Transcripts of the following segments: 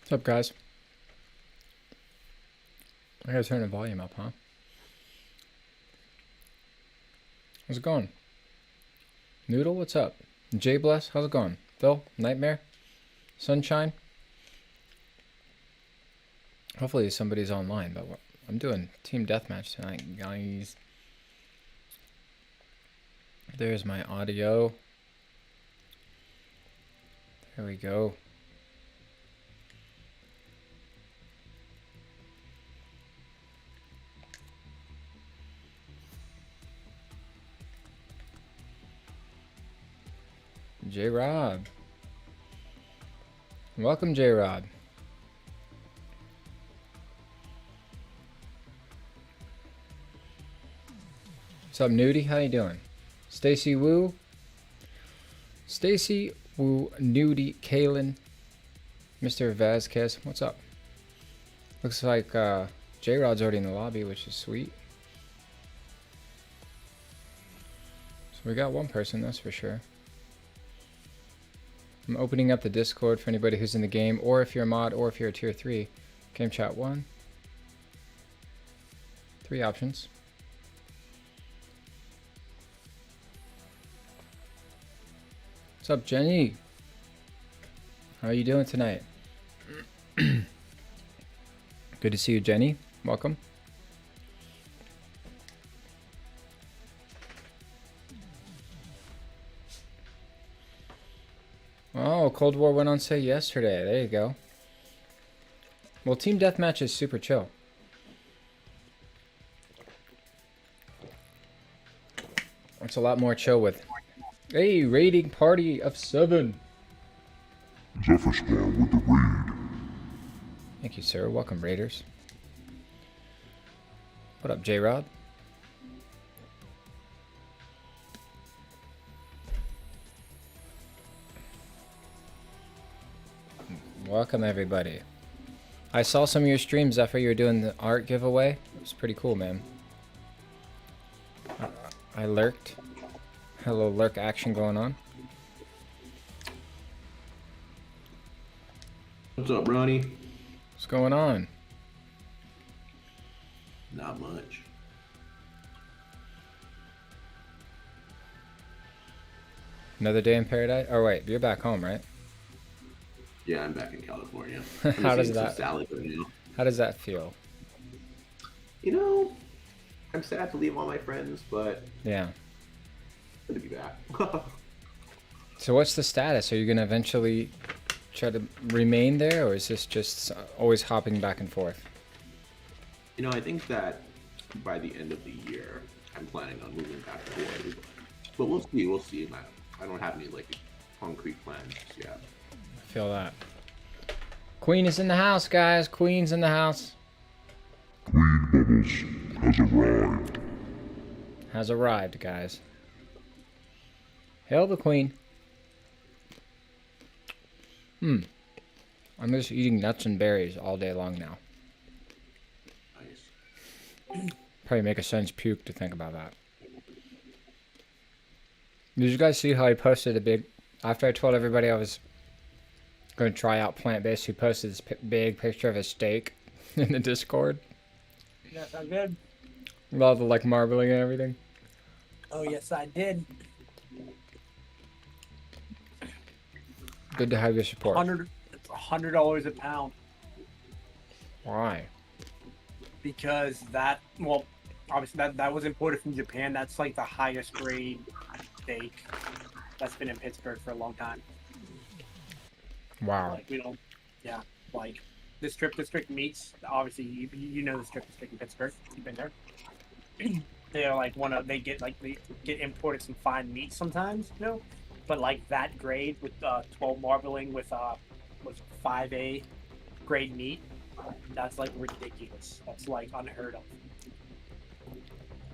What's up, guys? I gotta turn the volume up, huh? How's it going? Noodle, what's up? Jay Bless, how's it going? Phil, Nightmare, Sunshine. Hopefully somebody's online, but I'm doing team deathmatch tonight, guys. There's my audio. There we go. J-Rob. Welcome, J-Rob. What's up, Nudie? How you doing? Stacy Wu. Stacy Wu, Nudie, Kalen, Mr. Vasquez. What's up? Looks like J-Rod's already in the lobby, which is sweet. So we got one person, that's for sure. I'm opening up the Discord for anybody who's in the game, or if you're a mod, or if you're a tier 3. Game chat 1. 3 options. What's up, Jenny? How are you doing tonight? Good to see you, Jenny. Welcome. Oh, Cold War went on sale yesterday. There you go. Well, Team Deathmatch is super chill. It's a lot more chill with... Hey, raiding party of 7. Zephyr Squad with the raid. Thank you, sir. Welcome, Raiders. What up, J-Rod? Welcome, everybody. I saw some of your streams after you were doing the art giveaway. It was pretty cool, man. I lurked. Had a little lurk action going on. What's up, Ronnie? What's going on? Not much. Another day in paradise? Oh, wait. You're back home, right? Yeah, I'm back in California. How does that... Salad right now. How does that feel? You know, I'm sad to leave all my friends, but Yeah. good to be back. So what's the status? Are you going to eventually try to remain there, or is this just always hopping back and forth? You know, I think that by the end of the year, I'm planning on moving back to Hawaii. But we'll see. We'll see. I don't have any like concrete plans yet. I feel that. Queen is in the house, guys. Queen's in the house. Queen Bubbles has arrived. Has arrived, guys. Hail the Queen. I'm just eating nuts and berries all day long now. Nice. Probably make a son's puke to think about that. Did you guys see how I posted a big... After I told everybody I was going to try out plant-based, he posted this big picture of a steak in the Discord. Yes, I did. With all the, like, marbling and everything. Oh, yes, I did. Good to have your support. It's $100 a pound Why? because that, well, obviously that was imported from Japan. That's like the highest grade steak that's been in Pittsburgh for a long time. Wow. Like we don't, yeah, like the strip district meats. Obviously, you know the strip district in Pittsburgh. You've been there. They're like they get imported some fine meat sometimes, you know. But like that grade with 12 marbling with was 5A grade meat, that's like ridiculous. That's like unheard of.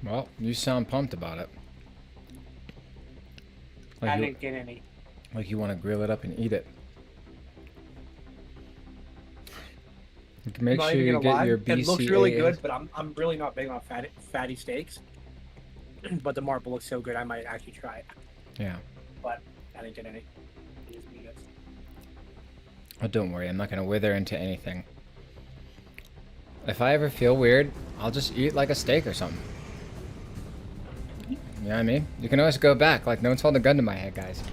Well, you sound pumped about it. I Like didn't get any. you want to grill it up and eat it. Make I'm not sure even you gonna get lie. your It looks really BCAAs. good, but I'm really not big on fatty steaks. But the marble looks so good, I might actually try it. Yeah. But I didn't get any. It is what it is. Oh, don't worry, I'm not gonna wither into anything. If I ever feel weird, I'll just eat like a steak or something. You know what I mean? You can always go back, like no one's holding a gun to my head, guys.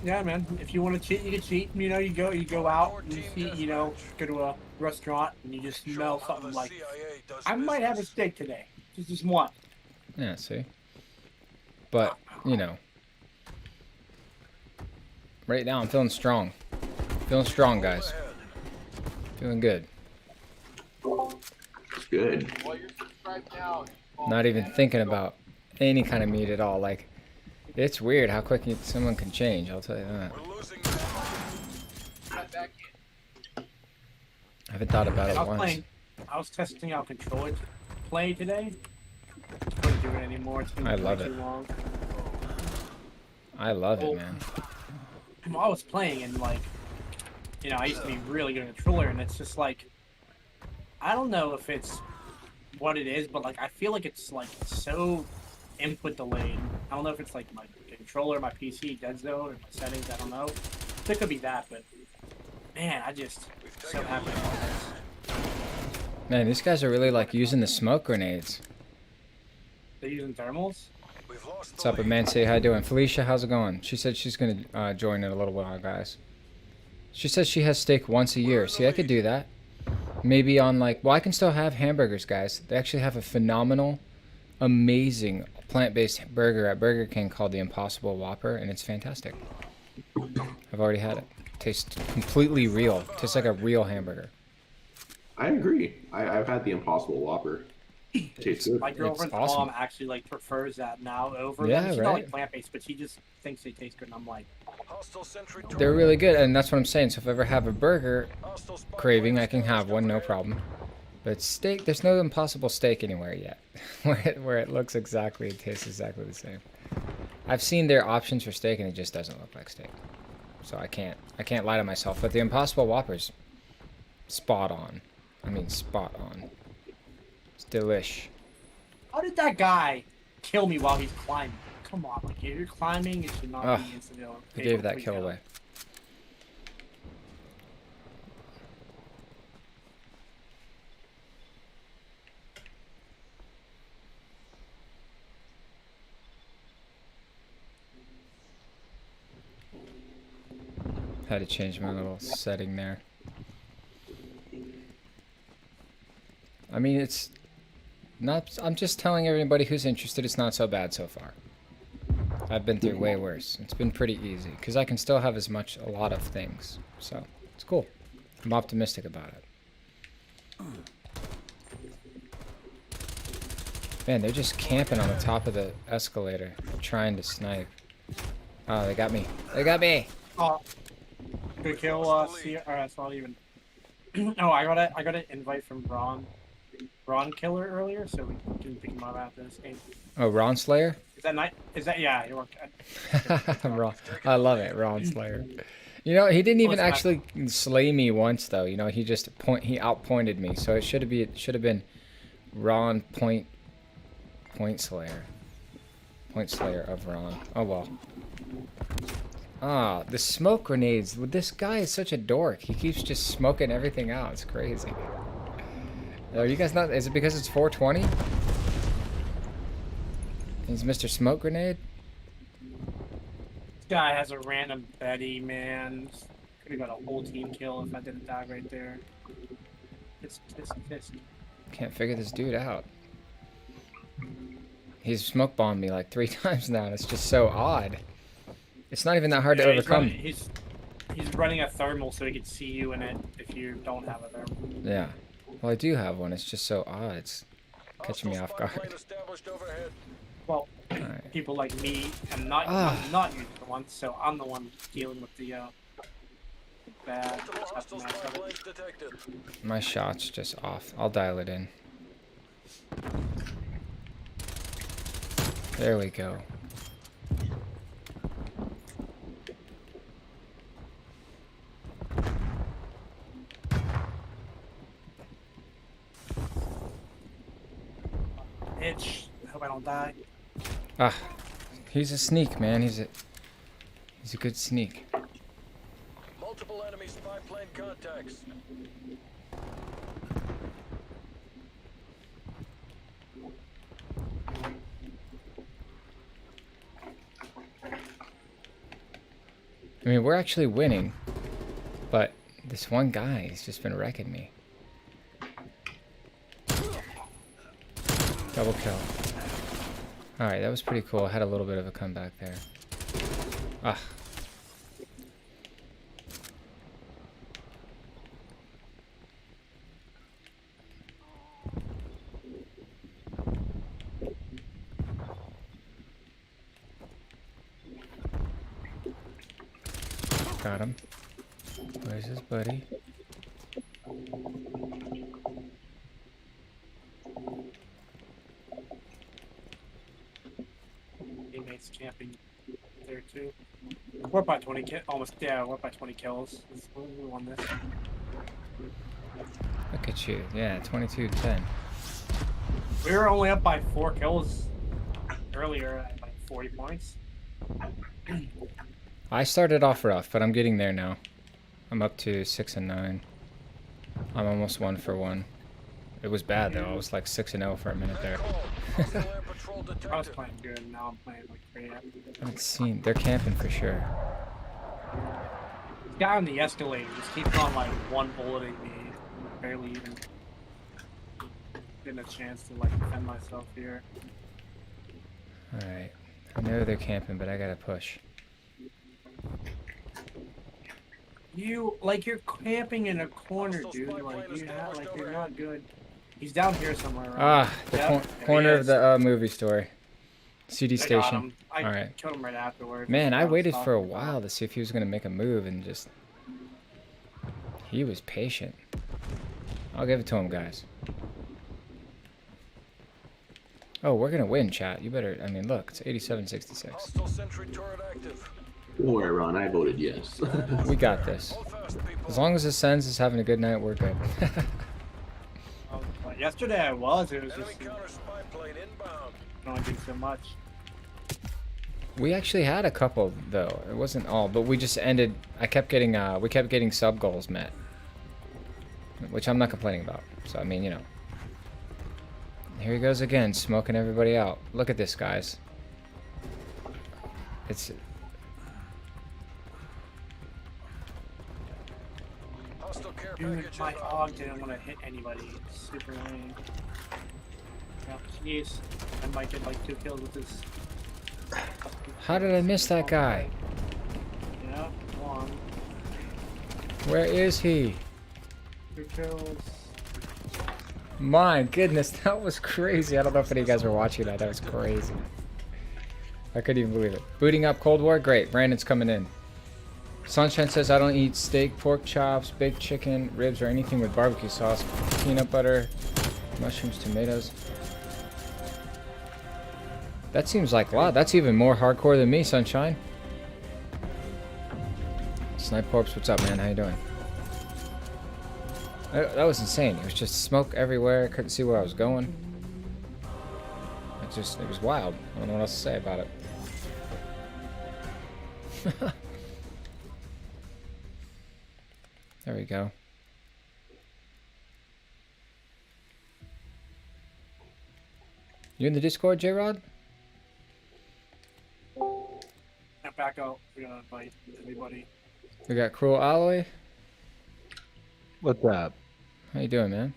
Yeah, man. If you want to cheat, you can cheat. You know, you go out and you see, you know, go to a restaurant and you just smell something like, I might have a steak today. Just one. Yeah, see? But, you know. Right now, I'm feeling strong. Feeling strong, guys. Feeling good. It's good. Not even thinking about any kind of meat at all. Like, it's weird how quick someone can change, I'll tell you that. I haven't thought about it once. I was testing out controller play today. Couldn't do it anymore. It's been I love way it. too long. I love it, man. Well, I was playing and like, you know, I used to be really good at controller, and it's just like, I don't know if it's what it is, but like I feel like it's like so input delayed. I don't know if it's like my controller, my PC, dead zone, or my settings. I don't know. It could be that, but man, I just so happy about this. Man, these guys are really like using the smoke grenades. They're using thermals. What's up, man? Say how you doing? Felicia, how's it going? She said she's gonna join in a little while, guys. She says she has steak once a year. See, I could do that. Maybe on like, well, I can still have hamburgers, guys. They actually have a phenomenal, amazing plant-based burger at Burger King called the Impossible Whopper, and it's fantastic. I've already had it. Tastes completely real. Tastes like a real hamburger. I agree. I've had the Impossible Whopper. It tastes good. My girlfriend's awesome. mom actually like prefers that now over. Yeah, them. She's right. not like plant-based, but she just thinks they taste good, and I'm like, They're really good, and that's what I'm saying. So if I ever have a burger craving, I can have one, no problem. But steak, there's no Impossible Steak anywhere yet, where it looks exactly, it tastes exactly the same. I've seen their options for steak, and it just doesn't look like steak. So I can't lie to myself. But the Impossible Whopper's spot on. I mean, spot on. It's delish. how did that guy kill me while he's climbing? Come on, like if you're climbing, it should not Ugh, be instant. Who gave that kill away? Had to change my little setting there. I mean, it's not. I'm just telling everybody who's interested, it's not so bad so far. I've been through way worse. It's been pretty easy because I can still have a lot of things. So it's cool. I'm optimistic about it. Man, they're just camping on the top of the escalator, trying to snipe. Oh, they got me. They got me. Oh, good kill. Alright, it's not even. Oh, I got an invite from Ron Killer earlier, so we can pick him up after this game. Oh, Ron Slayer? Is that night? Is that yeah? You work. Ron, I love it, Ron Slayer. You know, he didn't even it's not- actually slay me once, though. You know, he outpointed me. So it should have been Ron Point Slayer. Point Slayer of Ron. Oh well. Ah, the smoke grenades. This guy is such a dork. He keeps just smoking everything out. It's crazy. Are you guys not? Is it because it's 420? He's Mr. Smoke Grenade? This guy has a random Betty, man. Could have got a whole team kill if I didn't die right there. It's pissed. Can't figure this dude out. He's smoke bombed me like 3 times now, and it's just so odd. It's not even that hard to overcome. He's running a thermal so he can see you in it if you don't have a thermal. Yeah. Well, I do have one. It's just so odd. It's catching me off guard. Well, Alright. people like me, I'm not usually the one, so I'm the one dealing with the bad aftermath of it. My shot's just off. I'll dial it in. There we go. Itch. I hope I don't die. Ah, he's a sneak, man. He's a good sneak. Multiple enemy spy plane I mean, we're actually winning, but this one guy has just been wrecking me. Double kill. Alright, that was pretty cool. I had a little bit of a comeback there. Ah. Got him. Where's his buddy? Teammates camping there too. We're by 20 almost, yeah, we're by 20 kills. We won this. Look at you. Yeah, 22-10. We were only up by 4 kills earlier at like 40 points. I started off rough, but I'm getting there now. I'm up to 6 and 9. I'm almost 1 for 1. It was bad though. I was like 6 and 0 for a minute there. I was playing good, and now I'm playing like great. I haven't seen. They're camping for sure. The guy on the escalator just keeps on like one bulleting me, barely even getting a chance to like defend myself here. All right. I know they're camping, but I gotta push. You're camping in a corner, dude. You're not good. He's down here somewhere. Right? Ah, the corner of the movie store. CD station. I Alright. killed him right afterwards. Man, I waited for a while to see if he was gonna make a move, and just he was patient. I'll give it to him, guys. Oh, we're gonna win, chat. You better. I mean, look, it's 87-66. Don't worry, Ron. I voted yes. We got this. As long as the Sens is having a good night, we're good. Yesterday I was. It was just not doing so much. We actually had a couple though. It wasn't all, but we just ended. I kept getting. We kept getting sub goals met, which I'm not complaining about. So I mean, you know. Here he goes again, smoking everybody out. Look at this, guys. It's. Dude, my hog didn't want to hit anybody. It's super lame. Yeah, jeez. I might get like 2 kills with this. How did I miss that guy? Yeah, one. Where is he? 2 kills. My goodness, that was crazy. I don't know if any of you guys were watching that. That was crazy. I couldn't even believe it. Booting up Cold War? Great. Brandon's coming in. Sunshine says, I don't eat steak, pork chops, baked chicken, ribs, or anything with barbecue sauce, peanut butter, mushrooms, tomatoes. That seems like a lot. That's even more hardcore than me, Sunshine. Snipe Corpse, what's up, man? How you doing? That was insane. It was just smoke everywhere. I couldn't see where I was going. It was wild. I don't know what else to say about it. There we go. You in the Discord, J-Rod? Now back out. We're gonna invite everybody. We got Cruel Alloy. What's up? How you doing, man?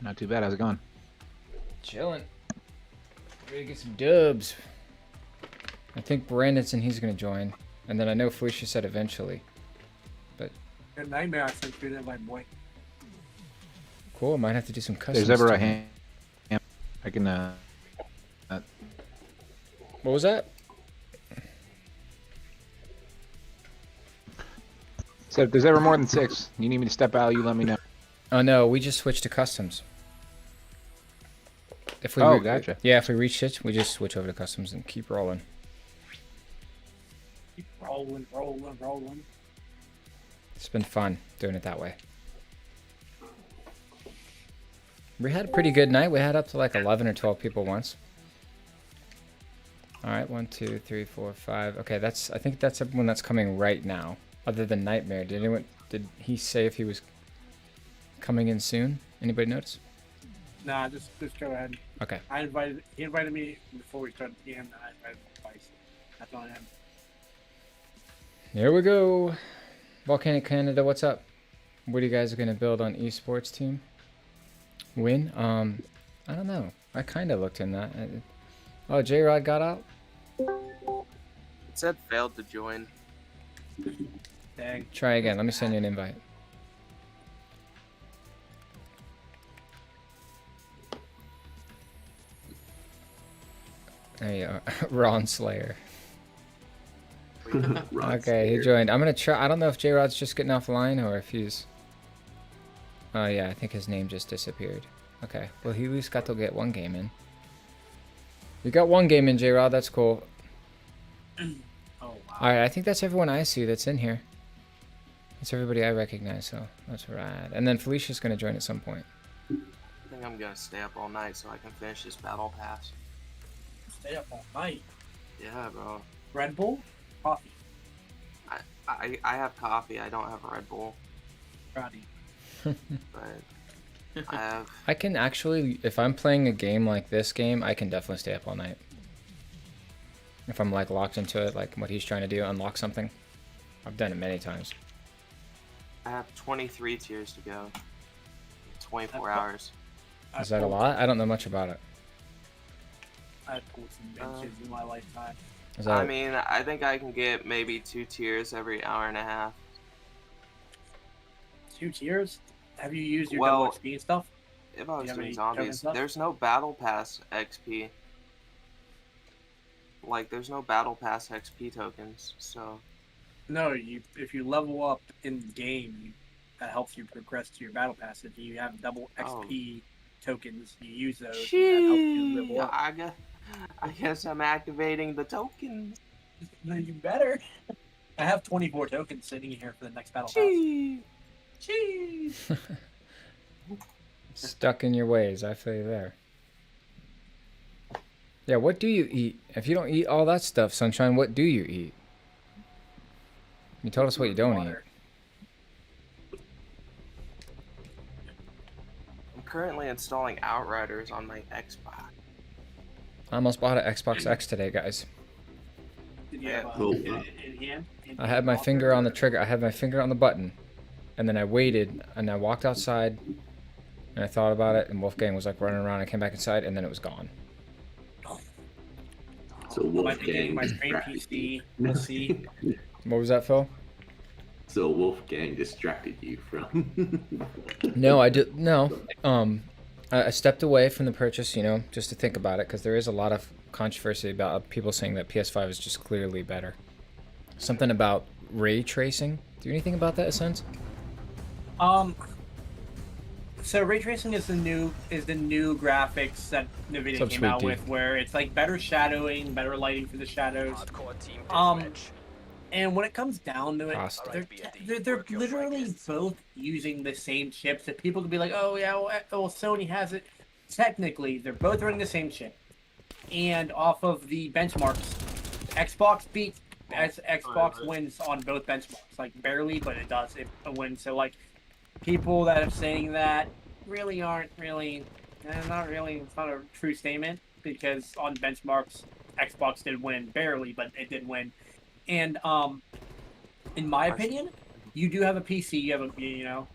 Not too bad. How's it going? Chilling. Ready to get some dubs. I think Brandonson, he's gonna join. And then I know Felicia said eventually. But Good nightmare. I sent you in my boy. cool, might have to do some customs. There's ever a tonight. ham. I can. What was that? So if there's ever more than 6, you need me to step out. You let me know. Oh no, we just switched to customs. If we Gotcha. Yeah, if we reach it, we just switch over to customs and keep rolling. Keep rolling. It's been fun doing it that way. We had a pretty good night. We had up to like 11 or 12 people once. All right, 1, 2, 3, 4, 5. Okay, that's. I think that's everyone that's coming right now. Other than Nightmare, did he say if he was coming in soon? Anybody notice? Nah, just go ahead. Okay. He invited me before we started the game. I invited him twice. That's on him. Here we go. Volcanic Canada, what's up? What are you guys gonna build on esports team? Win? I don't know. I kind of looked in that. Oh, J-Rod got out? It said failed to join. Dang. Try again. Let me send you an invite. There you are. Ron Slayer. Rod Okay, he Slayer. joined. I'm gonna try. I don't know if J-Rod's just getting offline or if he's... Oh yeah, I think his name just disappeared. Okay, well he at least got to get one game in. You got one game in, J-Rod. That's cool. Oh wow. Alright, I think that's everyone I see that's in here. That's everybody I recognize, so that's rad. And then Felicia's gonna join at some point. I think I'm gonna stay up all night so I can finish this battle pass. Stay up all night. Yeah, bro. Red Bull, coffee. I have coffee. I don't have a Red Bull, Roddy. but I have. I can actually, if I'm playing a game like this game, I can definitely stay up all night. If I'm like locked into it, like what he's trying to do, unlock something. I've done it many times. I have 23 tiers to go. 24 That's- hours. Is that a lot? I don't know much about it. I've pulled some benches in my lifetime. Is that I mean, I think I can get maybe 2 tiers every hour and a half. 2 tiers? Have you used your Well, double XP and stuff? If I was have doing any zombies, tokens left? there's no battle pass XP. Like, there's no battle pass XP tokens, so. No, if you level up in game, that helps you progress to your battle pass. If you have double XP tokens, you use those. And that helps you level up. I guess I'm activating the tokens. No, you better. I have 24 tokens sitting here for the next battle pass. Gee. Jeez. stuck in your ways? I feel you there. Yeah, what do you eat? If you don't eat all that stuff, Sunshine, what do you eat? You told us what you don't eat. I'm currently installing Outriders on my Xbox. I almost bought an Xbox X today, guys. Did you have Oh, in wow. hand? I had my finger on the trigger. I had my finger on the button. And then I waited, and I walked outside, and I thought about it, and Wolfgang was like running around. I came back inside, and then it was gone. So My stream Wolfgang. PC. Let's see. What was that, Phil? So Wolfgang distracted you from. No, I did no. I stepped away from the purchase, you know, just to think about it, because there is a lot of controversy about people saying that PS5 is just clearly better. Something about ray tracing. Do you know anything about that, Essence? So ray tracing is the new graphics that Nvidia Some came sweet out dude. with, where it's like better shadowing, better lighting for the shadows. And when it comes down to it, Frosty. they're literally both using the same chips. That people could be like, oh yeah, well Sony has it. Technically, they're both running the same chip. And off of the benchmarks, Xbox wins on both benchmarks, like barely, but it does. It wins. So like, people that are saying that really aren't really, not really. It's not a true statement, because on benchmarks, Xbox did win barely, but it did win. And in my opinion, you do have a PC. You have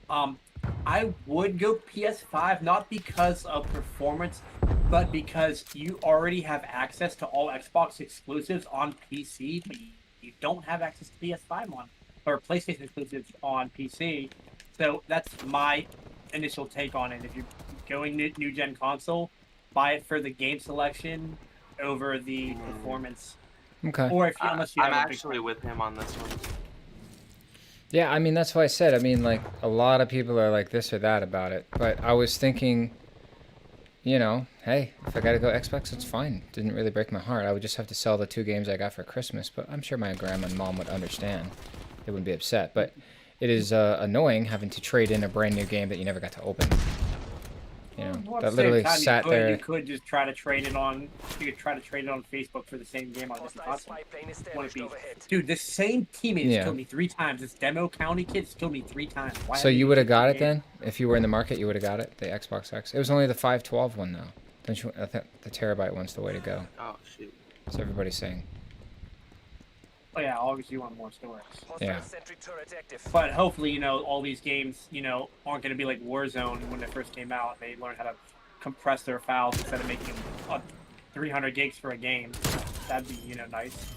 I would go PS5, not because of performance, but because you already have access to all Xbox exclusives on PC, but you don't have access to PS5 or PlayStation exclusives on PC. So that's my initial take on it. If you're going new gen console, buy it for the game selection over the performance. Okay. Or if you, unless you I'm have a big actually with him on this one. Yeah, I mean, that's why I said, I mean, like, a lot of people are like this or that about it. But I was thinking, you know, hey, if I gotta go Xbox, it's fine. Didn't really break my heart. I would just have to sell the 2 games I got for Christmas. But I'm sure my grandma and mom would understand. They wouldn't be upset. But it is annoying having to trade in a brand new game that you never got to open. you know, Well, at that the literally same time, sat there. You could just try to trade it on. You could try to trade it on Facebook for the same game on different console. Dude, this same teammate has Yeah. killed me 3 times. This demo county kid has killed me 3 times. Why So haven't you would have kicked got the it game? then? If you were in the market, you would have got it, the Xbox X. It was only the 512 one though. Don't you? I think the terabyte one's the way to go. Oh shoot. So everybody's saying. Oh yeah, obviously you want more storage. Yeah. But hopefully, you know, all these games, you know, aren't going to be like Warzone when they first came out. They learned how to compress their files instead of making 300 gigs for a game. That'd be, you know, nice.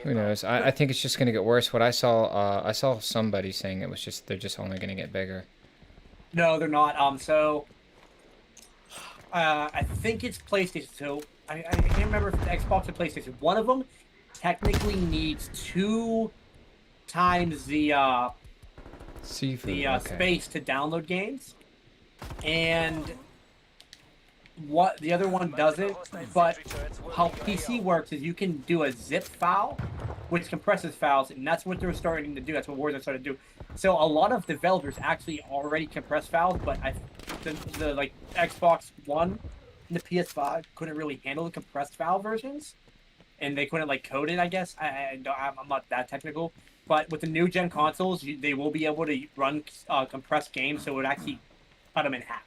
Who knows? I think it's just gonna get worse. What I saw somebody saying it was just they're just only gonna get bigger. No, they're not. I think it's PlayStation. So I can't remember if it's Xbox or PlayStation. One of them technically needs 2 times the Seafood. Okay. space to download games, and what the other one doesn't. But how PC works is you can do a zip file, which compresses files, and that's what they're starting to do. That's what Warzone started to do. So a lot of developers actually already compress files, but the like Xbox One and the PS5 couldn't really handle the compressed file versions, and they couldn't like code it. I guess I'm not that technical, but with the new gen consoles, they will be able to run compressed games, so it would actually cut them in half,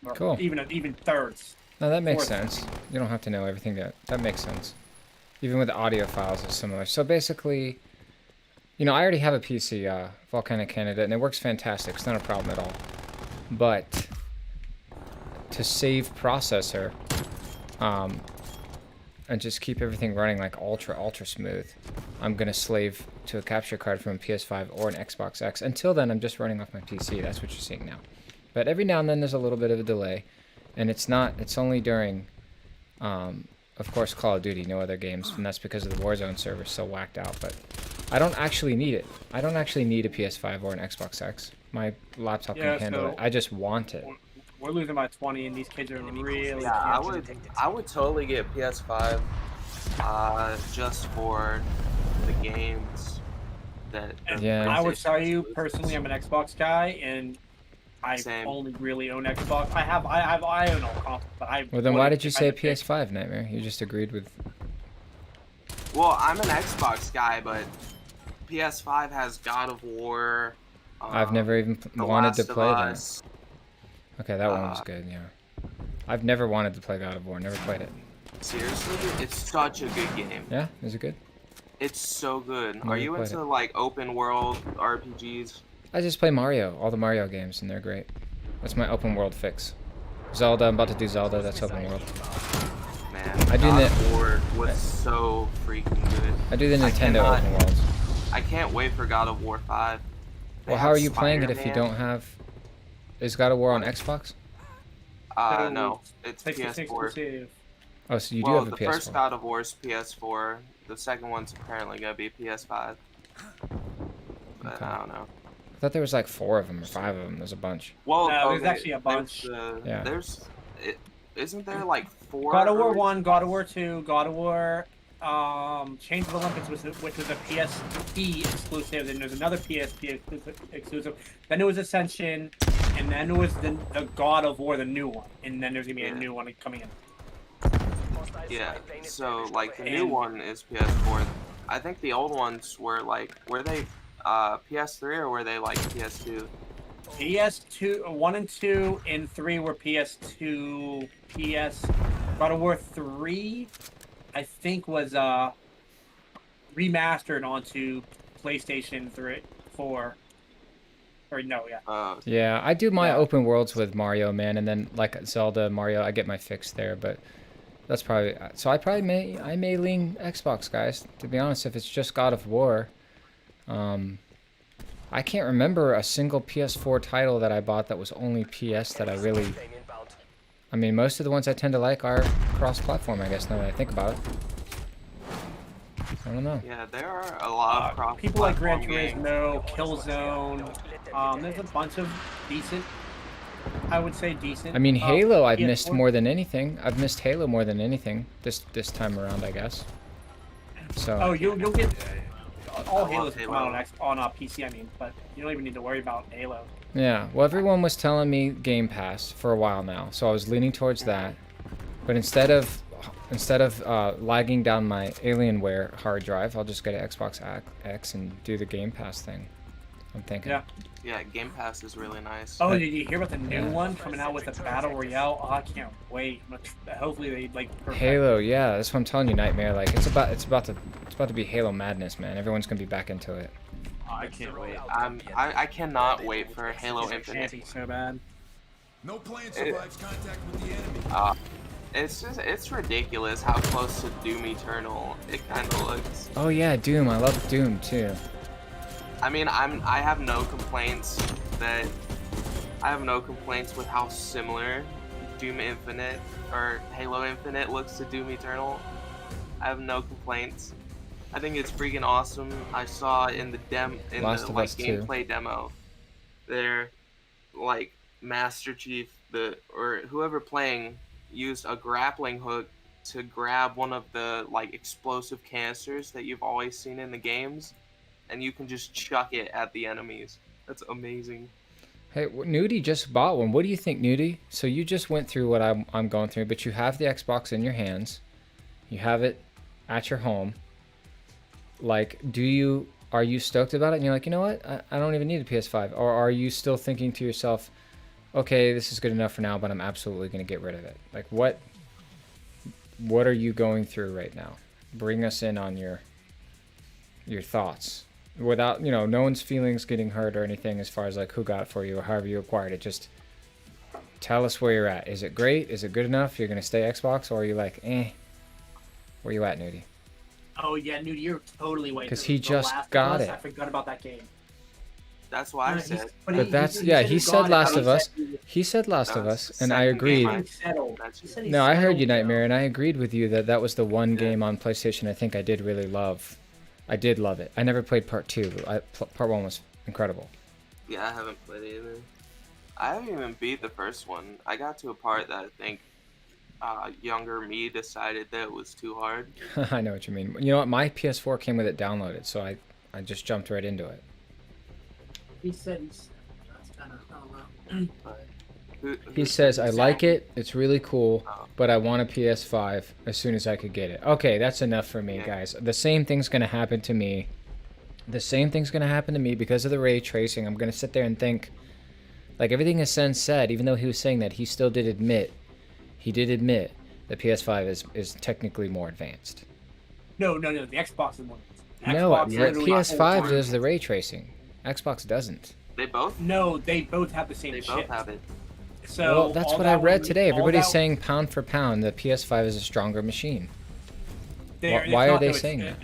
or Cool. even thirds. No, that makes Fourth. sense. You don't have to know everything. That makes sense. Even with the audio files, it's similar. So basically, you know, I already have a PC, Volcanic Candidate, and it works fantastic. It's not a problem at all. But to save processor, and just keep everything running like ultra smooth, I'm gonna slave to a capture card from a PS5 or an Xbox X. Until then, I'm just running off my PC. That's what you're seeing now. But every now and then, there's a little bit of a delay, and it's only during, of course, Call of Duty, no other games, and that's because of the Warzone server so whacked out. But I don't actually need it. I don't actually need a PS5 or an Xbox X. My laptop Yeah, can handle so- it. I just want it. We're losing by 20, and these kids are really. Yeah, I would totally get PS5, just for the games that. And Yeah. I would PlayStation tell you exclusive. personally, I'm an Xbox guy, and I Same. only really own Xbox. I own all consoles, but I. Well, then why did you if I say had to pick- PS5, Nightmare? You just agreed with... Well, I'm an Xbox guy, but PS5 has God of War. I've never even The wanted to Last of play that. Us. Okay, that one was good, yeah. I've never wanted to play God of War, never played it. Seriously, it's such a good game. Yeah? Is it good? It's so good. Never Are you played into it. like open world RPGs? I just play Mario, all the Mario games, and they're great. That's my open world fix. Zelda, I'm about to do Zelda, that's open world. Man, I do God the- of War was so freaking good. I do the I Nintendo cannot- open worlds. I can't wait for God of War 5. They Well, how have are you playing it if you Spider-Man. don't have... Is God of War on Xbox? No, it's PlayStation PS4. exclusive. Oh, so you do Well, have a the first PS4. God of War is PS4. The second one's apparently gonna be PS5. But Okay. I don't know. I thought there was like 4 of them or 5 of them. There's a bunch. Well, No, there's actually a bunch. Yeah. Isn't there like 4? God of War or- 1, God of War 2, God of War, Chains of Olympus, which was a PSP exclusive, and there's another PSP exclusive. Then it was Ascension, and then it was the God of War, the new one, and then there's gonna be a Yeah. new one coming in. Yeah. So like the new And- one is PS4. I think the old ones were they PS3 or were they like PS2? PS2, 1 and 2, and 3 were PS2. God of War 3, I think, was remastered onto PlayStation 4. Or no, yeah. Yeah, I do my Yeah. open worlds with Mario, man, and then like Zelda, Mario, I get my fix there, but that's probably... So I may lean Xbox, guys, to be honest, if it's just God of War. I can't remember a single PS4 title that I bought that was only PS that I really... I mean, most of the ones I tend to like are cross-platform, I guess, now that I think about it. I don't know. Yeah, there are a lot of cross People like Gran games. Turismo, Killzone. There's a bunch of decent, I would say decent. I mean, Halo I've PS4. missed more than anything. I've missed Halo more than anything this time around, I guess. So... Oh, you'll get. all I Halos love come out Halo. on PC. I mean, but you don't even need to worry about Halo. Yeah, well, everyone was telling me Game Pass for a while now, so I was leaning towards that. But instead of lagging down my Alienware hard drive, I'll just get an Xbox X and do the Game Pass thing. I'm thinking. Yeah. Yeah, Game Pass is really nice. Oh, did you hear about the new Yeah. one coming out with a battle royale? Oh, I can't wait. Hopefully they like perfect Halo, it. yeah, that's what I'm telling you, Nightmare. Like it's about to be Halo madness, man. Everyone's gonna be back into it. Oh, I can't wait. I cannot wait for Halo It's Infinite. so bad. No plane survives contact with the enemy. It's ridiculous how close to Doom Eternal it kind of looks. Oh yeah, Doom. I love Doom too. I mean, I have no complaints with how similar Doom Infinite or Halo Infinite looks to Doom Eternal. I have no complaints. I think it's freaking awesome. I saw in the Last of Us 2. gameplay demo, their like Master Chief or whoever playing used a grappling hook to grab one of the like explosive canisters that you've always seen in the games, and you can just chuck it at the enemies. That's amazing. Hey, Nudie just bought one. What do you think, Nudie? So you just went through what I'm going through, but you have the Xbox in your hands. You have it at your home. Like, are you stoked about it? And you're like, you know what? I don't even need a PS5. Or are you still thinking to yourself, okay, this is good enough for now, but I'm absolutely going to get rid of it? Like, what are you going through right now? Bring us in on your thoughts. Without, no one's feelings getting hurt or anything as far as like who got it for you or however you acquired it. Just tell us where you're at. Is it great? Is it good enough? You're going to stay Xbox, or are you like, where you at, Nudie? Oh yeah, Nudie, you're totally waiting. 'Cause he just got it. I forgot about that game. That's why I No, said. But that's, he he said said God, Last he of Us. said- He said Last of That's Us, the and I second game agreed. He settled. That's- He said he No, I heard you, settled, Nightmare, though. and I agreed with you that was the one Yeah. game on PlayStation I think I did really love. I did love it. I never played part 2. Part 1 was incredible. Yeah, I haven't played it either. I haven't even beat the first one. I got to a part that I think younger me decided that it was too hard. I know what you mean. You know what? My PS4 came with it downloaded, so I just jumped right into it. He said that's kind of, I don't know. But He says, I like it, it's really cool, but I want a PS5 as soon as I could get it. Okay, that's enough for me, Yeah. guys. The same thing's going to happen to me. The same thing's going to happen to me because of the ray tracing. I'm going to sit there and think, like everything Ascend said, even though he was saying that, he still did admit, that PS5 is technically more advanced. No, the Xbox is one. No, Xbox the literally PS5 holds- does the ray tracing. Xbox doesn't. they both No, they both have the same they chip. both have it. So Well, that's all what I that read would- today. all Everybody's that- saying pound for pound, the PS5 is a stronger machine. It's why are not, they though. It's- saying that?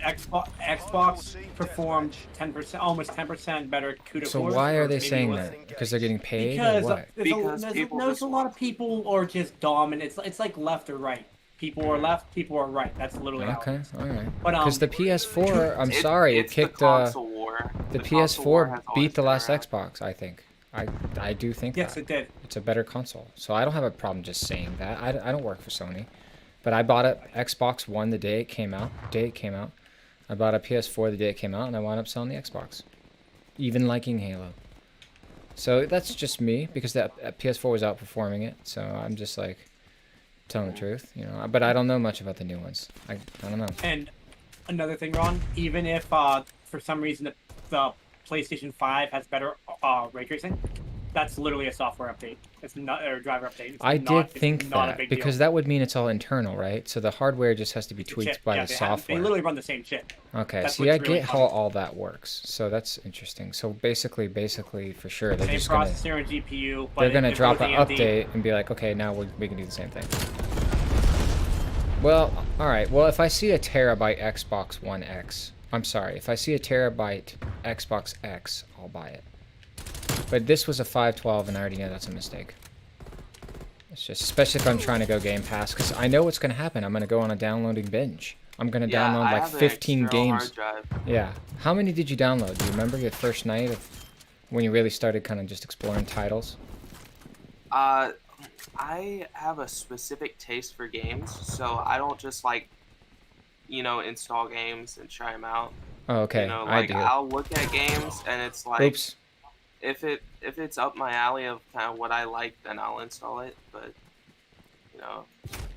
Xbox performed 10%, almost 10% better CUDA So cores, why or are they maybe saying it was- that? Because they're getting paid, Because or what? Because people there's just a lot want of people are just dominant. It's like left or right. People are left, people are right. That's literally how it Okay, is. all right. But, Because the PS4, I'm It- sorry, it it's kicked the console war. the console war has PS4 always beat the been last around. Xbox. I think. I do think Yes, that it did. it's a better console. So I don't have a problem just saying that. I don't work for Sony, but I bought a Xbox One the day it came out. I bought a PS4 the day it came out, and I wound up selling the Xbox, even liking Halo. So that's just me because that PS4 was outperforming it. So I'm just like telling the truth, But I don't know much about the new ones. I don't know. And another thing, Ron, even if for some reason the PlayStation 5 has better ray tracing, that's literally a software update. It's not or a driver update. It's I not, did it's think not a that big because deal. that would mean it's all internal, right? So the hardware just has to be The tweaked chip, by yeah, the they software. literally run the same chip. Okay, That's see, I what's really get how funny. all that works. So that's interesting. So basically, for sure, they're Same just gonna processor and GPU, but they're gonna if it drop was an AMD, update and be like, okay, now we can do the same thing. Well, all right. Well, if I see a terabyte Xbox One X, I'm sorry, if I see a terabyte Xbox X, I'll buy it. But this was a 512, and I already know that's a mistake. It's just, especially if I'm trying to go Game Pass, because I know what's gonna happen. I'm gonna go on a downloading binge. I'm gonna Yeah, download I like have an 15 external games. hard drive. Yeah. How many did you download? Do you remember your first night of when you really started kind of just exploring titles? I have a specific taste for games, so I don't just install games and try them out. Oh, okay. You know, I like do. I'll look at games and it's like Oops. if it's up my alley of kind of what I like, then I'll install it. But you know,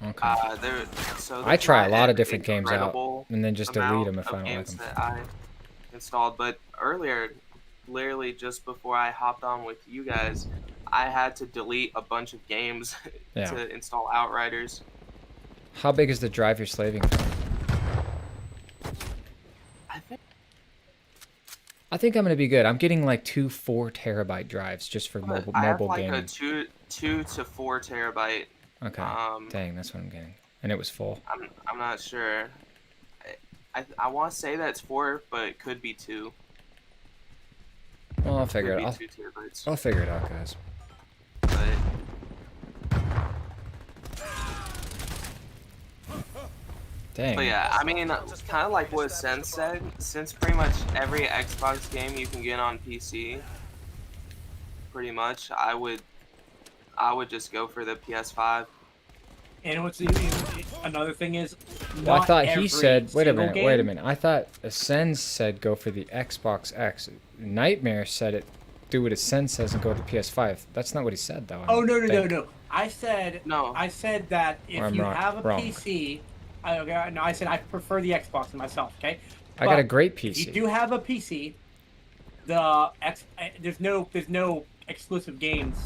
Okay. there. So I there's try a not lot of an different games out incredible and then just delete amount them if I of don't like games them. that I installed. But earlier, literally just before I hopped on with you guys, I had to delete a bunch of games Yeah. to install Outriders. How big is the drive you're slaving for? I think I think I'm gonna be good. I'm getting like 2 4 terabyte drives just for I have mobile like gaming. a 2 to 4 terabyte. Okay. Dang, that's what I'm getting. And it was full. I'm not sure. I want to say that's 4, but it could be 2. Well, I'll figure Could it. be 2 terabytes. I'll figure it out, guys. But Dang. But yeah, I mean, kind of like what Sen said, since pretty much every Xbox game you can get on PC, pretty much, I would just go for the PS5. And what's another thing is, Well, I not thought he every said. Wait a single minute. Wait a game- minute. I thought Ascend said go for the Xbox X. Nightmare said it. Do what Ascend says and go to the PS5. That's not what he said, though. Oh, no. no. I said No. I said that Or I'm if you wrong- have a wrong. PC, I said I prefer the Xbox myself. Okay. I got a But great If PC. you do have a PC, there's no exclusive games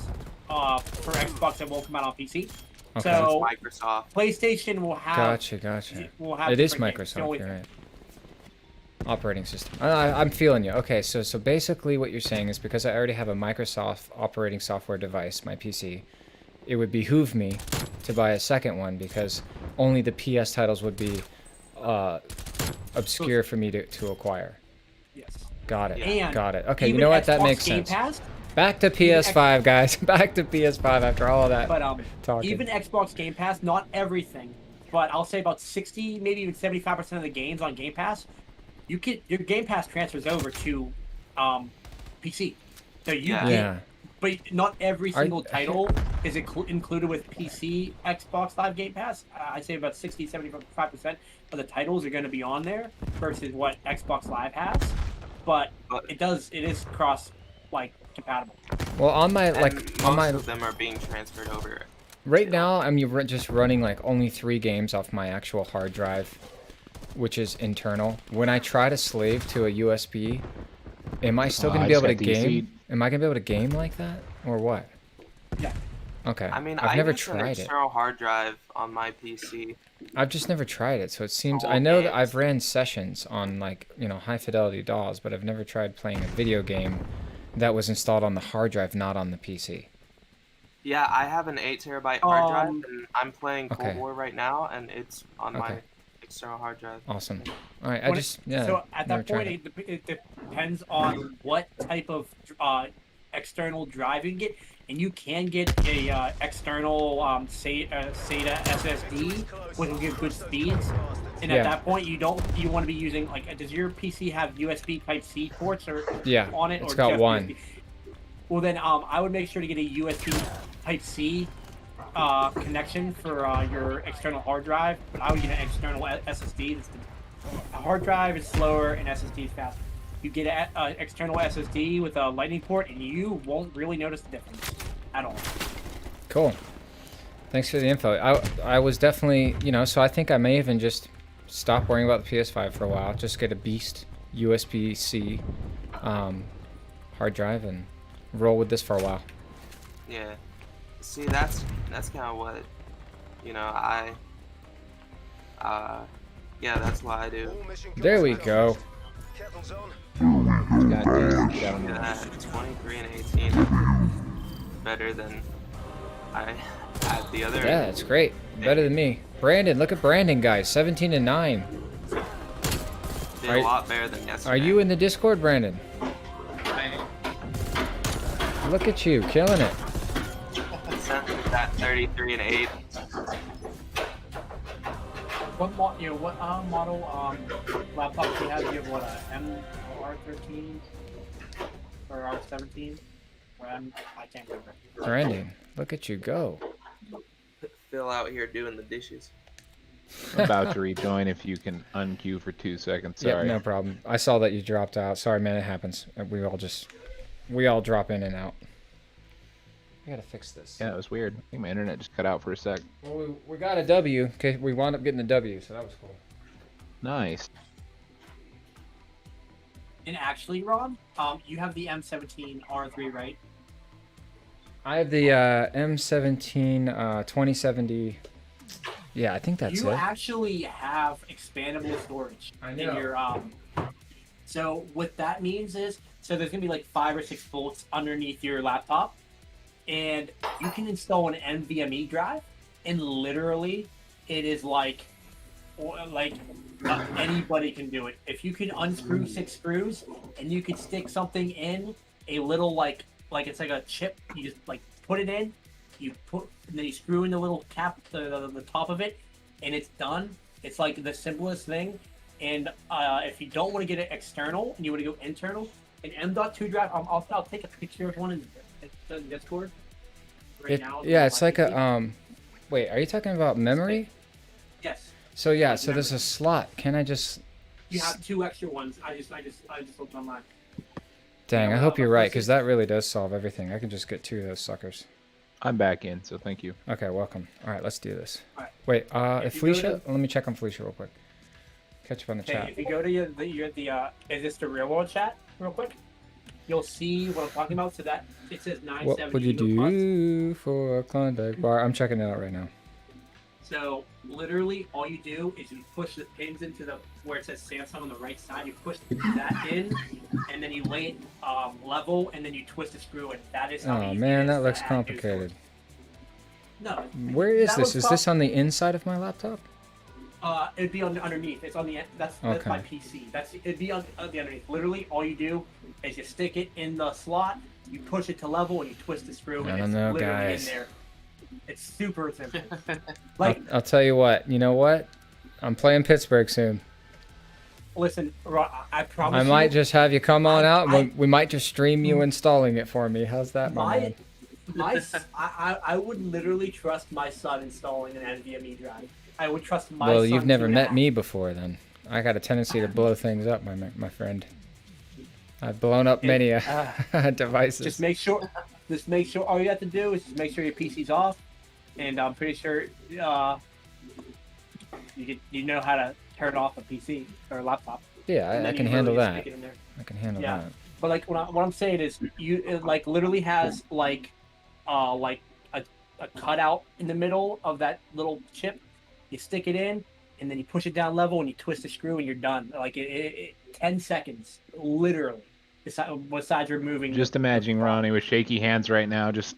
for Xbox that won't come out on PC. Okay. So Microsoft. PlayStation will have. Gotcha. Will have It is different games. The Microsoft. only You're thing. right. Operating system. I'm feeling you. Okay, so basically what you're saying is because I already have a Microsoft operating software device, my PC, it would behoove me to buy a second one because only the PS titles would be obscure for me to acquire. Yes. Got it. And Got it. Okay, you even know what? That Xbox makes Game sense. Pass, Back to PS5, guys. Back to PS5 after all of that but talking. even Xbox Game Pass, not everything, but I'll say about 60, maybe even 75% of the games on Game Pass, your Game Pass transfers over to PC. So you Yeah. get, Yeah. but not every Are- single title is included with PC Xbox Live Game Pass. I'd say about 60, 75% of the titles are going to be on there versus what Xbox Live has. But it is cross compatible. Well, on my And on most my of them are being transferred over. right now, I'm just running like only 3 games off my actual hard drive, which is internal. When I try to slave to a USB, am I still gonna I be able just to got DC. game? Am I gonna be able to game like that, or what? Yeah. Okay. I mean, I've I never use an tried it. external hard drive on my PC. I've just never tried it, so it seems. All I know that games. I've ran sessions on high fidelity DAWs, but I've never tried playing a video game that was installed on the hard drive, not on the PC. Yeah, I have an 8 terabyte hard drive, Um, and I'm playing Cold Okay. War right now, and it's on my Okay. external hard drive. Awesome. All right, So at never that tried point, it depends on what type of external drive you can get, and you can get a external SATA SSD, which will give good speeds. And Yeah. at that point, you want to be using does your PC have USB Type C ports Yeah, on it? it's or got just one. USB? Well, then I would make sure to get a USB Type C connection for your external hard drive, but I would get an external SSD. A hard drive is slower and SSD is faster. You get an external SSD with a lightning port, and you won't really notice the difference at all. Cool. Thanks for the info. I was definitely, so I think I may even just stop worrying about the PS5 for a while. Just get a beast USB-C hard drive and roll with this for a while. Yeah. See, that's kind of what, yeah, that's what I do. There we go. God damn, get on Yeah, there. 23 and 18. Better than I had the other. Yeah, it's great. Better than me. Brandon, look at Brandon, guys. 17 and 9. Did Are- a lot better than yesterday. Are you in the Discord, Brandon? Look at you, killing it. Sent that 33 and 8. What model laptop do you have? Do you have what, a MR13 or R17 or I can't remember. Brandon, look at you go. Phil out here doing the dishes. I'm about to rejoin if you can unqueue for 2 seconds. Yeah, Sorry. no problem. I saw that you dropped out. Sorry, man. It happens. We all drop in and out. I gotta fix this. Yeah, it was weird. I think my internet just cut out for a sec. Well, we got a W. Okay, we wound up getting a W, so that was cool. Nice. And actually, Ron, you have the M17R3, right? I have the M17 2070. Yeah, I think that's You it. actually have expandable storage in your So what that means is, so there's gonna be like 5 or 6 volts underneath your laptop, and you can install an NVMe drive, and literally, it is like anybody can do it. If you can unscrew 6 screws and you can stick something in a little like it's like a chip, you just like put it in, and then you screw in the little cap, the top of it, and it's done. It's like the simplest thing. And if you don't want to get it external and you want to go internal, an M.2 drive, I'll take a picture of one in the Discord right now. Yeah, it's like a Wait, are you talking about memory? Yes. So yeah, so there's a slot. Can I just? You have 2 extra ones. I just looked online. Dang, I hope you're right, because that really does solve everything. I can just get 2 of those suckers. I'm back in, so thank you. Okay, welcome. All right, let's do this. All right. Wait, if you go Felicia, let me check on Felicia real quick. Catch up on the Okay, chat. if you go to is this the real world chat real quick? You'll see what I'm talking about. So that it says 970. What would you do for a Klondike bar? I'm checking it out right now. So literally, all you do is you push the pins into where it says Samsung on the right side. You push that in, and then you lay it level, and then you twist the screw in. That is how Oh easy man, it is that to looks add new complicated. storage. No. Where is that this? looks Is this on the inside of my laptop? It'd be underneath. It's on the that's Okay. my PC. It'd be on the underneath. Literally, all you do is you stick it in the slot, you push it to level, and you twist the screw, I and don't it's know, literally guys. in there. It's super simple. Like, I'll tell you what. You know what? I'm playing Pittsburgh soon. listen, I promise. I might just have you come on out, I- and we might just stream you installing it for me. How's that, my man? I would literally trust my son installing an NVMe drive. I would trust my son. Well, you've never 2.5. met me before, then. I got a tendency to blow things up, my friend. I've blown up many devices. Just make sure. All you have to do is just make sure your PC's off, and I'm pretty sure you know how to turn off a PC or a laptop. Yeah, And I then can you handle literally that. stick it in there. I can handle Yeah. that. But like what I'm saying is, it like literally has like a cutout in the middle of that little chip. You stick it in, and then you push it down level, and you twist the screw, and you're done. Like 10 seconds, literally. Besides removing. Just imagining Ronnie with shaky hands right now, just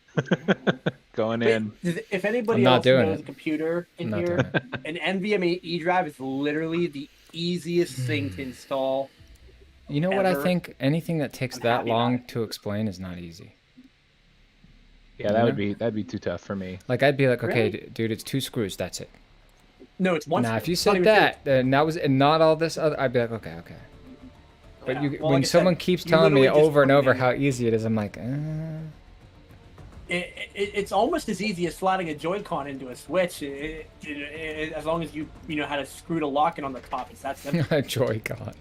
going in. If anybody I'm not else doing knows it. a computer in I'm not here, doing an NVMe E drive is literally the easiest thing to install. You know what I Ever. think? Anything that takes I'm that happy about long it. to explain is not easy. Yeah, that'd be too tough for me. Like I'd be like, okay, Really? dude, it's 2 screws. That's it. No, it's one. Now, if you it's not said even that, and not all this other, I'd be like, okay. But Yeah. Well, when like I said, someone keeps you telling me literally just over and put it over in. how easy it is, I'm like, It's almost as easy as sliding a Joy-Con into a Switch, as long as you know how to screw the lock in on the top. It's that simple. Joy-Con.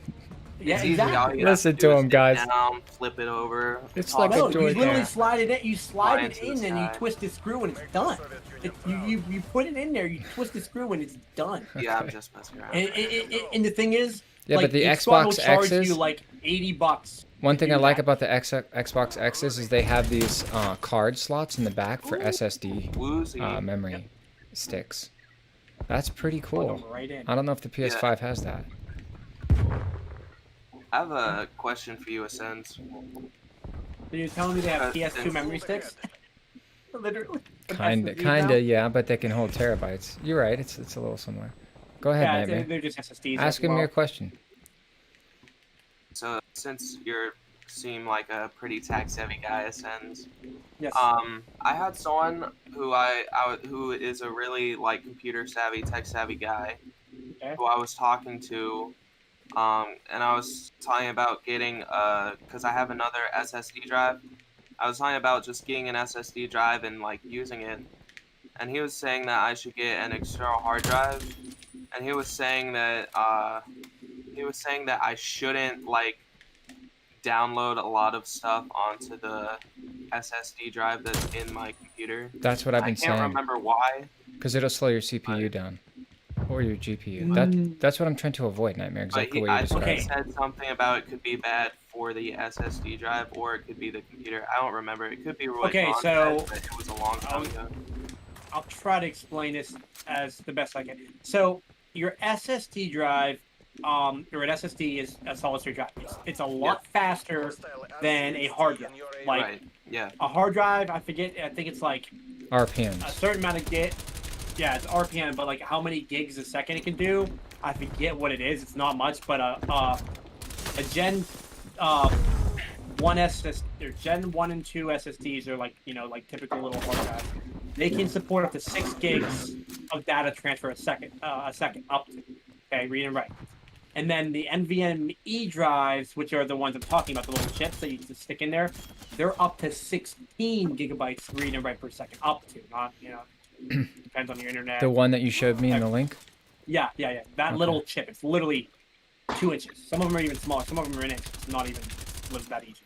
Yeah, It's easy. All exactly. you have Listen do to is him, sit guys. Down, flip it over. It's toss like a it No, in you the Joy-Con. literally air. slide it in. You slide it into the in, and you sky. twist the screw, and it's done. You put it in there. You twist the screw, and it's done. Yeah, I'm just messing around. And the thing is, Yeah, like, but the Xbox will Xbox charge X's. you like $80. One thing do I like that. about the Xbox X's is they have these card slots in the back for SSD Woozy. memory sticks. That's pretty Plug cool. 'em right in. I don't know if the PS5 has that. I have a question for you, Ascens. So you're telling me they have PS2 Since- memory sticks? Literally. Kinda, yeah, but they can hold terabytes. You're right. It's a little similar. Go ahead, Yeah, Nightmare. they're just SSDs. Ask as him well. your question. So, since you seem like a pretty tech-savvy guy, Ascens, Yes. I had someone who is a really like computer-savvy, tech-savvy guy, Okay. who I was talking to, and I was talking about getting because I have another SSD drive. I was talking about just getting an SSD drive and like using it, and he was saying that I should get an external hard drive and he was saying that I shouldn't like download a lot of stuff onto the SSD drive that's in my computer. That's what I've been I can't saying. remember why. Because it'll slow your CPU down. Or your GPU. That's what I'm trying to avoid, Nightmare. Exactly what you I described. think he said something about it could be bad for the SSD drive, or it could be the computer. I don't remember. It could be what Okay, Ron so- said, but it was a long time ago. I'll try to explain this as the best I can. So your SSD drive, or an SSD is a solid state drive. It's a lot faster than a hard drive. Like Right. Yeah. a hard drive, I think it's like a RPMs. certain amount of git. Yeah, it's RPM, but like how many gigs a second it can do, I forget what it is. It's not much, but a Gen 1 SSD, or Gen 1 and 2 SSDs are like, like typical little hard drives. They can support up to 6 gigs of data transfer a second up to. Okay, read and write. And then the NVMe drives, which are the ones I'm talking about, the little chips that you can just stick in there, they're up to 16 gigabytes read and write per second. Up to, not, depends on your internet. The one that you showed me in the link? Yeah. That little chip, it's literally 2 inches. Some of them are even smaller. Some of them are an inch. It's not even that easy.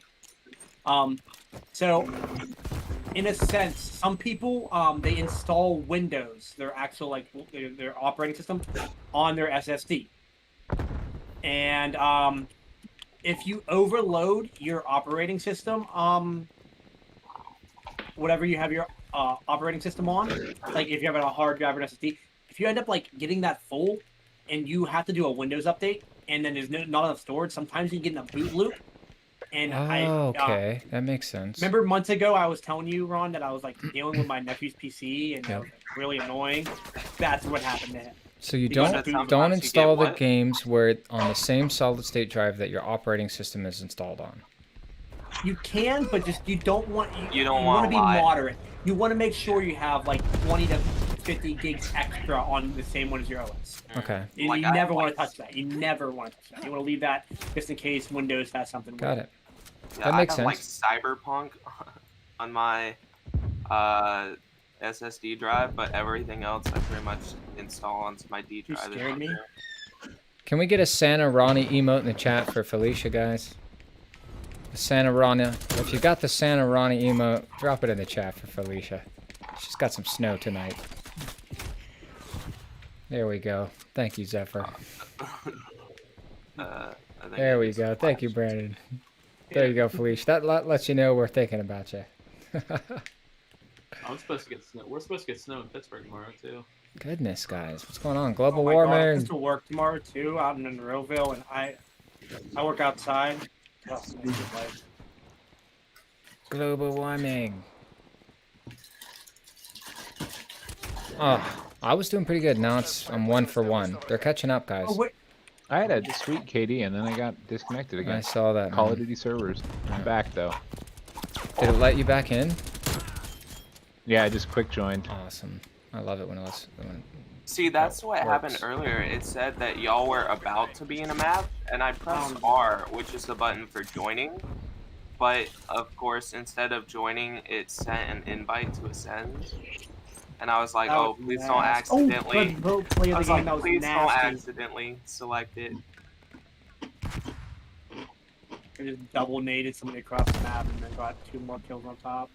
So, in a sense, some people, they install Windows, their actual, like, their operating system, on their SSD. And if you overload your operating system, whatever you have your operating system on, like if you have a hard drive or an SSD, if you end up like getting that full and you have to do a Windows update and then there's not enough storage, sometimes you get in a boot loop. And okay, that makes sense. Remember months ago I was telling you, Ron, that I was like dealing with my nephew's PC and it was really annoying. That's what happened to him. So you Because don't install the what? games where on the same solid state drive that your operating system is installed on. You can, but just you don't want You don't want want to be a lot. moderate. You want to make sure you have like 20 to 50 gigs extra on the same one as your OS. Okay, You Like, never I want like- to touch that. You never want to touch that. You want to leave that just in case Windows has something. got it. Yeah, That makes I have sense. like Cyberpunk on my SSD drive, but everything else I pretty much install onto my D You drive. scared me. Can we get a Santa Ronnie emote in the chat for Felicia, guys? The Santa Ronnie. If you got the Santa Ronnie emote, drop it in the chat for Felicia. She's got some snow tonight. There we go. Thank you, Zephyr. I think There I we just go. Thank you, flashed. Brandon. There you go, Felicia. That lets you know we're thinking about you. I'm supposed to get snow. We're supposed to get snow in Pittsburgh tomorrow too. Goodness, guys. What's going on? Global Oh my God, I warming. have to work tomorrow too, out in Monroeville, and I work outside. Oh, it's a good life. Global warming. Oh, I was doing pretty good. Now I'm 1 for 1. They're catching up, guys. Oh wait, I had a sweet KD and then I got disconnected I again. saw that. Call of man. Duty servers. I'm back though. Did it let you back in? Yeah, I just quick joined. Awesome. I love it when it lets. See, that's what happened works. earlier. It said that y'all were about to be in a map, and I pressed R, which is the button for joining. But of course, instead of joining, it sent an invite to ascend. And I was like, that "Oh, was please don't nasty. accidentally." Oh, good vote play I of was the game. like, That was "Please don't nasty. accidentally select it." I just double naded somebody across the map and then got 2 more kills on top.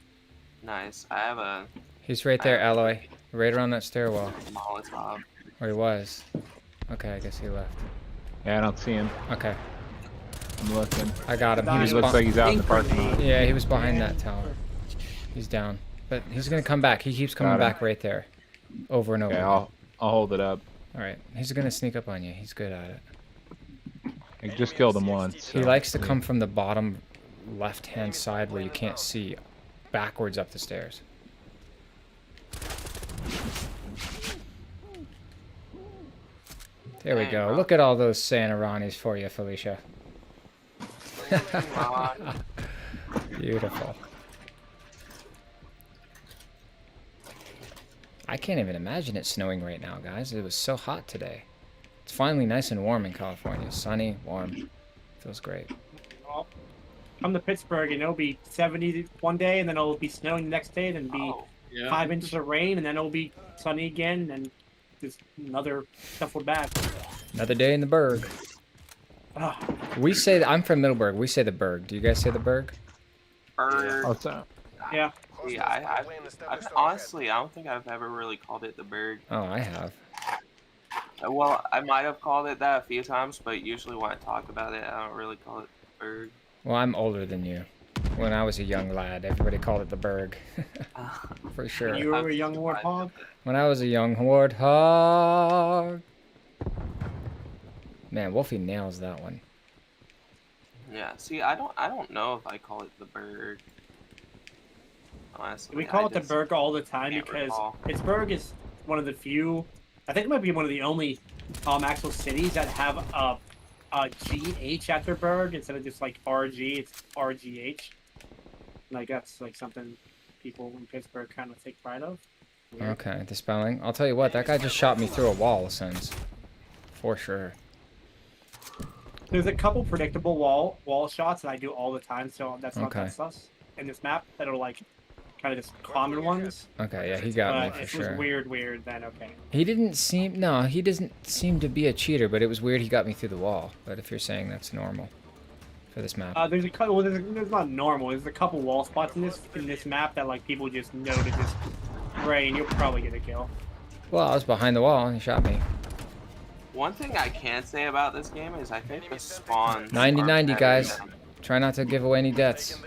Nice. I have a He's right there, Alloy. Right around that stairwell. Molotov. Or he was. Okay, I guess he left. Yeah, I don't see him. Okay, I'm looking. I got him. He He was looks like he's out in the parking lot. Yeah, he was behind that tower. He's down. But he's gonna come back. He keeps coming Got him. back right there. Over and over. Okay, again. I'll hold it up. Alright. He's gonna sneak up on you. He's good at it. I just killed him once. He so, likes to yeah. come from the bottom left-hand side where you can't see, backwards up the stairs. There we Dang, go. bro. Look at all those Santa Ronnies for you, Felicia. Come on. Beautiful. I can't even imagine it snowing right now, guys. It was so hot today. It's finally nice and warm in California. Sunny, warm. Feels great. Well, come to Pittsburgh and it'll be 70 one day, and then it'll be snowing the next day, and then be Oh, 5 inches of rain, and then it'll be sunny again, and just another shuffled back. Another day in the Berg. Ah, We say I'm from Middleburg. We say the Berg. Do you guys say the Berg? Also, yeah. Yeah, honestly, I don't think I've ever really called it the Berg. Oh, I have. Well, I might have called it that a few times, but usually when I talk about it, I don't really call it Berg. Well, I'm older than you. When I was a young lad, everybody called it the Berg. For sure. You were a young warthog. When I was a young warthog. Man, Wolfie nails that one. Yeah, see, I don't know if I call it the Berg. Honestly, We call I it the just Berg all the time can't because recall. Pittsburgh is one of the few. I think it might be one of the only actual cities that have a GH after Berg instead of just like RG. It's RGH. Like that's like something people in Pittsburgh kind of take pride of. Weird. Okay, the spelling. I'll tell you what, that guy just shot me through a wall since. For sure. There's a couple predictable wall shots that I do all the time, so that's not Okay. that sus in this map. That are like kind of just common ones. Okay, yeah, he got me But for if sure. it was weird, then okay. He didn't seem, no, he doesn't seem to be a cheater, but it was weird he got me through the wall. But if you're saying that's normal for this map. There's a couple. Well, there's not normal. There's a couple wall spots in this map that like people just know to just spray, and you'll probably get a kill. Well, I was behind the wall and he shot me. One thing I can say about this game is I think the spawns 90-90, are guys. better than- Try not to give away any deaths.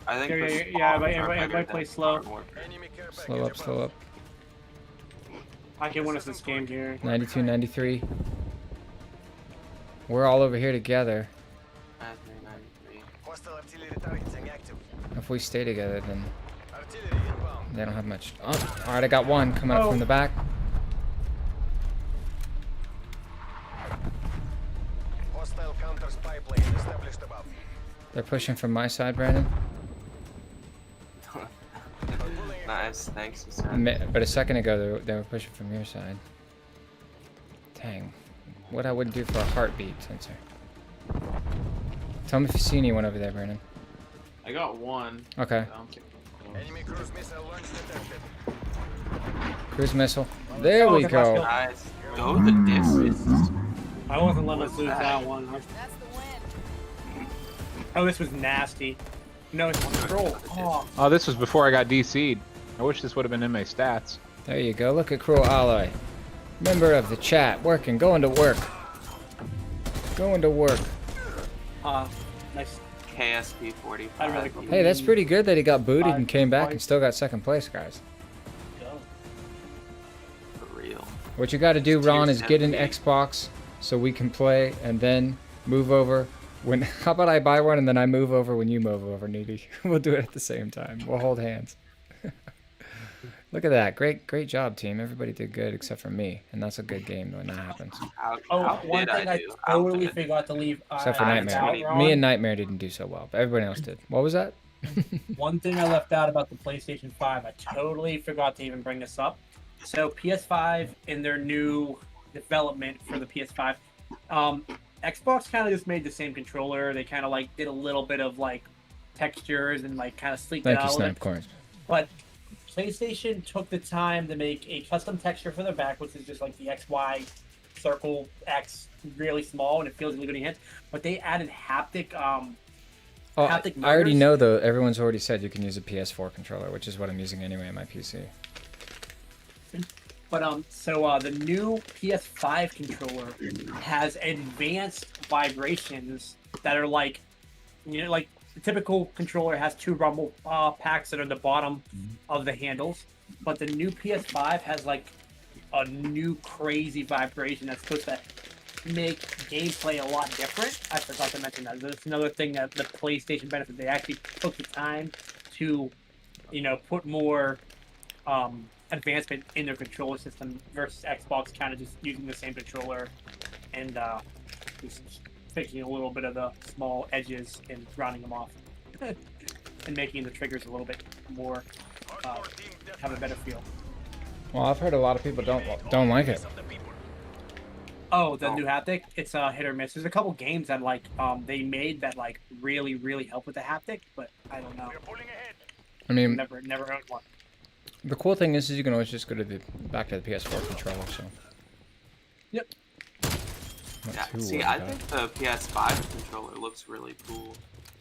I think the spawns Yeah, are everybody better play than slow. Modern Warfare. Slow up, slow up. I can win us this game here. 92, 93. We're all over here together. 93. If we stay together, then they don't have much. Oh, all right, I got one coming up from the back. They're pushing from my side, Brandon. Nice, thanks, Hassan. But a second ago, they were pushing from your side. Dang. What I would do for a heartbeat sensor. Tell me if you see anyone over there, Brandon. I got one. Okay. I don't think- Cruise missile. There we go. Nice. Go the distance. I wasn't letting us lose that one. Oh, this was nasty. No, it's control. Oh, oh, this was before I got DC'd. I wish this would have been in my stats. There you go. Look at Cruel Ally. Member of the chat. Working. Going to work. Going to work. nice. KSP 45. I really Hey, that's pretty good that he got booted and came back and still got second place, guys. For real. What you got to do, Ron, is get an 78. Xbox so we can play and then move over. How about I buy one and then I move over when you move over, Needy? We'll do it at the same time. We'll hold hands. Look at that. Great job, team. Everybody did good except for me. And that's a good game when that happens. One thing I totally forgot to leave. Except for out, Nightmare. Ron. Me and Nightmare didn't do so well, but everybody else did. What was that? One thing I left out about the PlayStation 5, I totally forgot to even bring this up. So PS5 in their new development for the PS5, Xbox kind of just made the same controller. They kind of like did a little bit of like textures and like kind of sleeked it Thank out you, a little Snipe bit. Corns. But PlayStation took the time to make a custom texture for their back, which is just like the XY circle X, really small, and it feels really good in your hands. But they added haptic. Oh, Haptic I already motors. know though. Everyone's already said you can use a PS4 controller, which is what I'm using anyway on my PC. But the new PS5 controller has advanced vibrations that are like, like the typical controller has two rumble packs that are the bottom of the handles, but the new PS5 has like a new crazy vibration that's supposed to make gameplay a lot different. I forgot to mention that. There's another thing that the PlayStation benefit. They actually took the time to, put more advancement in their controller system versus Xbox kind of just using the same controller and just fixing a little bit of the small edges and rounding them off and making the triggers a little bit more have a better feel. Well, I've heard a lot of people don't like it. Oh, the new haptic, it's a hit or miss. There's a couple games that like they made that like really help with the haptic, but I don't know. I mean, Never owned one. the cool thing is you can always just go to back to the PS4 controller. So Yep. Not Yeah. too See, worried I about it. think the PS5 controller looks really cool.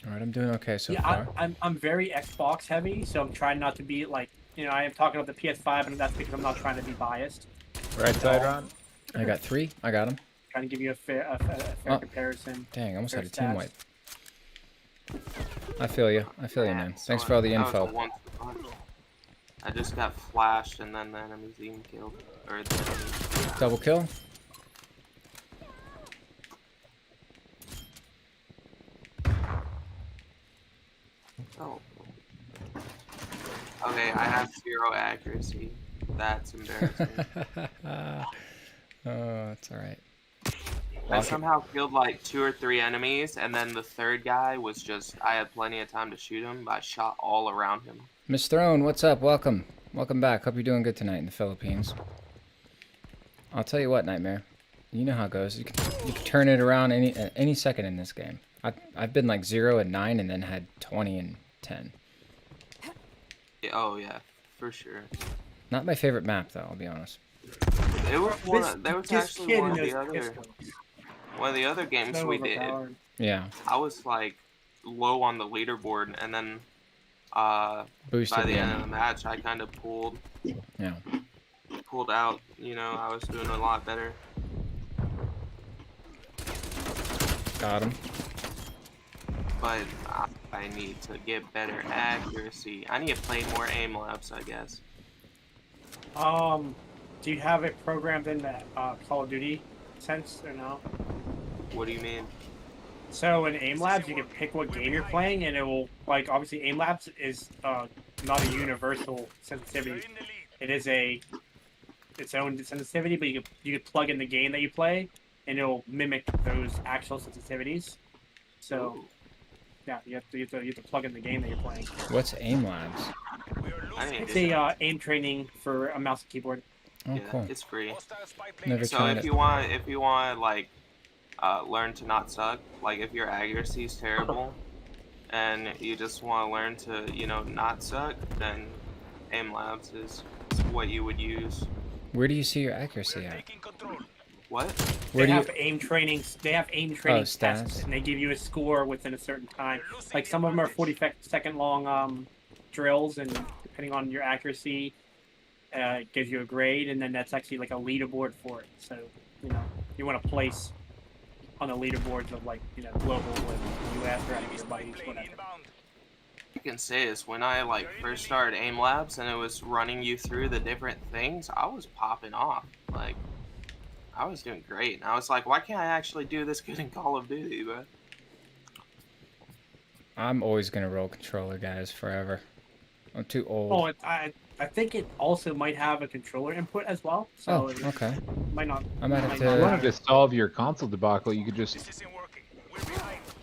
All right, I'm doing okay so Yeah, far. I'm very Xbox heavy, so I'm trying not to be like, I am talking about the PS5, and that's because I'm not trying to be biased. Right side, Ron. I got 3. I got him. Trying to give you a fair Oh. comparison. Dang, I almost Fair had a team stats. wipe. I feel you. I feel you, man. So Thanks for all the that was a info. 1-2 punch. I just got flashed, and then the enemy's even killed. Or the enemy. Double kill. Oh. Okay, I have 0 accuracy. That's embarrassing. Oh, it's all right. I somehow killed like 2 or 3 enemies, and then the third guy was just, I had plenty of time to shoot him, but I shot all around him. Miss Throne, what's up? Welcome. Welcome back. Hope you're doing good tonight in the Philippines. I'll tell you what, Nightmare. You know how it goes. You can turn it around any second in this game. I've been like 0 and 9 and then had 20 and 10. Yeah, oh yeah, for sure. Not my favorite map though, I'll be honest. There was actually kid one in of the those other pistols. games So we did. overpowered. Yeah. I was like low on the leaderboard, and then Boosted by the the end of enemy. the match, I kind of pulled Yeah. out. I was doing a lot better. Got him. But I need to get better accuracy. I need to play more aim labs, I guess. Do you have it programmed in that Call of Duty sense or no? What do you mean? So in aim labs, you can pick what game you're playing, and it will like obviously aim labs is not a universal sensitivity. It is its own sensitivity, but you could plug in the game that you play, and it'll mimic those actual sensitivities. So yeah, you have to plug in the game that you're playing. What's aim labs? I need It's to a aim training for a mouse and keyboard. Oh, yeah, cool. it's free. Never So tried if it. you want like learn to not suck, like if your accuracy is terrible and you just want to learn to not suck, then aim labs is what you would use. Where do you see your accuracy at? What? Where They do have you? aim training. They have aim training stats. tests, and they give you a score within a certain time. Like some of them are 40-second long drills, and depending on your accuracy, it gives you a grade, and then that's actually like a leaderboard for it. So you want to place on the leaderboards of like global, like U.S. or everybody's whatever. I can say is when I like first started aim labs and it was running you through the different things, I was popping off. Like I was doing great. And I was like, why can't I actually do this good in Call of Duty, bro? I'm always gonna roll controller, guys, forever. I'm too old. Oh, I think it also might have a controller input as well. So Oh, okay. it might not. I might have If you wanted to. to solve your console debacle, you could just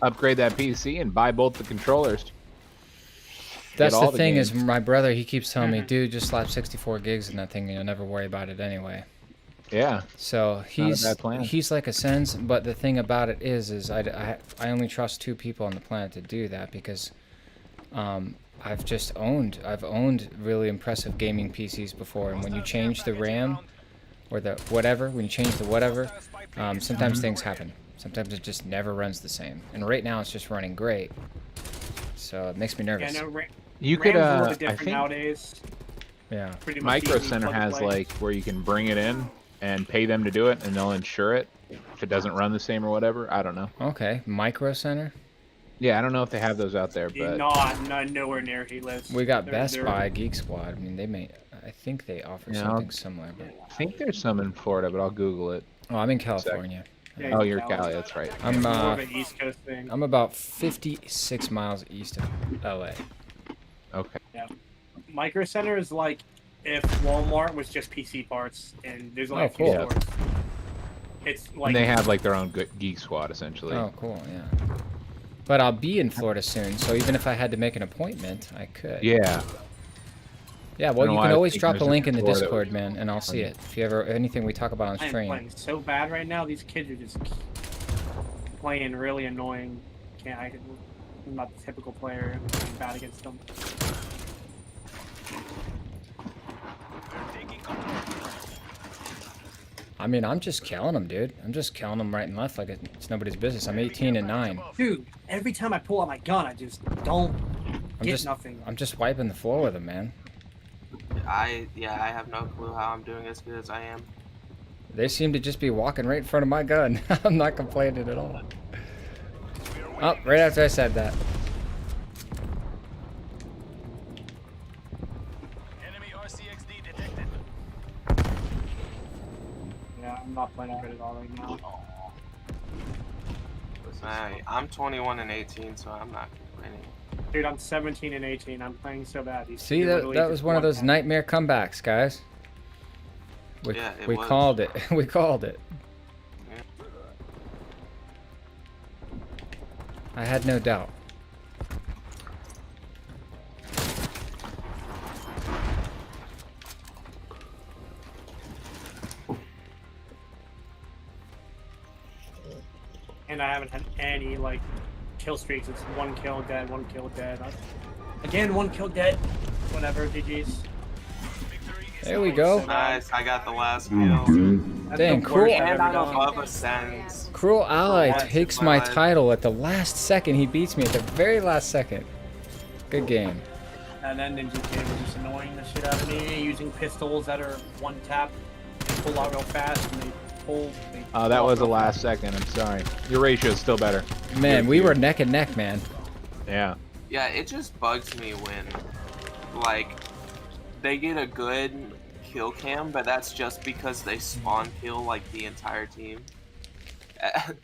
upgrade that PC and buy both the controllers. That's all the the thing is, games. my brother, he keeps telling me, dude, just slap 64 gigs in that thing, and you'll never worry about it anyway. Yeah. So Not a bad plan. he's like a sens, but the thing about it is I only trust 2 people on the planet to do that because I've owned really impressive gaming PCs before, and when you change the RAM or the whatever, sometimes things happen. Sometimes it just never runs the same. And right now it's just running great, so it makes me Yeah, nervous. no, You could, RAM's a little bit I different think nowadays. Yeah. Pretty much Micro easy Center plug and has play. like where you can bring it in and pay them to do it, and they'll insure it if it doesn't run the same or whatever. I don't know. Okay, Micro Center. Yeah, I don't know if they have those out there, but Not nowhere near he lives. We got They're- Best they're- Buy, Geek Squad. I mean, I think they offer Yeah, something similar. But I think there's some in Florida, but I'll Google it. oh, I'm in California. Yeah, Oh, he's you're in Cali, that's right. I'm More of an East Coast thing. I'm about 56 miles east of LA. Okay. Micro Center is like if Walmart was just PC parts, and there's only Oh, a few cool. stores. It's like And they have like their own Geek Squad essentially. Oh, cool, yeah. But I'll be in Florida soon, so even if I had to make an appointment, I could. Yeah. Yeah, I well, don't you know can why I always think drop a there's a link in the Florida- Discord, man, and I'll see it. If you ever anything we talk about on I am stream. playing so bad right now. These kids are just playing really annoying. I'm not the typical player. I'm playing bad against them. I mean, I'm just killing them, dude. I'm just killing them right and left like it's nobody's business. I'm 18 and 9. Dude, every time I pull out my gun, I just don't get nothing. I'm just wiping the floor with them, man. I have no clue how I'm doing as good as I am. They seem to just be walking right in front of my gun. I'm not complaining at all. Oh, right after I said that. Enemy RCXD detected. Yeah, I'm not playing good at all right now. I'm 21 and 18, so I'm not complaining. Dude, I'm 17 and 18. I'm playing so bad. See, that was one of those nightmare comebacks, guys. We called it. We called it. Yeah. I had no doubt. And I haven't had any, like, kill streaks. It's 1 kill dead, 1 kill dead. Again, 1 kill dead. Whatever, GG's. There we go. Nice, I got the last kill. Dang, Cruel, And I'm above a sentence. Cruel Ally That's takes my fine. title at the last second. He beats me at the very last second. Good game. And then Ninja Kid was just annoying the shit out of me, using pistols that are 1 tap. They pull out real fast and they pull. That was the last second. I'm sorry. Your ratio is still better. Man, we were neck and neck, man. Yeah. Yeah, it just bugs me when, like, they get a good kill cam, but that's just because they spawn kill, like, the entire team.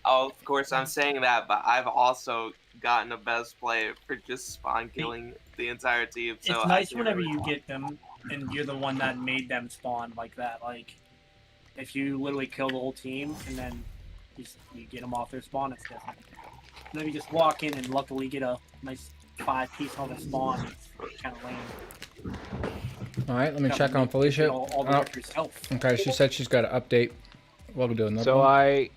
Of course, I'm saying that, but I've also gotten a best play for just spawn killing the entire team. So it's nice whenever you get them and you're the one that made them spawn like that. Like, if you literally kill the whole team and then you get them off their spawn, it's different. And then you just walk in and luckily get a nice 5-piece on the spawn. It's kind of lame. All right, let me check on Felicia. All the work yourself. Okay, she said she's got an update. What are we doing? So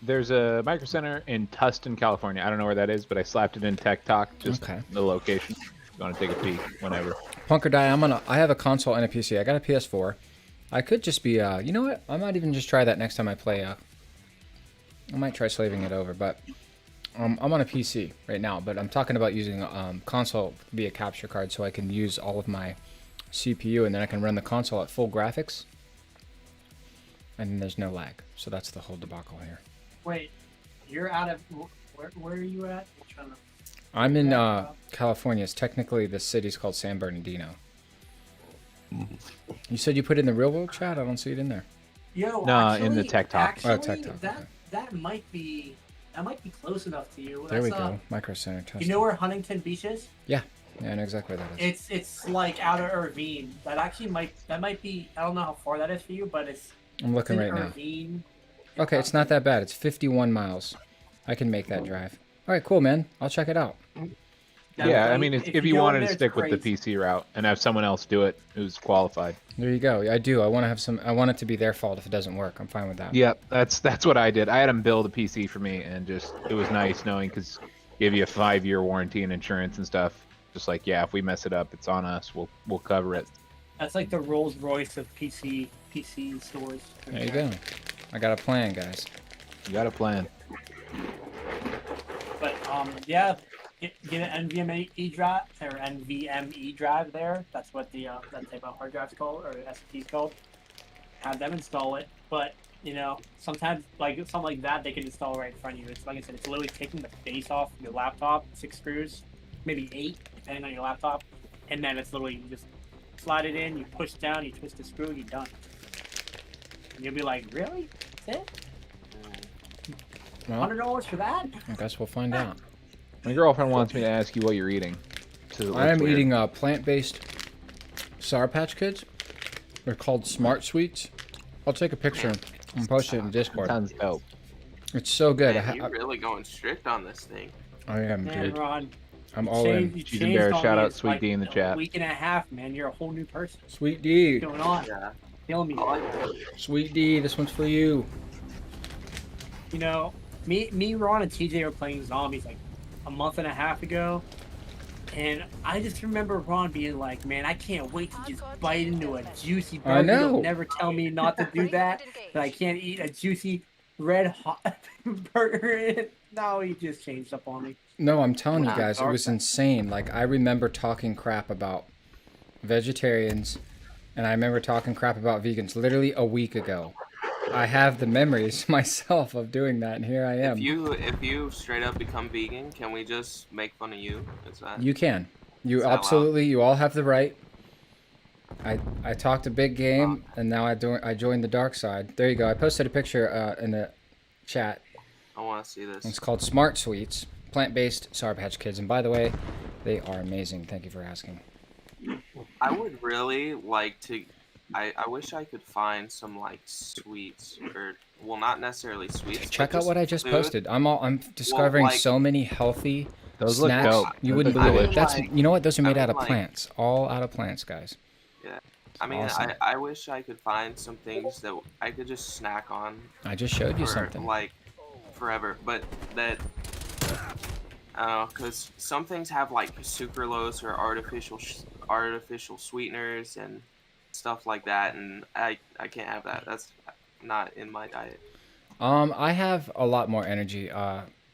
there's a micro center in Tustin, California. I don't know where that is, but I slapped it in Tech Talk, just the location. If you want to take a peek, whenever. Punk or Die, I have a console and a PC. I got a PS4. I could just be, you know what? I might even just try that next time I play. I might try slaving it over, but I'm on a PC right now. But I'm talking about using a console to be a capture card so I can use all of my CPU and then I can run the console at full graphics. And then there's no lag. So that's the whole debacle here. Wait, you're out of where are you at? I'm in California. It's technically the city's called San Bernardino. You said you put it in the real world chat? I don't see it in there. Yo, No, actually, in the Tech Talk. Actually, Tech Talk. That might be close enough to you. There we go. Micro Center test. You know where Huntington Beach is? Yeah, I know exactly where that is. It's like out of Irvine. That might be. I don't know how far that is for you, but it's. I'm looking right now. Okay, it's not that bad. It's 51 miles. I can make that drive. All right, cool, man. I'll check it out. Yeah, I mean, if you wanted to stick with the PC route and have someone else do it who's qualified. There you go. I do. I want to have some. I want it to be their fault if it doesn't work. I'm fine with that. Yep, that's what I did. I had him build a PC for me, and just it was nice knowing because give you a 5-year warranty and insurance and stuff. Just like, yeah, if we mess it up, it's on us. We'll cover it. That's like the Rolls Royce of PC stores. There you go. I got a plan, guys. You got a plan. But yeah, get an NVMe drive or NVMe drive there. That's what the that type of hard drive's called or SSD's called. Have them install it, but you know sometimes like something like that they can install right in front of you. It's like I said, it's literally taking the base off your laptop, 6 screws, maybe 8 depending on your laptop, and then it's literally you just slide it in, you push down, you twist the screw, you're done. And you'll be like, really? That's it? Well, $100 for that? I guess we'll find out. My girlfriend wants me to ask you what you're eating. I am eating plant-based Sour Patch Kids. They're called Smart Sweets. I'll take a picture and post it in Discord. Sounds dope. It's so good. Man, you're really going strict on this thing. I am, Man, dude. Ron, I'm all in. Cheese and Bear, shout out Sweet D in the A chat. week and a half, man. You're a whole new person. Sweet D. What's going on? Yeah. Killing me. I like that. Sweet D, this one's for you. You know, me, Ron, and TJ were playing zombies like a month and a half ago, And I just remember Ron being like, "Man, I can't wait to just bite into a juicy burger. I know. You'll never tell me not to do that. That I can't eat a juicy red hot burger." Now he just changed up on me. No, I'm telling you Wow. guys, it was insane. Like, I remember talking crap about vegetarians, and I remember talking crap about vegans literally a week ago. I have the memories myself of doing that, and here I am. If you straight up become vegan, can we just make fun of you? Is that You can. You Is that allowed? absolutely, you all have the right. I talked a big game, and now I joined the dark side. There you go. I posted a picture in the chat. I want to see this. It's called Smart Sweets, plant-based Sour Patch Kids. And by the way, they are amazing. Thank you for asking. I would really like to. I wish I could find some like sweets or well, not necessarily sweets. Check but out just what I just food. posted. I'm discovering like- so many healthy Those look snacks. dope. You Those wouldn't look believe it. delicious. That's you know what? Those are made I out mean, of like- plants. All out of plants, guys. Yeah. I mean, awesome. I wish I could find some things that I could just snack on I just showed you for something. like forever, but that I don't know, because some things have like sucralose or artificial sweeteners and stuff like that, and I can't have that. That's not in my diet. I have a lot more energy.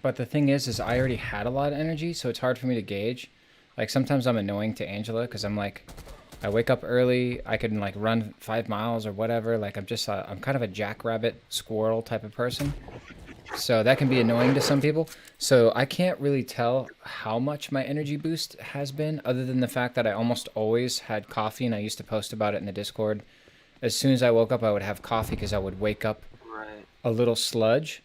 But the thing is I already had a lot of energy, so it's hard for me to gauge. Like sometimes I'm annoying to Angela because I'm like, I wake up early. I can like run 5 miles or whatever. Like I'm just I'm kind of a jackrabbit squirrel type of person. So that can be annoying to some people. So I can't really tell how much my energy boost has been, other than the fact that I almost always had coffee, and I used to post about it in the Discord. As soon as I woke up, I would have coffee because I would wake up Right. a little sludge.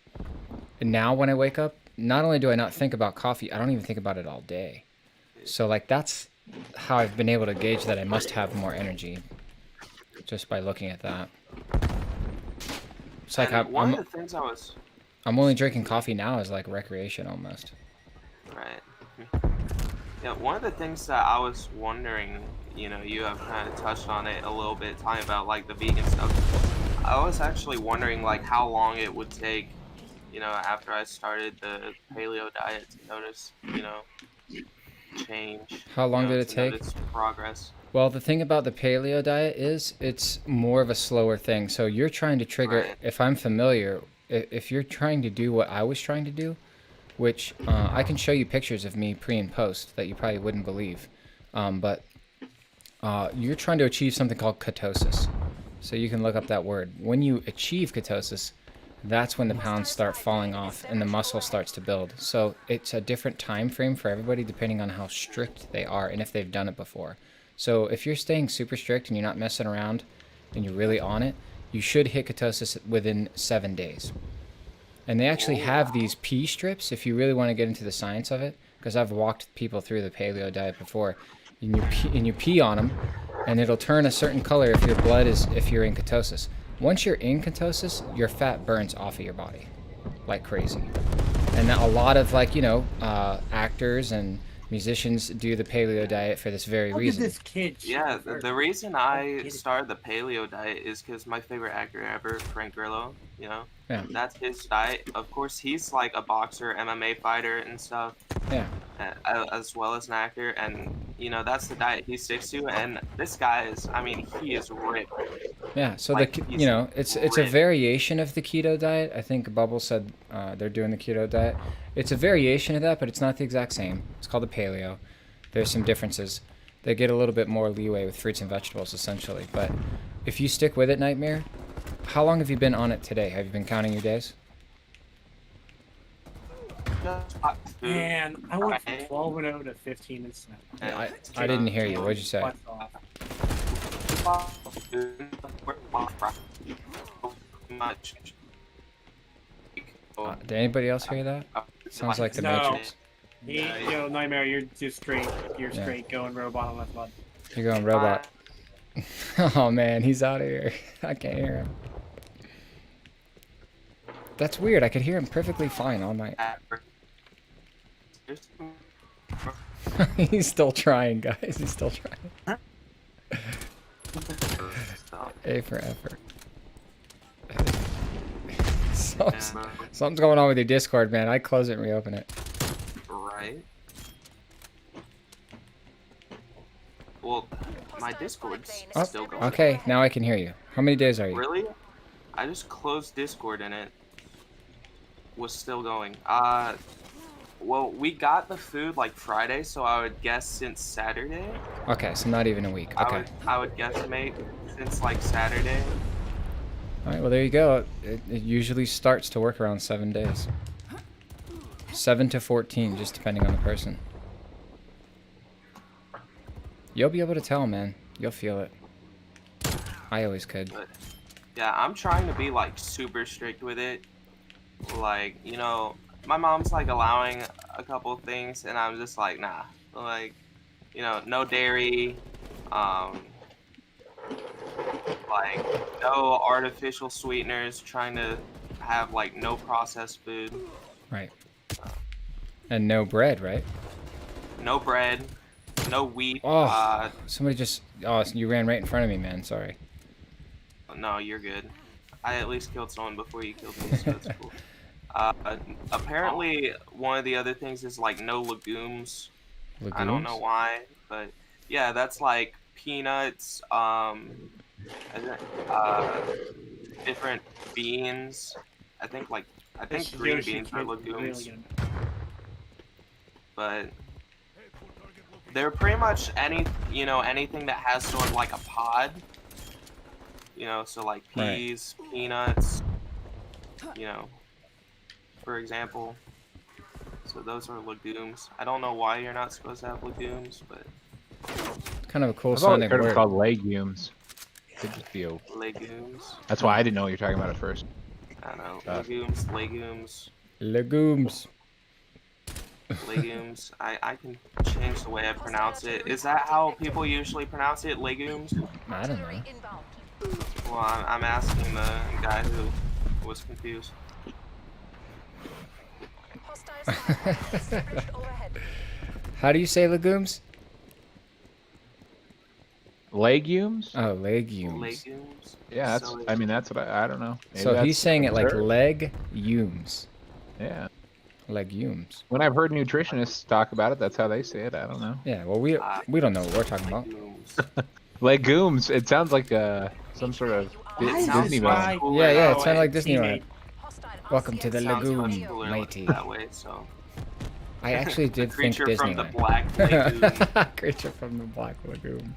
And now when I wake up, not only do I not think about coffee, I don't even think about it all day. So like that's how I've been able to gauge that I must have more energy, just by looking at that. It's like And one of the things I was I'm only drinking coffee now as like recreation almost. right. Yeah, one of the things that I was wondering, you know, you have kind of touched on it a little bit, talking about like the vegan stuff. I was actually wondering like how long it would take, you know, after I started the paleo diet to notice, you know, change. How long you know, did it to take? notice progress. Well, the thing about the paleo diet is it's more of a slower thing. So you're trying to trigger, Right. if I'm familiar, if you're trying to do what I was trying to do, which I can show you pictures of me pre and post that you probably wouldn't believe. But you're trying to achieve something called ketosis. So you can look up that word. When you achieve ketosis, that's when the pounds start falling off and the muscle starts to build. So it's a different time frame for everybody depending on how strict they are and if they've done it before. So if you're staying super strict and you're not messing around and you're really on it, you should hit ketosis within 7 days. And they actually have these pee strips if you really want to get into the science of it, because I've walked people through the paleo diet before. And you pee on them, and it'll turn a certain color if your blood is if you're in ketosis. Once you're in ketosis, your fat burns off of your body like crazy. And a lot of like, you know, actors and musicians do the paleo diet for this very Look at reason. this kid. Yeah, the reason I started the paleo diet is because my favorite actor ever, Frank Grillo, you know, Yeah. that's his diet. Of course, he's like a boxer, MMA fighter, and stuff, Yeah. as well as an actor. And you know, that's the diet he sticks to. And this guy is, I mean, he is ripped. Yeah, so Like, the he's you know it's a ripped. variation of the keto diet. I think Bubble said they're doing the keto diet. It's a variation of that, but it's not the exact same. It's called the paleo. There's some differences. They get a little bit more leeway with fruits and vegetables, essentially. But if you stick with it, Nightmare, how long have you been on it today? Have you been counting your days? And I went from 12-0 to 15-7. I didn't hear you. What'd you say? Butts off. Did anybody else hear that? Sounds like the No. Matrix. Yo, Nightmare, you're just straight. You're Yeah. straight going robot on that button. You're going robot. Oh man, he's out of here. I can't hear him. That's weird. I could hear him perfectly fine all night. He's still trying, guys. He's still trying. A for effort. Something's going on with your Discord, man. I close it and reopen it. Right. Well, my Discord's Oh, still going. okay, now I can hear you. How many days are you? Really? I just closed Discord and it was still going. Well, we got the food like Friday, so I would guess since Saturday. Okay, so not even a week. Okay. I would guesstimate since like Saturday. All right, well, there you go. It usually starts to work around 7 days. 7 to 14, just depending on the person. You'll be able to tell, man. You'll feel it. I always could. But yeah, I'm trying to be like super strict with it. Like, you know, my mom's like allowing a couple of things, and I'm just like, nah. Like, you know, no dairy, like no artificial sweeteners. Trying to have like no processed food. Right. And no bread, right? No bread, no wheat. Oh, somebody just... Oh, you ran right in front of me, man. Sorry. No, you're good. I at least killed someone before you killed me, so it's cool. Apparently, one of the other things is like no legumes. I don't know why, but yeah, that's like peanuts, different beans. I think green beans are legumes, but they're pretty much anything that has sort of like a pod. You know, so like peas, peanuts, you know, for example. So those are legumes. I don't know why you're not supposed to have legumes, but Kind of a cool I've always sounding heard it word. called legumes. Could just be a... legumes. That's why I didn't know what you're talking about at first. I don't know. Legumes. Legumes. Legumes. I can change the way I pronounce it. Is that how people usually pronounce it? Legumes? I don't know. Well, I'm asking the guy who was confused. How do you say legumes? Legumes? Oh, legumes. Legumes? Yeah, that's. I mean, that's what I don't know. Maybe So he's that's saying it like absurd. legumes. Yeah. Legumes. When I've heard nutritionists talk about it, that's how they say it. I don't know. Yeah, well, we don't know what we're talking about. Legumes. Legumes. It sounds like some sort of Disney villain. Yeah, yeah, it Oh, sounded like and Disneyland. teammate. Welcome to the Sounds much legume, cooler matey. that way, so. I actually did think Creature from the Disneyland. Black Lagoon. Creature from the Black Lagoon.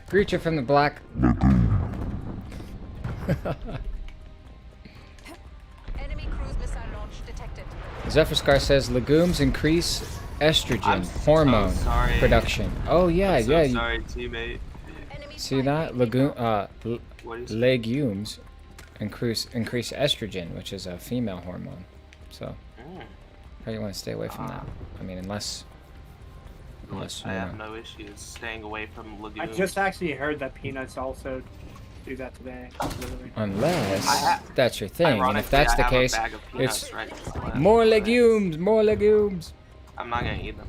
Creature from the Black. Enemy cruise missile launch detected. Zephyr Scar says legumes increase estrogen I'm hormone so sorry. production. Oh yeah, I'm so yeah. sorry, teammate. See that legume? What is Legumes increase estrogen, which is a female hormone. So probably want to stay away from that. I mean, unless you I have know. no issues staying away from I legumes. just actually heard that peanuts also do that today. Literally. Unless that's your thing, and if Ironically, that's I the have a case, bag of peanuts it's right just left, more but legumes, more legumes. I'm not gonna eat them.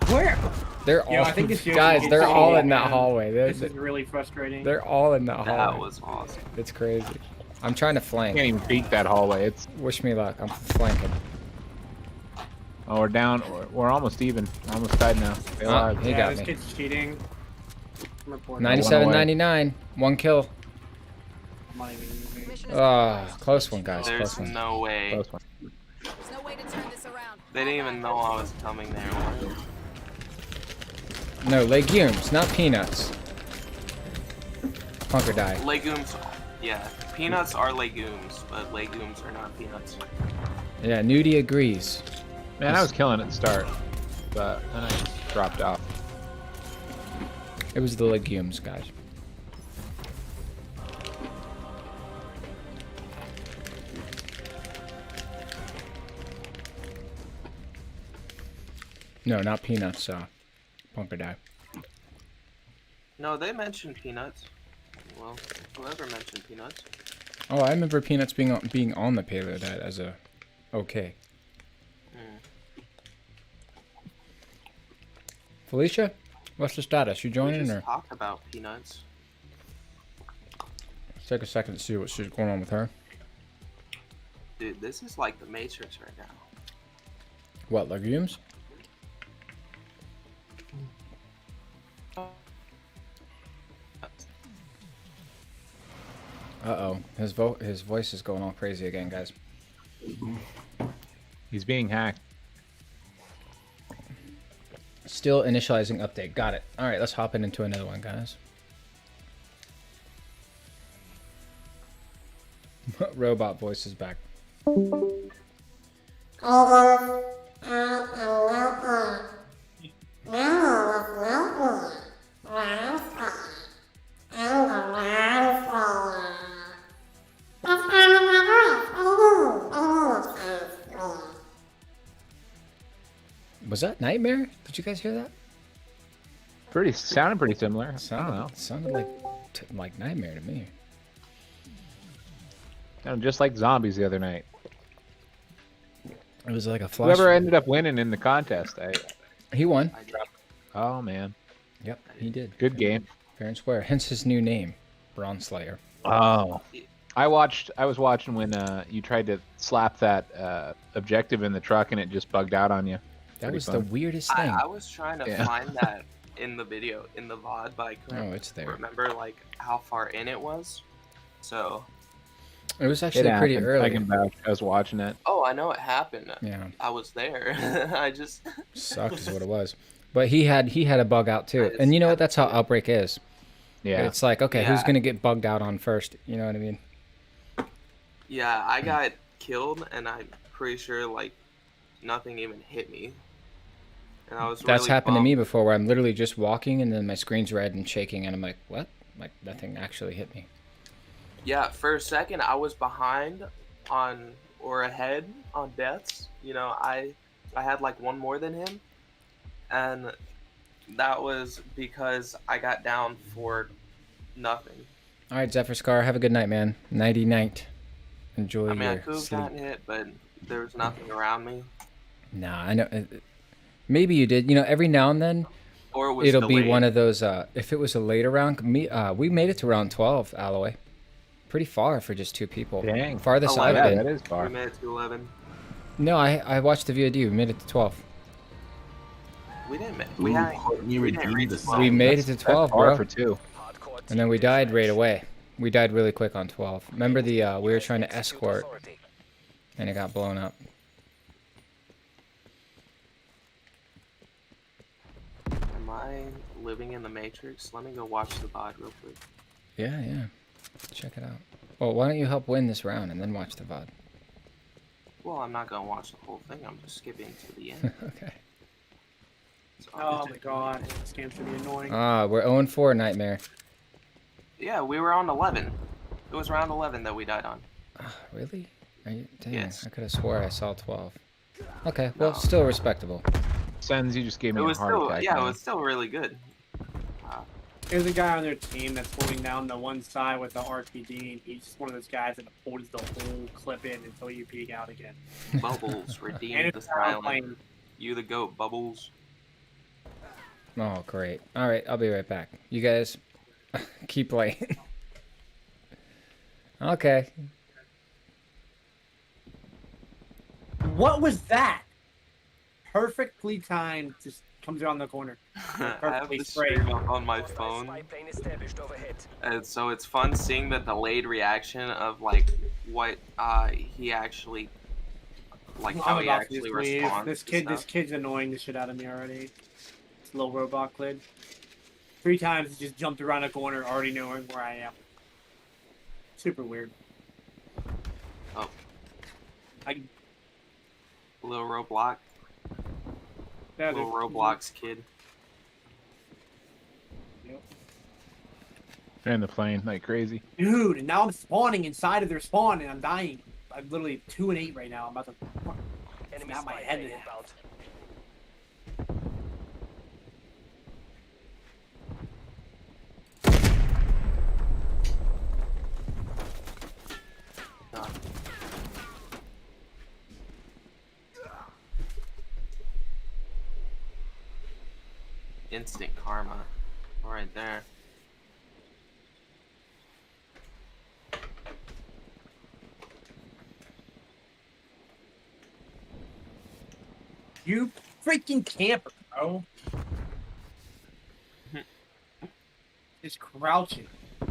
Where? They're all Yo, I think it's just- guys. it's They're all all over, in that man. hallway. This is really frustrating. They're all in that hallway. That was awesome. It's crazy. I'm trying to flank. Can't even beat that hallway. It's. Wish me luck. I'm flanking. Oh, we're down. We're almost even. Almost tied now. Stay alive. He yeah, got this me. kid's cheating. I'm reporting. 97-99. 1 kill. I'm not even using it. Mission is Close one, guys. There's Close one. no way. Close one. There's no way to turn this around. They didn't even know I was coming there. No, legumes, not peanuts. Punk or die. Legumes, yeah. Peanuts are legumes, but legumes are not peanuts. Yeah, Nudie agrees. Man, I was killing at the start, but then I just dropped off. It was the legumes, guys. No, not peanuts, punk or die. No, they mentioned peanuts. Well, whoever mentioned peanuts. Oh, I remember peanuts being on the payload as a okay. Felicia, what's the status? You We joining just or? talked about peanuts. Let's take a second to see what's going on with her. Dude, this is like the Matrix right now. What, legumes? Uh-oh. His voice is going all crazy again, guys. He's being hacked. Still initializing update. Got it. All right, let's hop into another one, guys. Robot voice is back. Was that Nightmare? Did you guys hear that? Sounded pretty similar. I don't know. Sounded like Nightmare to me. Sounded just like zombies the other night. It was like a flash. Whoever ended up winning in the contest, He won. oh man, Yep, he did. good game. Fair and square. Hence his new name, Bronze Slayer. Oh, I was watching when you tried to slap that objective in the truck and it just bugged out on you. That Pretty was fun. the weirdest thing. I was trying to Yeah. find that in the video, in the VOD, but I couldn't Oh, it's there. remember like how far in it was. So, It was It actually pretty happened. early. I can vouch. I was watching it. oh, I know it happened. Yeah, I was there. I just sucked is what it was. But he had a bug out too. And you know what? That's how Outbreak is. Yeah. It's like, okay, who's Yeah. gonna get bugged out on first? You know what I mean? yeah, I got killed, and I'm pretty sure like nothing even hit me. And I was That's really happened to bummed. me before, where I'm literally just walking and then my screen's red and shaking, and I'm like, what? Like nothing actually hit me. Yeah, for a second I was behind on or ahead on deaths. You know, I had like one more than him, and that was because I got down for nothing. All right, Zephyr Scar, have a good night, man. Nighty night. Enjoy I mean, I your could have sleep. gotten hit, but there was nothing around me, Nah, I know. Maybe you did. You know, every now and then or it was it'll be delayed. one of those. If it was a later round, we made it to round 12, Alloy. Pretty far for just two people. Dang. Farthest Oh, I've Yeah, been. that is We far. made it to 11. No, I watched the VOD. We made it to 12. We didn't. Ooh, We had. let me We didn't redeem reach this. 12. We made it to That's 12, far bro. for two. And then we died right away. We died really quick on 12. Remember the we were trying to escort, and it got blown up. Am I living in the Matrix? Let me go watch the VOD real quick. Yeah. Check it out. Well, why don't you help win this round and then watch the VOD? Well, I'm not gonna watch the whole thing. I'm just skipping to the end. Okay. So I'll Oh my god, this game's gonna be annoying. We're 0-4, Nightmare. Yeah, we were on 11. It was round 11 that we died on. Really? Dang, Yes. I could have swore I saw 12. Okay, well, No. still respectable. Sens, you just gave It me a was heart still, attack. yeah, it man. was still really good. There's a guy on their team that's holding down the one side with the RPD, and he's just one of those guys that holds the whole clip in until you peek out again. Bubbles, And redeem the it's not silent. playing. You the goat, Bubbles. Oh, great. All right, I'll be right back. You guys keep playing. Okay. What was that? Perfectly timed, just comes around the corner. I have Perfectly the straight. stream up on my phone, and so it's fun seeing the delayed reaction of like what he actually, like how I'm he about to actually just leave. responds. This to kid, stuff. this kid's annoying the shit out of me already. This little robot kid. 3 times he just jumped around a corner, already knowing where I am. Super weird. Oh. I Little Roblox, yeah, little there's- Roblox kid. They're in the plane like crazy. Dude, and now I'm spawning inside of their spawn and I'm dying. I'm literally 2 and 8 right now. I'm about to snap my head in half. Uh, instant karma, right there. You freaking camper, bro. is crouching. Get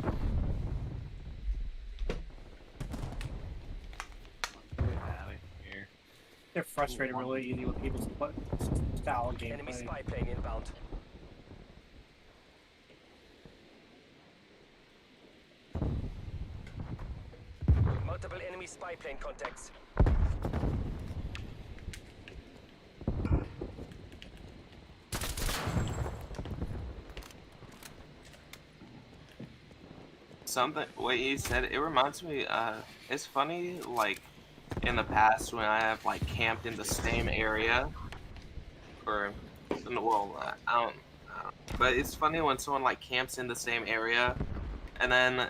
out of here. They're frustrated really easy with people's style of Enemy gameplay. spy plane inbound. Multiple enemy spy plane contacts. Something what you said, it reminds me. It's funny, like in the past when I have like camped in the same area, or well, I don't. But it's funny when someone like camps in the same area, and then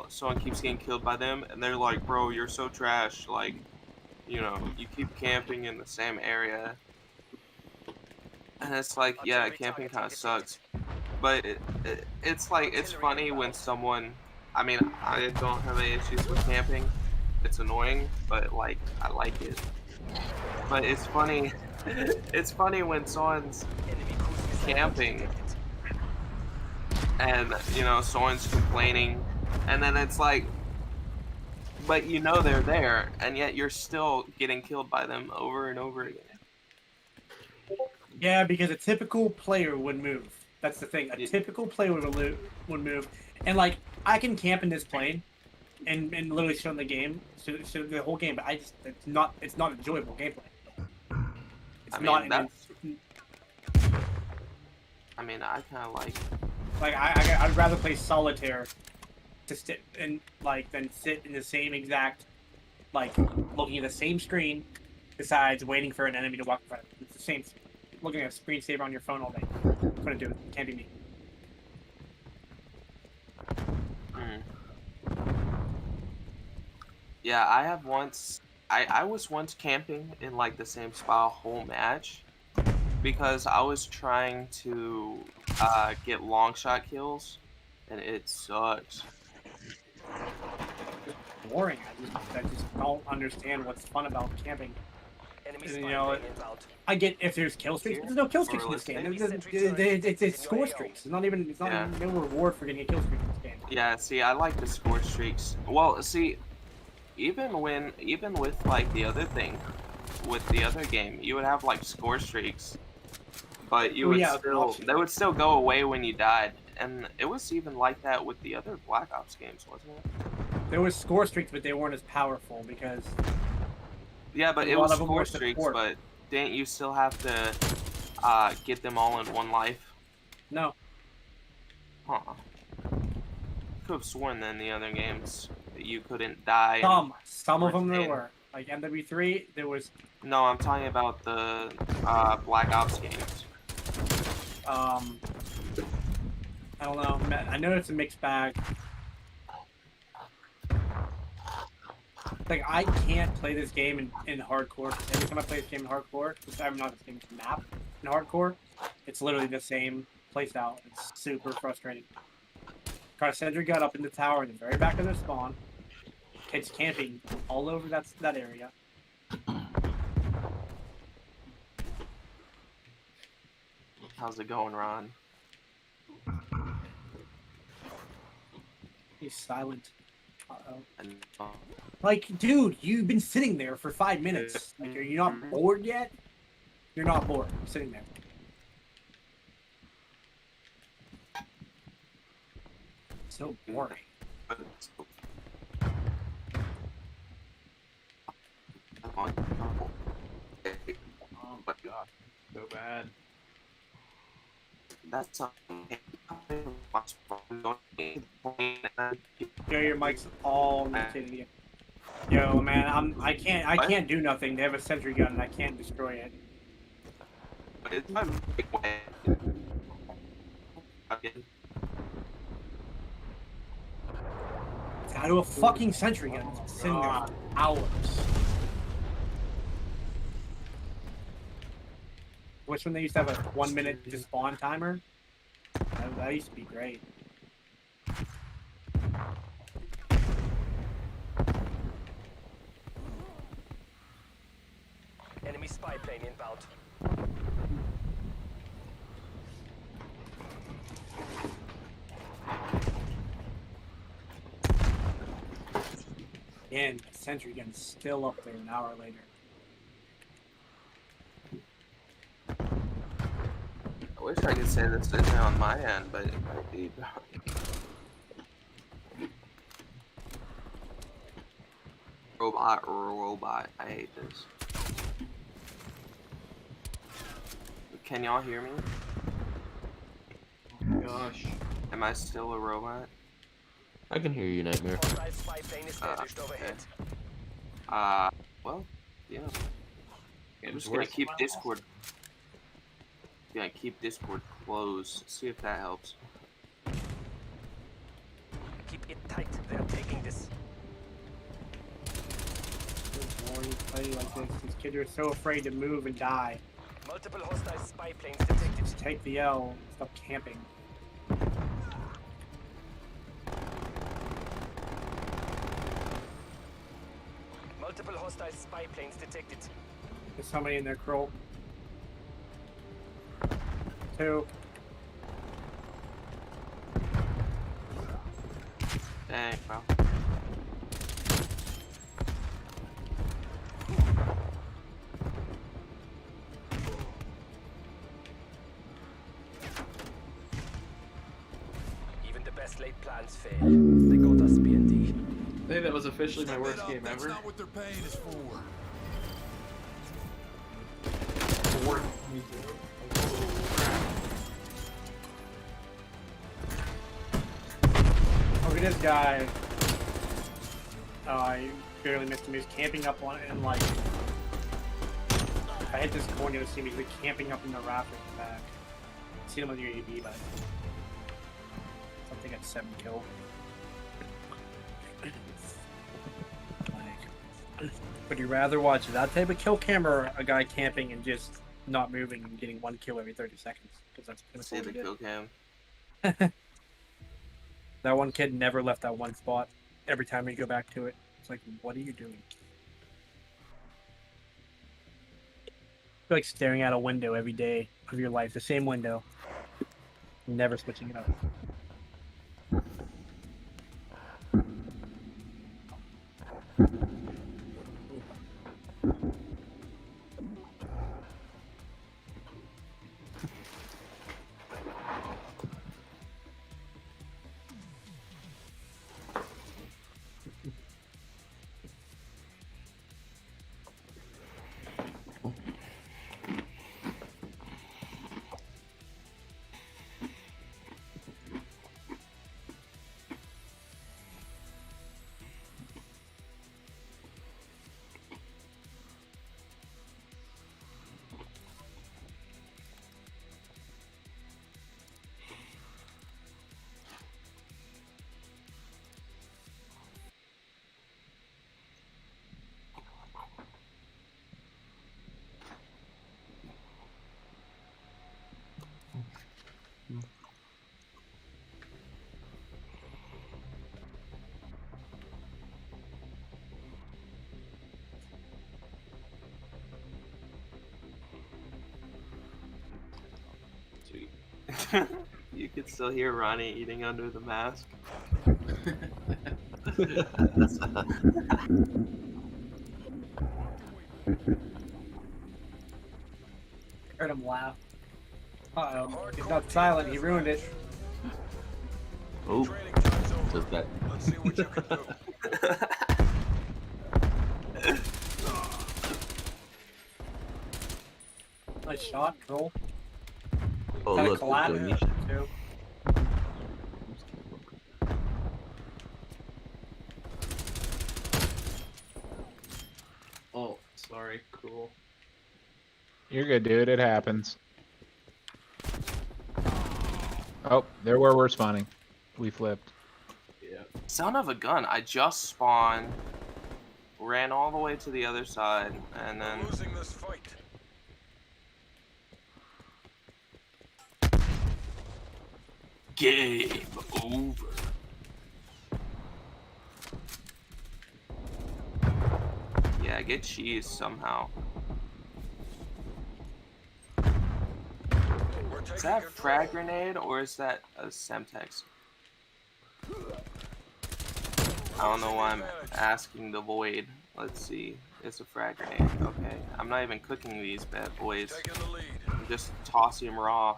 someone keeps getting killed by them, and they're like, "Bro, you're so trash. Like, you keep camping in the same area." And it's like, yeah, camping kind of sucks. But it's like, it's funny when someone, I mean, I don't have any issues with camping. It's annoying, but like, I like it. But it's funny, it's funny when someone's camping and, someone's complaining, and then it's like, but they're there, and yet you're still getting killed by them over and over again. Yeah, because a typical player would move. That's the thing. A Yeah. typical player would move, and like I can camp in this plane, and literally show them the game, show the whole game. But it's not enjoyable gameplay. It's I mean, not. that's. I mean, I kind of like. Like I'd rather play solitaire, to sit and like than sit in the same exact, like looking at the same screen, besides waiting for an enemy to walk in front of it. It's the same. Looking at a screensaver on your phone all day. Couldn't do it. Can't be me. Yeah, I have once. I was once camping in like the same spot a whole match, because I was trying to get long shot kills, and it sucks. Boring. I just don't understand what's fun about camping. Enemy You spy know, plane inbound. I get if there's kill streaks, but there's no kill streaks in this game. It's score streaks. It's not even no reward for getting a kill streak in this game. Yeah, see, I like the score streaks. Well, see, even with like the other thing, with the other game, you would have like score streaks, but you would they would still go away when you died, and it was even like that with the other Black Ops games, wasn't it? There was score streaks, but they weren't as powerful because. Yeah, but it was score streaks, but didn't you still have to get them all in one life? No. Huh. Could have sworn that in the other games that you couldn't die. Some of them there were. Like MW3, there was. No, I'm talking about the Black Ops games. I don't know. I know it's a mixed bag. Like I can't play this game in hardcore. Every time I play this game in hardcore, I'm not this game map in hardcore. It's literally the same playstyle. It's super frustrating. Got a sentry gun up in the tower in the very back of their spawn. Kids camping all over that area. How's it going, Ron? He's silent. Uh-oh. Like, dude, you've been sitting there for 5 minutes. Like, are you not bored yet? You're not bored. You're sitting there. So boring. Oh my god, so bad. That's something. Yo, your mic's all mutated again. Yo, man, I can't do nothing. They have a sentry gun and I can't destroy it. It's my big way. Out of a fucking sentry gun. It's been sitting there for hours. Wish when they used to have a 1 minute spawn timer. That used to be great. Enemy spy plane inbound. Again, sentry gun still up there an hour later. I wish I could say this isn't on my end, but it might be. Robot. I hate this. Can y'all hear me? Gosh. Am I still a robot? I can hear you, Nightmare. Hostile spy plane established overhead. Well, yeah. I'm just gonna keep Discord. Yeah, keep Discord closed. See if that helps. Keep it tight. They're taking this. Good boy, play like this. These kids are so afraid to move and die. Multiple hostile spy planes detected. Just take the L. Stop camping. Multiple hostile spy planes detected. There's somebody in there, Kroll. 2. Dang, bro. Even the best laid plans fail. They got us B&D. I think that was officially my worst game That's ever. not what their pain is for. Look at this guy. Oh, I barely missed him. He was camping up on it, and like, if I hit this corner, you'll see me like, camping up in the rafters back. See him on your UAV, but something at 7 kill. Like, would you rather watch that type of kill cam or a guy camping and just not moving and getting 1 kill every 30 seconds? Because that's See the kill cam. That one kid never left that one spot. Every time we go back to it, it's like, what are you doing? You're like staring out a window every day of your life, the same window, never switching it up. Sweet. You could still hear Ronnie eating under the mask. Heard him laugh. Uh-oh. He got silent. He ruined it. Oh, just that. Let's see what you can do. Nice shot, Kroll. Oh, Kinda look, collided too. Oh, sorry. Cool. You're good, dude. It happens. Oh, there where we're spawning. We flipped. Yeah. Son of a gun! I just spawned, ran all the way to the other side, and then Losing this fight. game over. Yeah, get cheese somehow. Is that a frag grenade or is that a Semtex? I don't know why I'm asking the void. Let's see. It's a frag grenade. Okay. I'm not even cooking these bad boys. I'm just tossing them raw.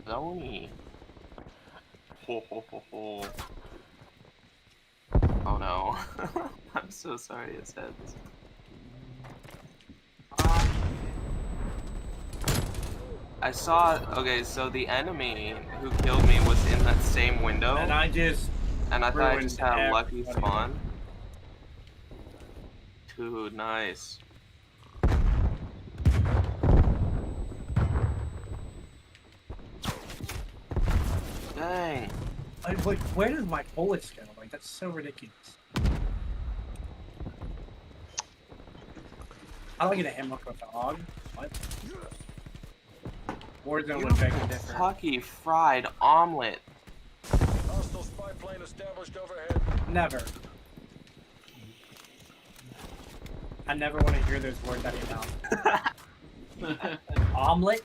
Zony. Ho ho ho ho. Oh no. I'm so sorry it said this. I saw, okay, so the enemy who killed me was in that same window. And I thought I just had a lucky everybody. spawn. Dude, nice. Dang. Like, where does my bullets go? Like, that's so ridiculous. How do I get a hammock with a hog? What? Warzone would beg to differ. Kentucky fried omelet. Hostile spy plane established overhead. Never. I never want to hear those words out of your mouth. Omelet?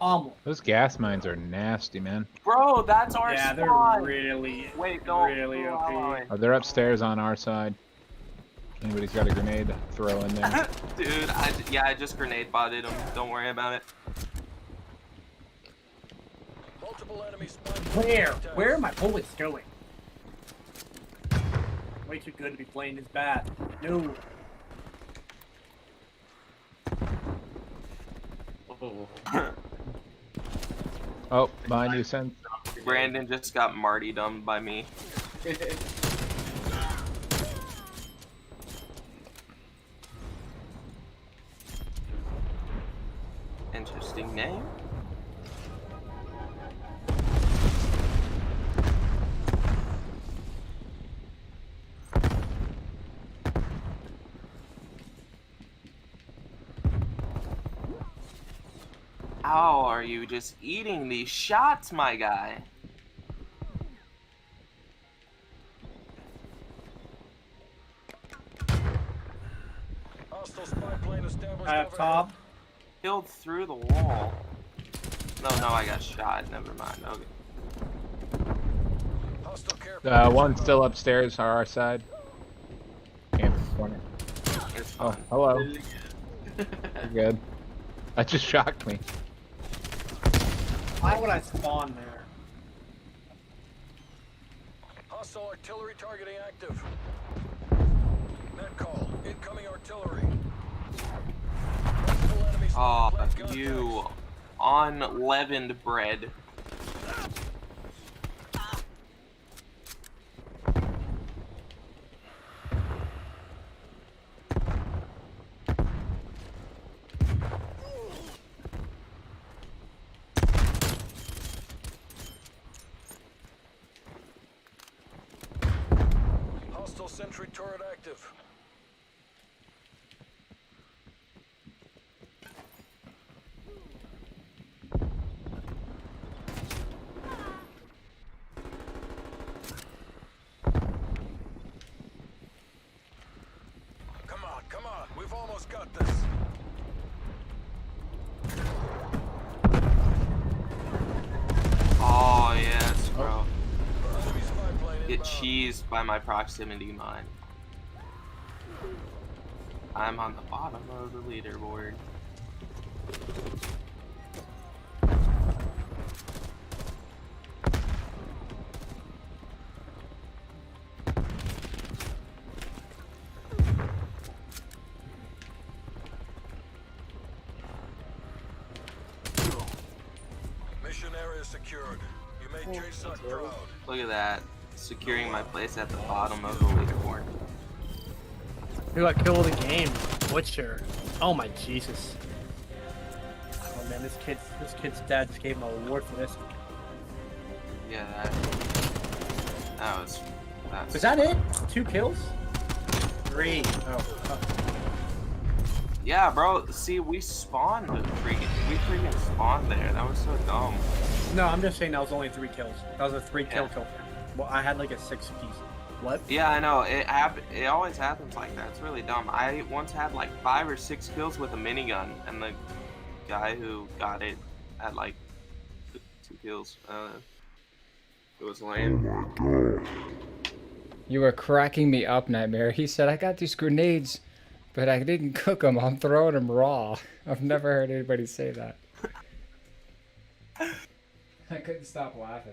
Omelet. Those gas mines are nasty, man. Bro, that's our Yeah, spawn. they're really, Wait, don't. really OP. Oh, they're upstairs on our side. Anybody's got a grenade to throw in there? Dude, I just grenade botted him. Don't worry about it. Multiple enemy spy Where? Where are my bullets going? Way too good to be playing this bad. No. Oh. Oh, behind you, Sen. Brandon just got martyrdom by me. Interesting name. How are you just eating these shots, my guy? Hostile spy plane established I have overhead. top. Killed through the wall. No, I got shot. Never mind. Okay. Hostile care One's still upstairs on our side. Campus corner. It's Oh, fine. hello. You're good. That just shocked me. Why would I spawn there? Hostile artillery targeting active. Net call. Incoming artillery. Multiple enemy spy Oh, plane you unleavened bread. Hostile sentry turret active. Come on, we've almost got this. Oh, yes, bro. Enemy spy plane Get inbound. cheesed by my proximity mine. I'm on the bottom of the leaderboard. Mission area secured. You made JSOC proud. Look at that. Securing my place at the bottom of the leaderboard. Who got kill of the game? Butcher. Oh my Jesus. Oh man, this kid's dad just gave him an award for this. Yeah, that's Was that it? 2 kills? 3. Oh. Fuck. yeah, bro. See, we freaking spawned there. That was so dumb. No, I'm just saying that was only 3 kills. That was a 3 kill kill. Well, I had like a 6 piece. What? Yeah, I know. It always happens like that. It's really dumb. I once had like 5 or 6 kills with a minigun, and the guy who got it had like 2 kills. It was Oh lame. my god. You were cracking me up, Nightmare. He said, I got these grenades, but I didn't cook them. I'm throwing them raw. I've never heard anybody say that. I couldn't stop laughing.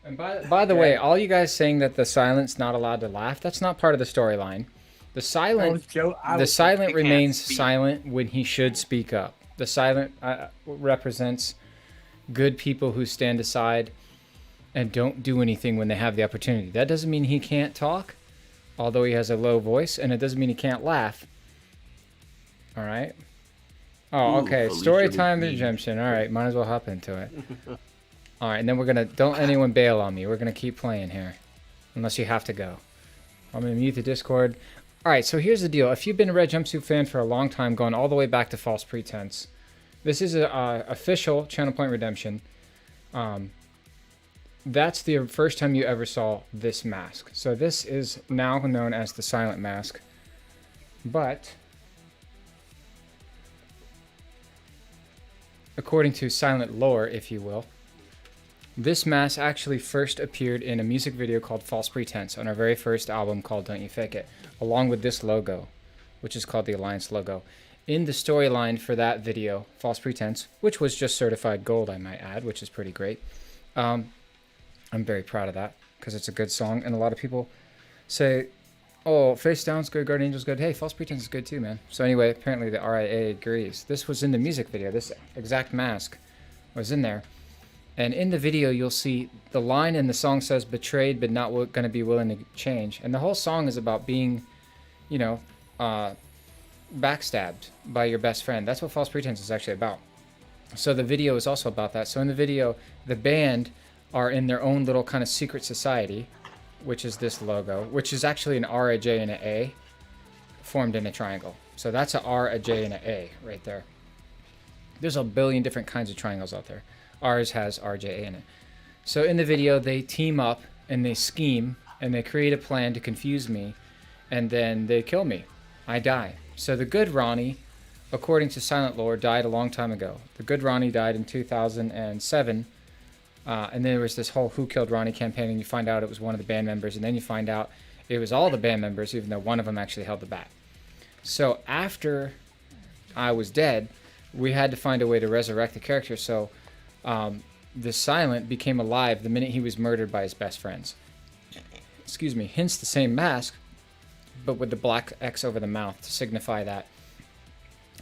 And by the way, all you guys saying that the silent's not allowed to laugh, that's not part of the storyline. The silent remains silent when he should speak up. The silent represents good people who stand aside and don't do anything when they have the opportunity. That doesn't mean he can't talk, although he has a low voice, and it doesn't mean he can't laugh. All right. Oh, okay. Storytime redemption. All right, might as well hop into it. All right, and then we're gonna, don't anyone bail on me. We're gonna keep playing here, unless you have to go. I'm gonna mute the Discord. All right, so here's the deal. If you've been a Red Jumpsuit fan for a long time, going all the way back to False Pretense, this is a official Channel Point Redemption. That's the first time you ever saw this mask. So this is now known as the Silent Mask, but according to silent lore, if you will, this mask actually first appeared in a music video called False Pretense on our very first album called Don't You Fake It, along with this logo, which is called the Alliance logo. In the storyline for that video, False Pretense, which was just certified gold, I might add, which is pretty great. I'm very proud of that because it's a good song, and a lot of people say, oh, Face Down's good, Guardian Angel's good. Hey, False Pretense is good too, man. So anyway, apparently the RIA agrees. This was in the music video. This exact mask was in there. And in the video, you'll see the line in the song says, betrayed but not going to be willing to change. And the whole song is about being, you know, backstabbed by your best friend. That's what False Pretense is actually about. So the video is also about that. So in the video, the band are in their own little kind of secret society, which is this logo, which is actually an R, a J, and an A formed in a triangle. So that's a R, a J, and an A right there. There's a billion different kinds of triangles out there. Ours has RJA in it. So in the video, they team up and they scheme and they create a plan to confuse me, and then they kill me. I die. So the good Ronnie, according to Silent Lore, died a long time ago. The good Ronnie died in 2007, and then there was this whole Who Killed Ronnie campaign, and you find out it was one of the band members, and then you find out it was all the band members, even though one of them actually held the bat. So after I was dead, we had to find a way to resurrect the character. So the Silent became alive the minute he was murdered by his best friends. Excuse me. Hence the same mask, but with the black X over the mouth to signify that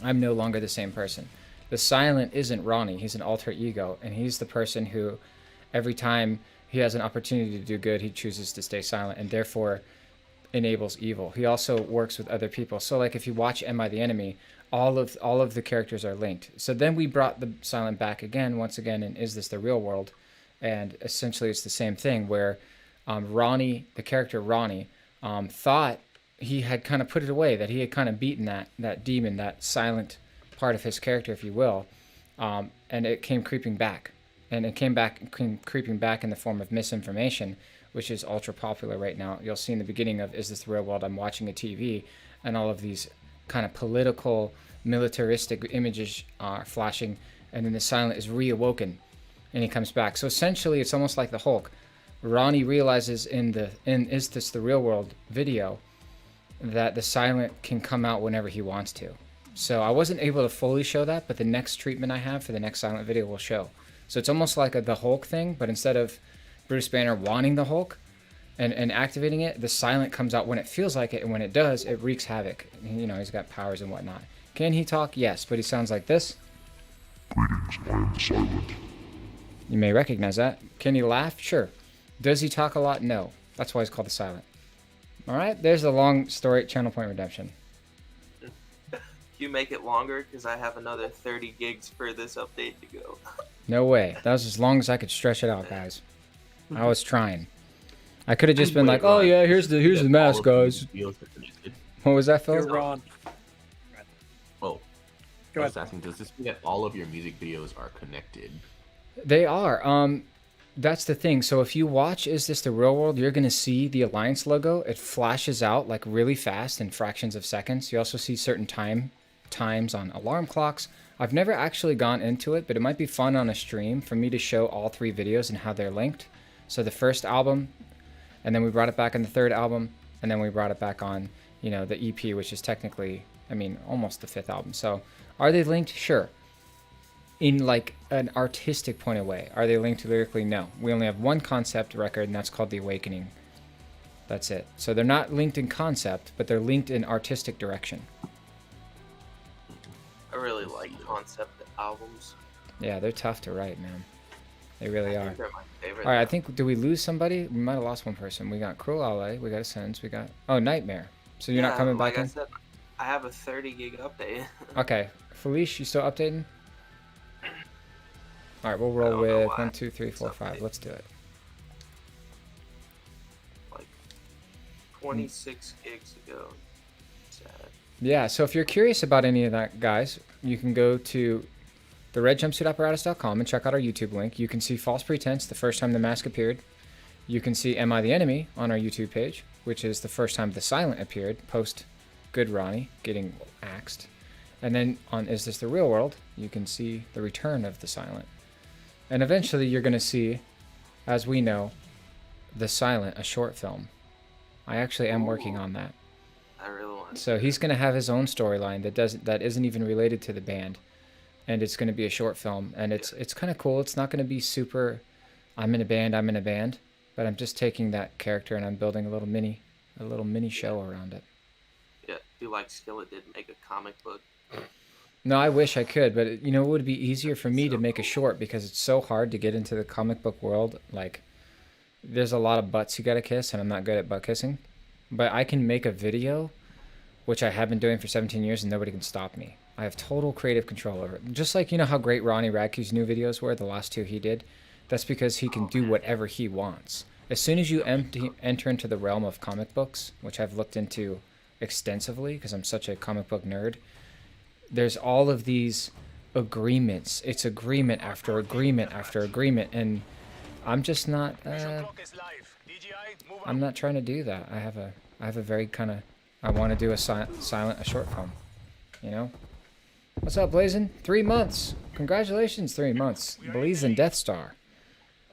I'm no longer the same person. The Silent isn't Ronnie. He's an alter ego, and he's the person who, every time he has an opportunity to do good, he chooses to stay silent, and therefore enables evil. He also works with other people. So like if you watch Am I the Enemy, all of the characters are linked. So then we brought the Silent back again, once again, in Is This the Real World? And essentially it's the same thing where Ronnie, the character Ronnie, thought he had kind of put it away, that he had kind of beaten that demon, that silent part of his character, if you will, and it came creeping back. And it came creeping back in the form of misinformation, which is ultra popular right now. You'll see in the beginning of Is This the Real World? I'm watching a TV, and all of these kind of political, militaristic images are flashing, and then the Silent is reawoken, and he comes back. So essentially, it's almost like the Hulk. Ronnie realizes in Is This the Real World video that the Silent can come out whenever he wants to. So I wasn't able to fully show that, but the next treatment I have for the next Silent video will show. So it's almost like the Hulk thing, but instead of Bruce Banner wanting the Hulk and activating it, the Silent comes out when it feels like it, and when it does, it wreaks havoc. You know, he's got powers and whatnot. Can he talk? Yes, but he sounds like this. Greetings, I am the Silent. You may recognize that. Can he laugh? Sure. Does he talk a lot? No. That's why he's called the Silent. All right, there's the long story, Channel Point Redemption. You make it longer because I have another 30 gigs for this update to go. No way. That was as long as I could stretch it out, guys. I was trying. I could have just been like, "Oh yeah, here's the mask, guys." What was that, Phil? You're wrong. Oh, I was asking, does this mean that all of your music videos are connected? They are. That's the thing. So if you watch Is This the Real World, you're going to see the Alliance logo. It flashes out like really fast in fractions of seconds. You also see certain times on alarm clocks. I've never actually gone into it, but it might be fun on a stream for me to show all 3 videos and how they're linked. So the first album, and then we brought it back on the 3rd album, and then we brought it back on, you know, the EP, which is technically, I mean, almost the 5th album. So are they linked? Sure. In like an artistic point of way. Are they linked lyrically? No. We only have one concept record, and that's called The Awakening. That's it. So they're not linked in concept, but they're linked in artistic direction. I really like concept albums. Yeah, they're tough to write, man. They really I are. think they're my favorite. All right, I think, do we lose somebody? We might have lost one person. We got Cruel LA, we got Ascends, we got, oh, Nightmare. So you're not coming like back I in? said, I have a 30 gig update. Okay. Felice, you still updating? All right, we'll I roll don't know with why 1, 2, 3, 4, it's 5. updated. Let's do it. Like 26 gigs ago. Sad. Yeah, so if you're curious about any of that, guys, you can go to theredjumpsuitapparatus.com and check out our YouTube link. You can see False Pretense, the first time the mask appeared. You can see Am I the Enemy on our YouTube page, which is the first time the Silent appeared, post Good Ronnie getting axed. And then on Is This the Real World, you can see the return of the Silent. And eventually you're going to see, as we know, The Silent, a short film. I actually am working on that. I really want to. So he's going to have his own storyline that isn't even related to the band, and it's going to be a short film, and it's kind of cool. It's not going to be super, I'm in a band, but I'm just taking that character and I'm building a little mini show around it. Yeah, do like Skillet did make a comic book. No, I wish I could, but you know, it would be easier for me to make a short because it's so hard to get into the comic book world. Like, there's a lot of butts you gotta kiss, and I'm not good at butt kissing. But I can make a video, which I have been doing for 17 years, and nobody can stop me. I have total creative control over it. Just like, you know how great Ronnie Radke's new videos were, the last 2 he did? That's because he can do whatever he wants. As soon as you enter into the realm of comic books, which I've looked into extensively because I'm such a comic book nerd, there's all of these agreements. It's agreement after agreement after agreement, and I'm just not. I'm not trying to do that. I have a very kind of. I want to do a short film. You know. What's up, Blazin? 3 months. Congratulations, 3 months. Blazin Death Star.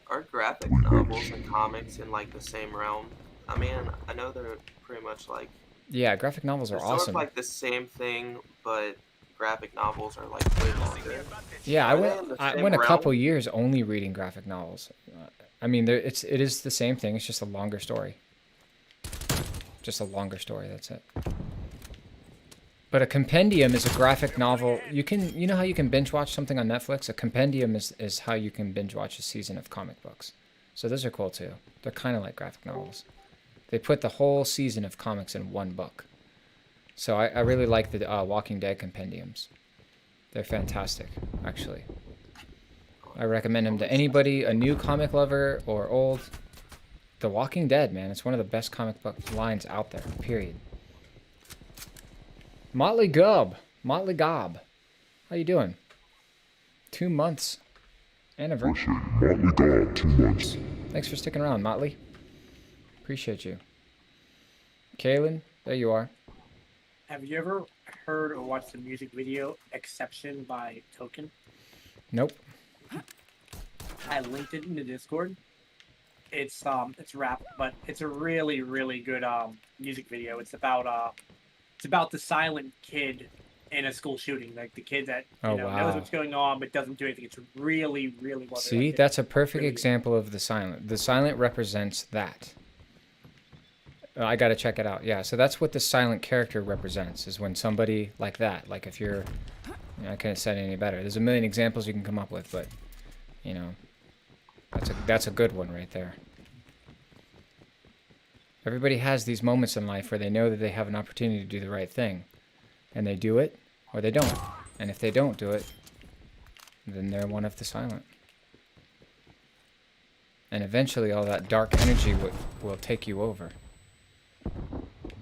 Are graphic novels and comics in like the same realm? I mean, I know they're pretty much like. Yeah, graphic novels are Sort of awesome. like the same thing, but graphic novels are like way longer. Yeah, I went a couple realm? years only reading graphic novels. I mean, it is the same thing. It's just a longer story. Just a longer story. That's it. But a compendium is a graphic novel. You know how you can binge watch something on Netflix? A compendium is how you can binge watch a season of comic books. So those are cool too. They're kind of like graphic novels. They put the whole season of comics in one book. So I really like the Walking Dead compendiums. They're fantastic, actually. I recommend them to anybody, a new comic lover or old. The Walking Dead, man, it's one of the best comic book lines out there, period. Motley Gob. How you doing? 2 months. Anniversary. Motley Gob, 2 months. Thanks for sticking around, Motley. Appreciate you. Kaylin, there you are. Have you ever heard or watched the music video Exception by Token? Nope. I linked it in the Discord. It's rap, but it's a really, really good music video. It's about the silent kid in a school shooting, like the kid that knows what's going on but doesn't do anything. It's really, really well. See, that's a perfect example of the silent. The silent represents that. I gotta check it out. Yeah, so that's what the silent character represents, is when somebody like that, like if you're, I couldn't have said it any better. There's a million examples you can come up with, but, that's a good one right there. Everybody has these moments in life where they know that they have an opportunity to do the right thing, and they do it, or they don't. And if they don't do it, then they're one of the silent. And eventually all that dark energy will take you over.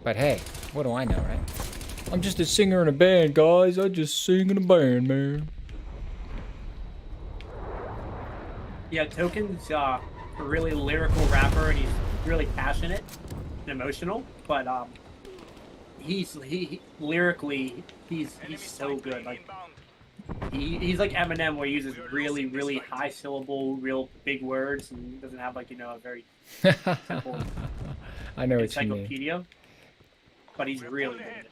But hey, what do I know, right? I'm just a singer in a band, guys. I just sing in a band, man. Yeah, Token's a really lyrical rapper, and he's really passionate and emotional. But he lyrically he's so good. Like he's like Eminem, where he uses really high syllable, real big words, and doesn't have like a very simple I know what you mean. encyclopedia. But he's really good.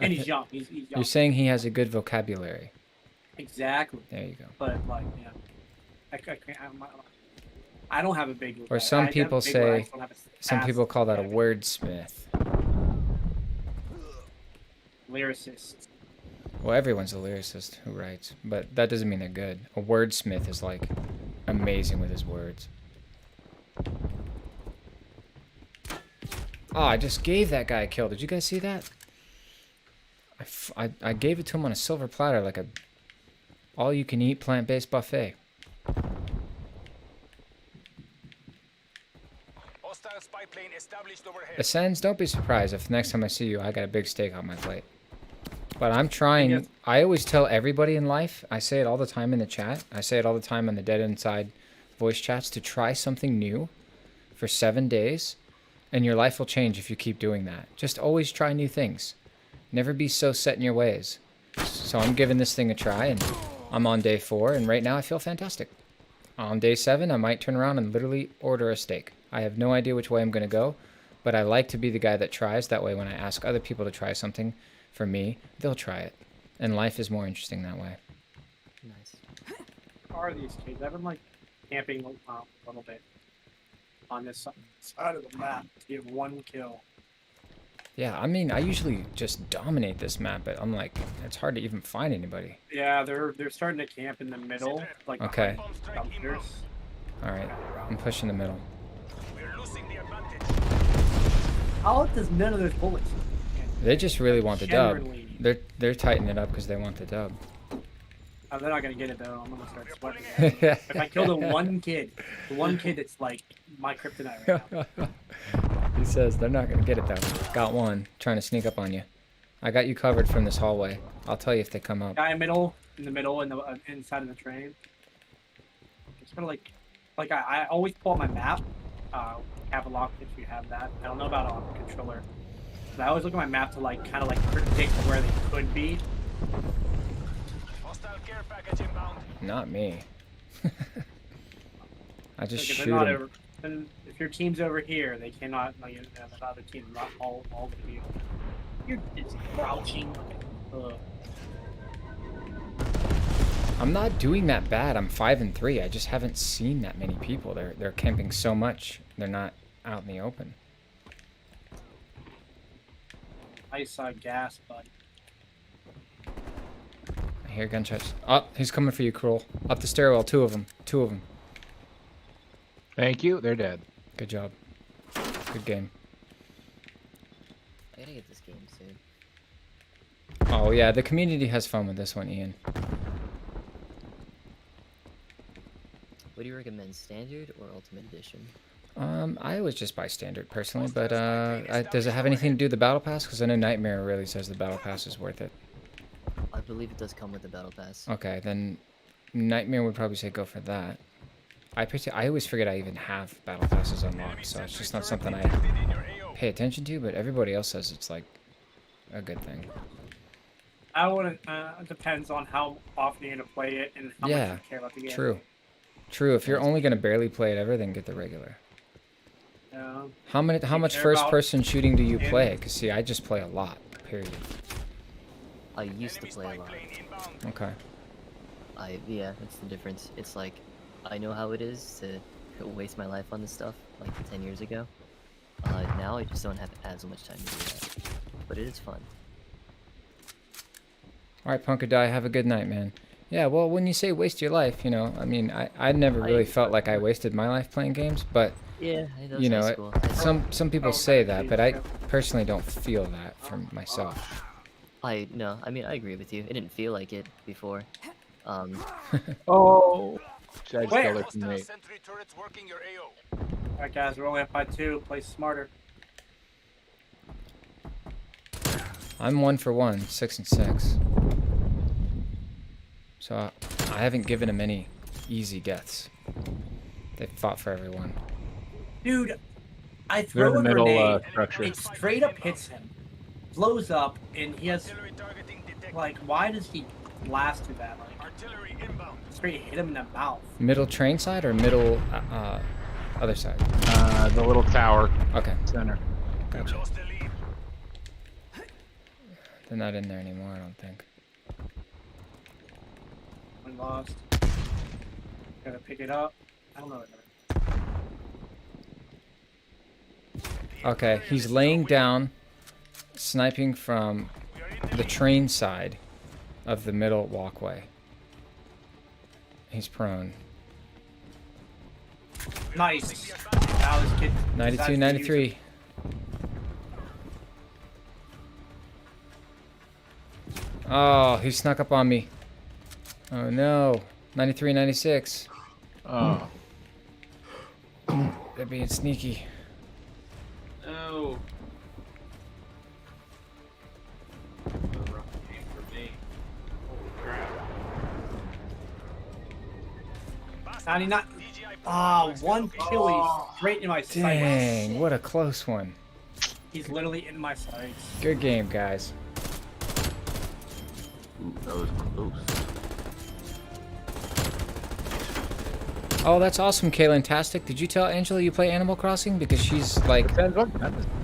And he's young. He's young. You're saying he has a good vocabulary. Exactly. There you go. But like, yeah, I don't have a big. Or some people say, some people call that a wordsmith. Lyricist. Well, everyone's a lyricist who writes, but that doesn't mean they're good. A wordsmith is like amazing with his words. Oh, I just gave that guy a kill. Did you guys see that? I gave it to him on a silver platter, like a all-you-can-eat plant-based buffet. Hostile spy plane established overhead. Ascends, don't be surprised if next time I see you, I got a big steak on my plate. But I'm trying. I always tell everybody in life, I say it all the time in the chat, I say it all the time on the Dead Inside voice chats, to try something new for 7 days, and your life will change if you keep doing that. Just always try new things. Never be so set in your ways. So I'm giving this thing a try, and I'm on day 4, and right now I feel fantastic. On day 7, I might turn around and literally order a steak. I have no idea which way I'm going to go, but I like to be the guy that tries. That way when I ask other people to try something for me, they'll try it. And life is more interesting that way. Nice. How are these kids? I've been like camping a little bit on this side of the map to get 1 kill. Yeah, I mean, I usually just dominate this map, but I'm like, it's hard to even find anybody. Yeah, they're starting to camp in the middle, like okay. Dumpsters. All right, I'm pushing the middle. We're losing the advantage. How does none of those bullets? They just really want the dub. They're tightening it up because they want the dub. Oh, they're not gonna get it though. I'm gonna start sweating. If I kill the one kid that's like my kryptonite right now. He says they're not gonna get it though. Got one trying to sneak up on you. I got you covered from this hallway. I'll tell you if they come up. Guy in the middle, in the inside of the train. It's kind of like I always pull up my map. Have a lock if you have that. I don't know about on the controller. But I always look at my map to kind of predict where they could be. Hostile care package inbound. Not me. I just Like shoot them. Then if your team's over here, they cannot. Like, the other team, not all of you. You're just crouching. I'm not doing that bad. I'm 5 and 3. I just haven't seen that many people. They're camping so much. They're not out in the open. I saw gas, bud. I hear gunshots. Oh, he's coming for you, Cruel. Up the stairwell. 2 of them. 2 of them. Thank you. They're dead. Good job. Good game. I gotta get this game soon. Oh yeah, the community has fun with this one, Ian. What do you recommend, standard or ultimate edition? I always just buy standard personally, but does it have anything to do with the battle pass? Because I know Nightmare really says the battle pass is worth it. I believe it does come with the battle pass. Okay, then Nightmare would probably say go for that. I always forget I even have battle passes unlocked, so it's just not something I pay attention to, but everybody else says it's like a good thing. I wouldn't. It depends on how often you're gonna play it and how much you care about the game. True. True. If you're only gonna barely play it ever, then get the regular. How much first-person shooting do you play? Because see, I just play a lot. Period. I used to play a lot. Okay. Yeah, that's the difference. It's like, I know how it is to waste my life on this stuff, like 10 years ago. Now I just don't have as much time to do that. But it is fun. Alright, Punk or Die, have a good night, man. Yeah, well, when you say waste your life, you know, I mean, I never really felt like I wasted my life playing games, but, yeah, you know, some people say that, but I personally don't feel that for myself. No, I mean, I agree with you. It didn't feel like it before. Oh! Alright guys, we're only up by 2. Play smarter. I'm 1 for 1, 6 and 6. So I haven't given him any easy deaths. They fought for everyone. Dude, I They're in throw the a middle grenade. structure. It straight up hits him, blows up, and he has like, why does he blast through that? Like, straight hit him in the mouth. Middle train side or middle other side? The little tower. Okay. Center. Gotcha. They're not in there anymore, I don't think. One lost. Gotta pick it up. I don't know. Okay, he's laying down, sniping from the train side of the middle walkway. He's prone. Nice. That was kid. 92, 93. Oh, he snuck up on me. Oh no. 93, 96. Oh. They're being sneaky. No. Rough game for me. Holy crap. 99. Ah, one kill. He's straight in my sights. Dang, what a close one. He's literally in my sights. Good game, guys. Ooh, that was close. Oh, that's awesome, Kaylin-tastic. Did you tell Angela you play Animal Crossing? Because she's like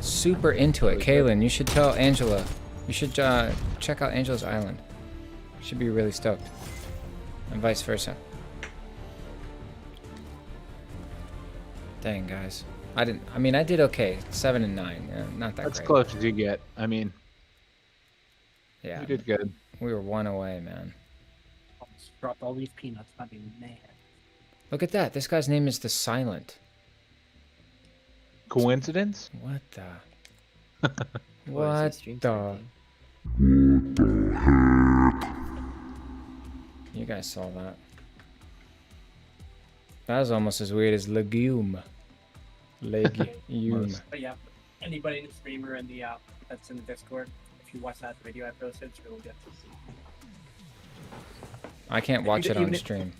super into it. Kaylin, you should tell Angela. You should check out Angela's Island. She'd be really stoked. And vice versa. Dang, guys. I did okay. 7 and 9. Yeah, not that That's great. close as you get. I mean, Yeah. you did good. We were 1 away, man. Almost dropped all these peanuts. I'd be mad. Look at that. This guy's name is The Silent. Coincidence? What the? Or is he What stream the? sniping? You guys saw that. That was almost as weird as legume. Legume. But yeah, anybody in the streamer and the that's in the Discord, if you watch that video I posted, it's really good. I can't watch it on even if- stream.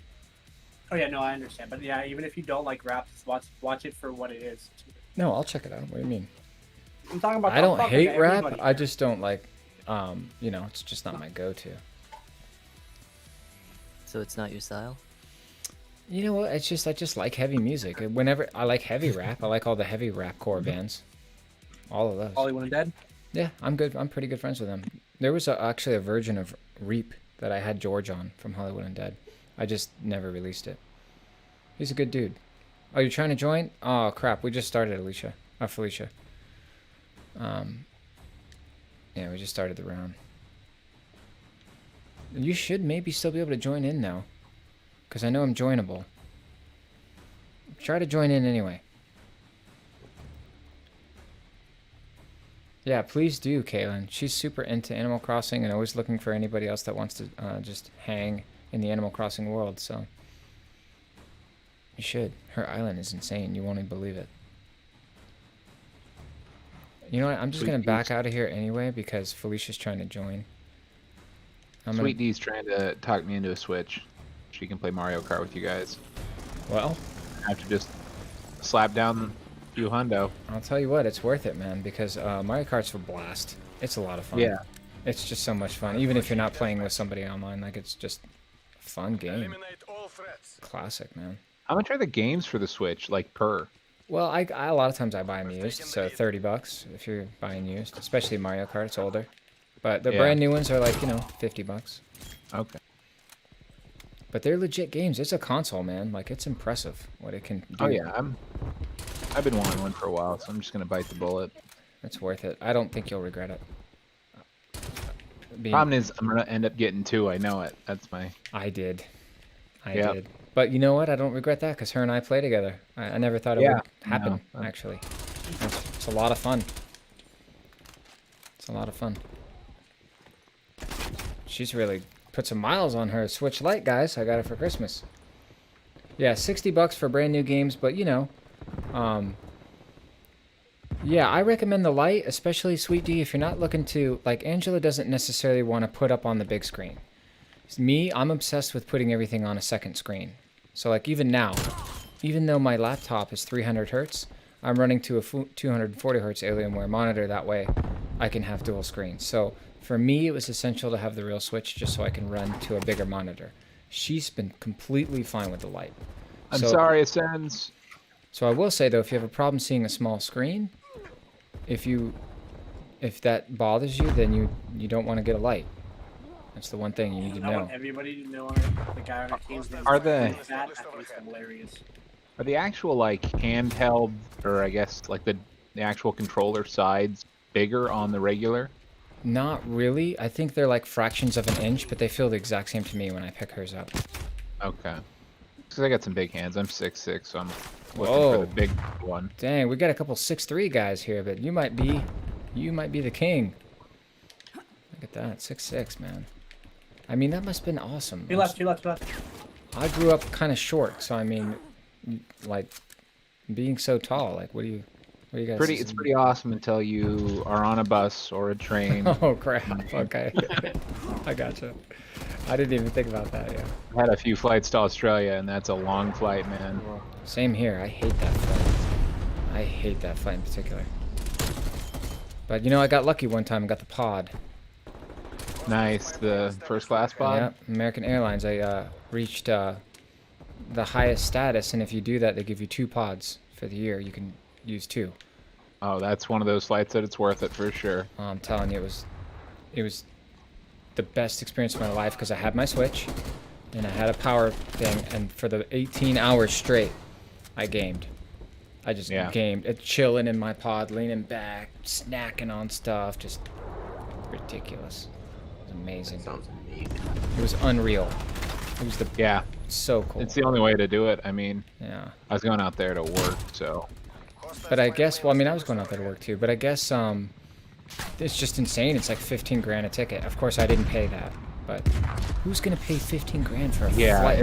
Oh yeah, no, I understand. But yeah, even if you don't like rap, just watch it for what it is. No, I'll check it out. What do you mean? I'm talking about. I don't I'm talking hate to rap. everybody. I just don't like, it's just not my go-to. So it's not your style? You know what? It's just I just like heavy music. Whenever I like heavy rap, I like all the heavy rapcore bands. All of those. Hollywood and Dead. Yeah, I'm good. I'm pretty good friends with them. There was actually a version of Reap that I had George on from Hollywood and Dead. I just never released it. He's a good dude. Oh, you're trying to join? Oh crap! We just started, Alicia. Felicia. Yeah, we just started the round. You should maybe still be able to join in now, because I know I'm joinable. Try to join in anyway. Yeah, please do, Kaylin. She's super into Animal Crossing and always looking for anybody else that wants to just hang in the Animal Crossing world, so you should. Her island is insane. You won't even believe it. You know what? I'm just going to back out of here anyway because Felicia's trying to join. Sweet D's trying to talk me into a Switch. She can play Mario Kart with you guys. Well, I have to just slap down a few hundo. I'll tell you what, it's worth it, man, because Mario Kart's a blast. It's a lot of fun. Yeah. It's just so much fun. Even if you're not playing with somebody online, like it's just a fun game. Classic, man. How much are the games for the Switch, like per? Well, I a lot of times I buy them used, so $30 if you're buying used, especially Mario Kart. It's older, but the brand new ones are like $50. Okay. But they're legit games. It's a console, man. Like it's impressive what it can do. Oh yeah, I've been wanting one for a while, so I'm just gonna bite the bullet. It's worth it. I don't think you'll regret it. Problem is, I'm gonna end up getting two. I know it. That's my. I did. I did. But you know what? I don't regret that because her and I play together. I never thought it would happen, actually. It's a lot of fun. It's a lot of fun. She's really put some miles on her Switch Lite, guys. I got it for Christmas. Yeah, $60 for brand new games, but yeah, I recommend the Lite, especially Sweet D, if you're not looking to, like, Angela doesn't necessarily want to put up on the big screen. Me, I'm obsessed with putting everything on a second screen. So like even now, even though my laptop is 300 hertz, I'm running to a 240 hertz Alienware monitor. That way I can have dual screens. So for me, it was essential to have the real switch just so I can run to a bigger monitor. She's been completely fine with the light. I'm sorry, Ascends. So I will say, though, if you have a problem seeing a small screen, if that bothers you, then you don't want to get a light. That's the one thing you need to I know. want everybody to know the guy on our team's name. Are they- That I think is hilarious. Are the actual like handheld, or I guess like the actual controller sides bigger on the regular? Not really. I think they're like fractions of an inch, but they feel the exact same to me when I pick hers up. Okay. Because I got some big hands. I'm 6'6", so I'm looking Whoa. for the big one. Dang, we got a couple 6'3" guys here, but you might be the king. Look at that, 6'6", man. I mean, that must have been awesome. He left. I grew up kind of short, so I mean, like, being so tall, like, what do you guys? It's pretty awesome until you are on a bus or a train. Oh crap! Okay, I gotcha. I didn't even think about that. Yeah. I had a few flights to Australia, and that's a long flight, man. Same here. I hate that flight. I hate that flight in particular. But you know, I got lucky one time and got the pod. Nice, the first class pod. Yeah, American Airlines. I reached the highest status, and if you do that, they give you 2 pods for the year. You can use 2. Oh, that's one of those flights that it's worth it for sure. I'm telling you, it was the best experience of my life because I had my Switch, and I had a power thing, and for the 18 hours straight, I gamed. I just gamed, chilling in my pod, leaning back, snacking on stuff, just ridiculous. It was amazing. That sounds amazing. It was unreal. It was so cool. It's the only way to do it. I mean, yeah. I was going out there to work, so. But I guess, well, I mean, I was going out there to work too, but I guess it's just insane. It's like 15 grand a ticket. Of course, I didn't pay that, but who's gonna pay 15 grand for a flight?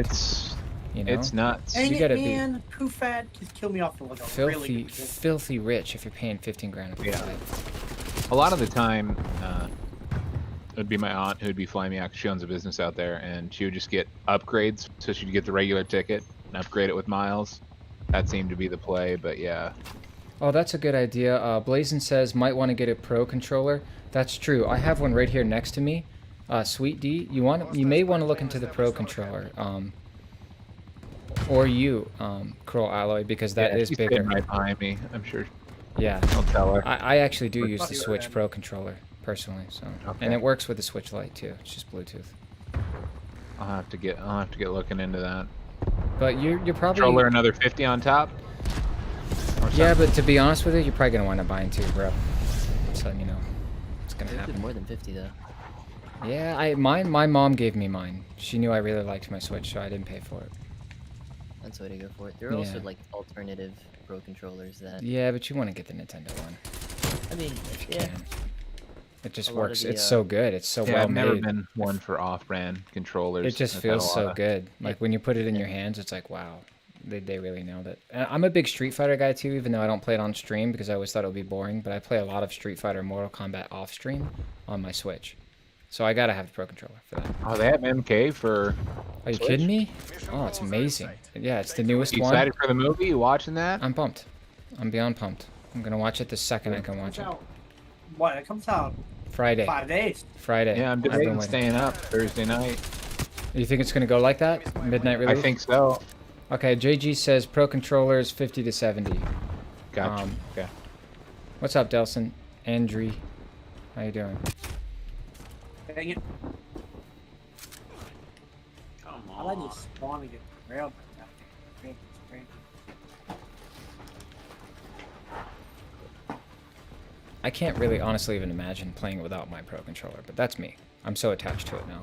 It's nuts. Dang You gotta it, man. Poofat just kill me off the like a really good filthy rich if you're paying 15 grand a flight. A lot of the time, it would be my aunt who would be flying me out. She owns a business out there, and she would just get upgrades. So she'd get the regular ticket and upgrade it with miles. That seemed to be the play, but yeah. Oh, that's a good idea. Blazin says might want to get a pro controller. That's true. I have one right here next to me. Sweet D, you may want to look into the pro controller. Or you, Curl Alloy, because that is she's bigger. sitting right behind me, I'm sure. Yeah. I'll tell her. I actually do use the Switch Pro controller personally, so and it works with the Switch Lite too. It's just Bluetooth. I'll have to get looking into that. But you're probably controller another 50 on top. Yeah, but to be honest with you, you're probably gonna wind up buying 2, bro. So you know, it's gonna happen. More than 50 though. Yeah, my mom gave me mine. She knew I really liked my Switch, so I didn't pay for it. That's the way to go for it. There are also like alternative pro controllers that. Yeah, but you want to get the Nintendo one. I mean, if you yeah. can. It just works. It's so good. It's so well made. I've never been one for off-brand controllers. It just feels so good. Like when you put it in your hands, it's like, wow, they really nailed it. And I'm a big Street Fighter guy too, even though I don't play it on stream because I always thought it would be boring. But I play a lot of Street Fighter and Mortal Kombat off stream on my Switch. So I gotta have the pro controller for that. Oh, they have MK for. Are you kidding me? Oh, it's amazing. Yeah, it's the newest You one. excited for the movie? You watching that? I'm pumped. I'm beyond pumped. I'm gonna watch it the second I can watch it. What? It comes out Friday. 5 days. Friday. Yeah, I'm debating staying up Thursday night. You think it's gonna go like that? Midnight release? I think so. Okay, JG says pro controllers 50 to 70. Gotcha. Okay. What's up, Delson? Andre, how you doing? Dang it. Come I on. like just spawn to get railed by that. I can't really honestly even imagine playing it without my pro controller, but that's me. I'm so attached to it now.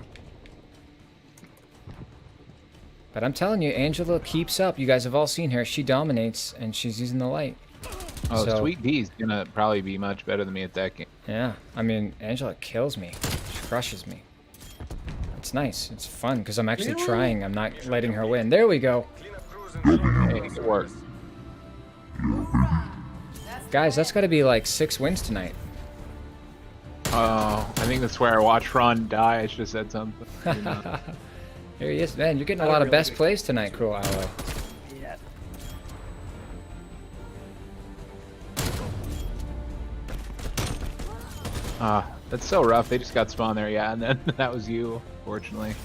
But I'm telling you, Angela keeps up. You guys have all seen her. She dominates, and she's using the light. Oh, So- Sweet D's gonna probably be much better than me at that game. Yeah, I mean, Angela kills me. She crushes me. It's nice. It's fun, because I'm actually trying. I'm not letting her win. There we go. Hey, good work. Guys, that's got to be like 6 wins tonight. Oh, I think that's where I watched Ron die. I should have said something. You know. Here he is. Man, you're getting a lot of best plays tonight, Cruel Alloy. Yeah. That's so rough. They just got spawned there, yeah, and then that was you, fortunately.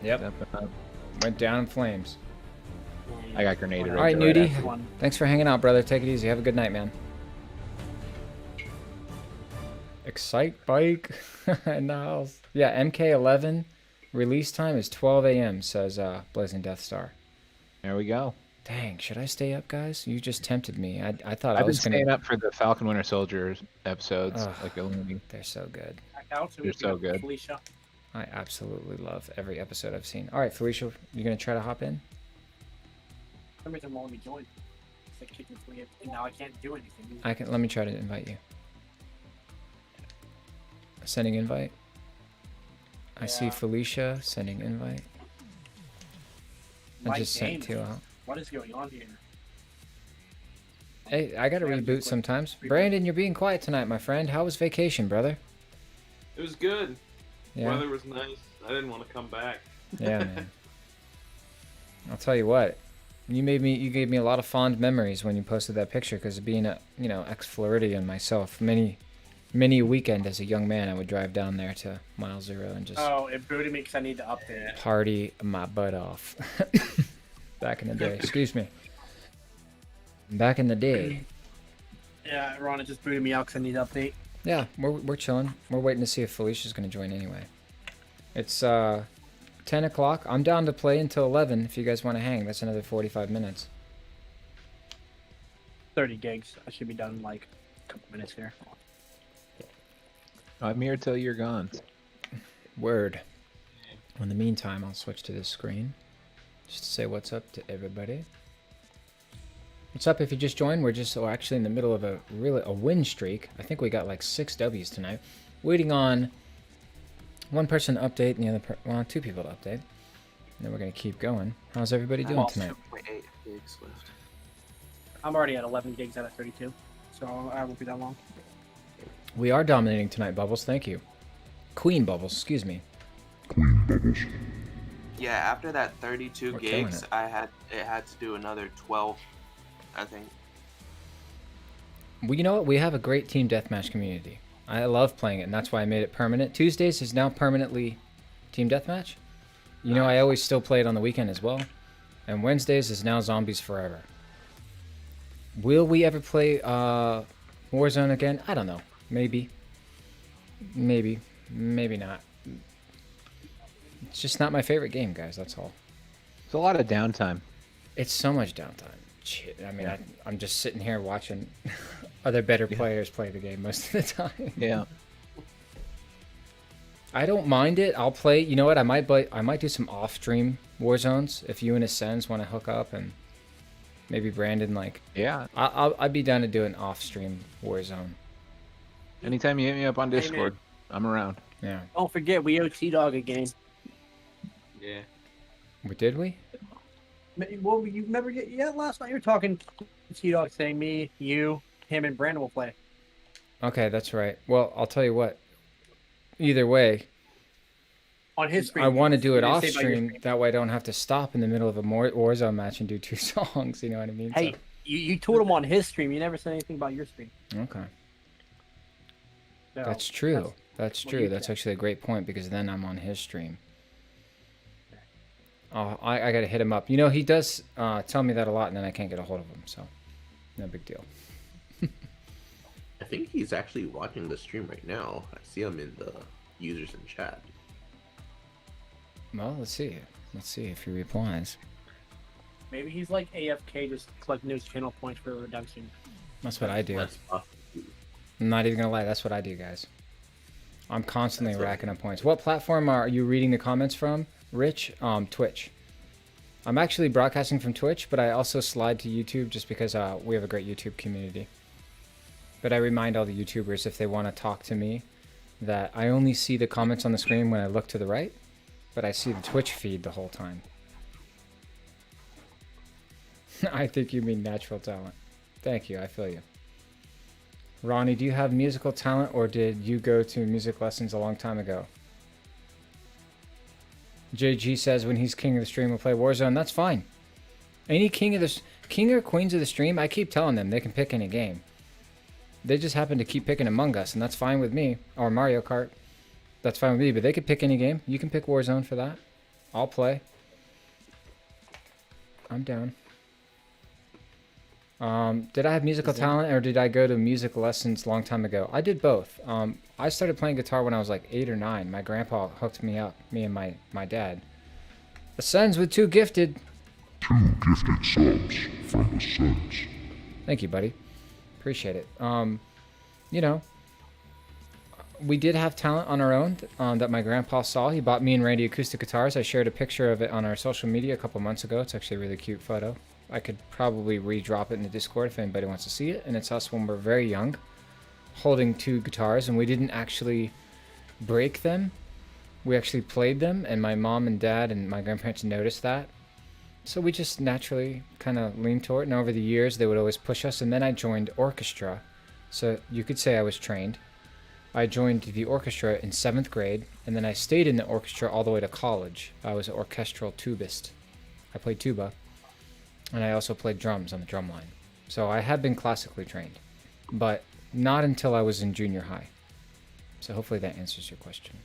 Yep. Stepping up. Went down in flames. I got grenaded All right, right there. Nudie. Thanks for hanging out, brother. Take it easy. Have a good night, man. Excite bike in the house. Yeah, MK11 release time is 12 a.m. says Blazing Death Star. There we go. Dang, should I stay up, guys? You just tempted me. I thought I I've been was gonna. staying up for the Falcon Winter Soldier episodes, Ugh. like a loony. They're so good. Back out so we They're can so go good. Felicia. I absolutely love every episode I've seen. All right, Felicia, you gonna try to hop in? For some reason, won't let me join. It's like kicking me, and now I can't do anything. I can. Let me try to invite you. Sending invite. I see Yeah. Felicia sending invite. I My just game sent two is- out. What is going on here? Hey, I gotta Yeah, reboot sometimes. Brandon, you're being quiet tonight, my friend. How was vacation, brother? It was good. Yeah. Weather was nice. I didn't want to come back. Yeah, man. I'll tell you what. You gave me a lot of fond memories when you posted that picture. Because being a ex-Floridian myself, many a weekend as a young man, I would drive down there to Mile Zero and just Oh, it booted me because I need to update it. party my butt off. Back in the day. Excuse me. Back in the day. Yeah, Ron, it just booted me out because I need to update. Yeah, we're chilling. We're waiting to see if Felicia's gonna join anyway. It's 10 o'clock. I'm down to play until 11 if you guys want to hang. That's another 45 minutes. 30 gigs. I should be done in like a couple minutes here. I'm here till you're gone. Word. In the meantime, I'll switch to this screen just to say what's up to everybody. What's up if you just joined? We're actually in the middle of a win streak. I think we got like 6 W's tonight. Waiting on one person to update and the other two people to update. And then we're gonna keep going. How's everybody doing tonight? 2.8 gigs left. I'm already at 11 gigs out of 32, so I won't be that long. We are dominating tonight, Bubbles. Thank you. Queen Bubbles, excuse me. Queen Bubbles. Yeah, after that 32 We're killing gigs, it. it had to do another 12, I think. Well, you know what? We have a great team deathmatch community. I love playing it, and that's why I made it permanent. Tuesdays is now permanently team deathmatch. You know, I always still play it on the weekend as well. And Wednesdays is now Zombies Forever. Will we ever play Warzone again? I don't know. Maybe. Maybe. Maybe not. It's just not my favorite game, guys. That's all. It's a lot of downtime. It's so much downtime. Shit. I mean, I'm just sitting here watching other better players play the game most of the time. Yeah. I don't mind it. I'll play. You know what? I might do some off-stream Warzones if you and Ascens want to hook up, and maybe Brandon. Like, Yeah. I'd be down to do an off-stream Warzone. Anytime you hit me up on Hey, man. Discord, I'm around. Yeah. Don't forget, we owe T-Dog a game. Yeah. Did we? Well, you remember? Yeah, last night you were talking to T-Dog saying me, you, him, and Brandon will play. Okay, that's right. Well, I'll tell you what. Either way, On his stream. I want to do it You didn't off say about your stream. stream. That way, I don't have to stop in the middle of a Warzone match and do 2 songs. You know what I mean? Hey, you told him on his stream. You never said anything about your stream. So, okay. So, That's true. That's what true. you That's said. actually a great point because then I'm on his stream. Oh, I gotta hit him up. You know, he does tell me that a lot, and then I can't get a hold of him. So, no big deal. I think he's actually watching the stream right now. I see him in the users in chat. Well, let's see. Let's see if he replies. Maybe he's like AFK, just collecting those channel points for redemption. That's what I do. That's possible. I'm not even gonna lie. That's what I do, guys. I'm constantly That's what- racking up points. What platform are you reading the comments from, Rich? Twitch. I'm actually broadcasting from Twitch, but I also slide to YouTube just because we have a great YouTube community. But I remind all the YouTubers if they want to talk to me that I only see the comments on the screen when I look to the right, but I see the Twitch feed the whole time. I think you mean natural talent. Thank you. I feel you. Ronnie, do you have musical talent, or did you go to music lessons a long time ago? JG says when he's king of the stream, we'll play Warzone. That's fine. Any king or queens of the stream, I keep telling them they can pick any game. They just happen to keep picking Among Us, and that's fine with me. Or Mario Kart. That's fine with me, but they could pick any game. You can pick Warzone for that. I'll play. I'm down. Did I have musical talent, or did I go to music lessons a long time ago? I did both. I started playing guitar when I was like 8 or 9. My grandpa hooked me up, me and my dad. The Sons with 2 gifted. 2 gifted subs from the Sons. Thank you, buddy. Appreciate it. You know, we did have talent on our own that my grandpa saw. He bought me and Randy acoustic guitars. I shared a picture of it on our social media a couple months ago. It's actually a really cute photo. I could probably re-drop it in the Discord if anybody wants to see it. And it's us when we're very young, holding 2 guitars, and we didn't actually break them. We actually played them, and my mom and dad and my grandparents noticed that. So we just naturally kind of leaned toward it, and over the years they would always push us, and then I joined orchestra. So you could say I was trained. I joined the orchestra in 7th grade, and then I stayed in the orchestra all the way to college. I was an orchestral tubist. I played tuba, and I also played drums on the drum line. So I have been classically trained, but not until I was in junior high. So hopefully that answers your question.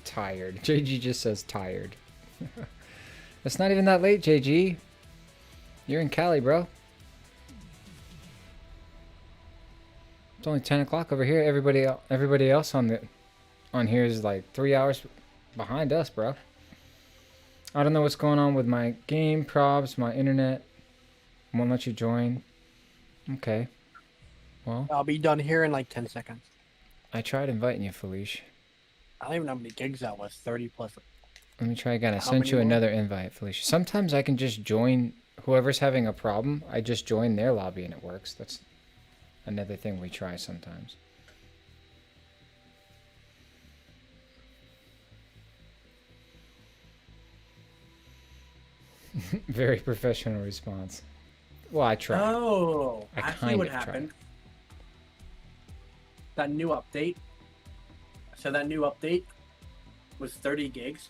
Tired. JG just says tired. It's not even that late, JG. You're in Cali, bro. It's only 10 o'clock over here. Everybody else on here is like 3 hours behind us, bro. I don't know what's going on with my game probs, my internet. Won't let you join. Okay. Well, I'll be done here in like 10 seconds. I tried inviting you, Felicia. I don't even know how many gigs that was. 30 plus. Let me try again. I How sent many you more? another invite, Felicia. Sometimes I can just join whoever's having a problem. I just join their lobby and it works. That's another thing we try sometimes. Very professional response. Well, I tried. Oh, I I see kind what of tried. happened. That new update. So that new update was 30 gigs.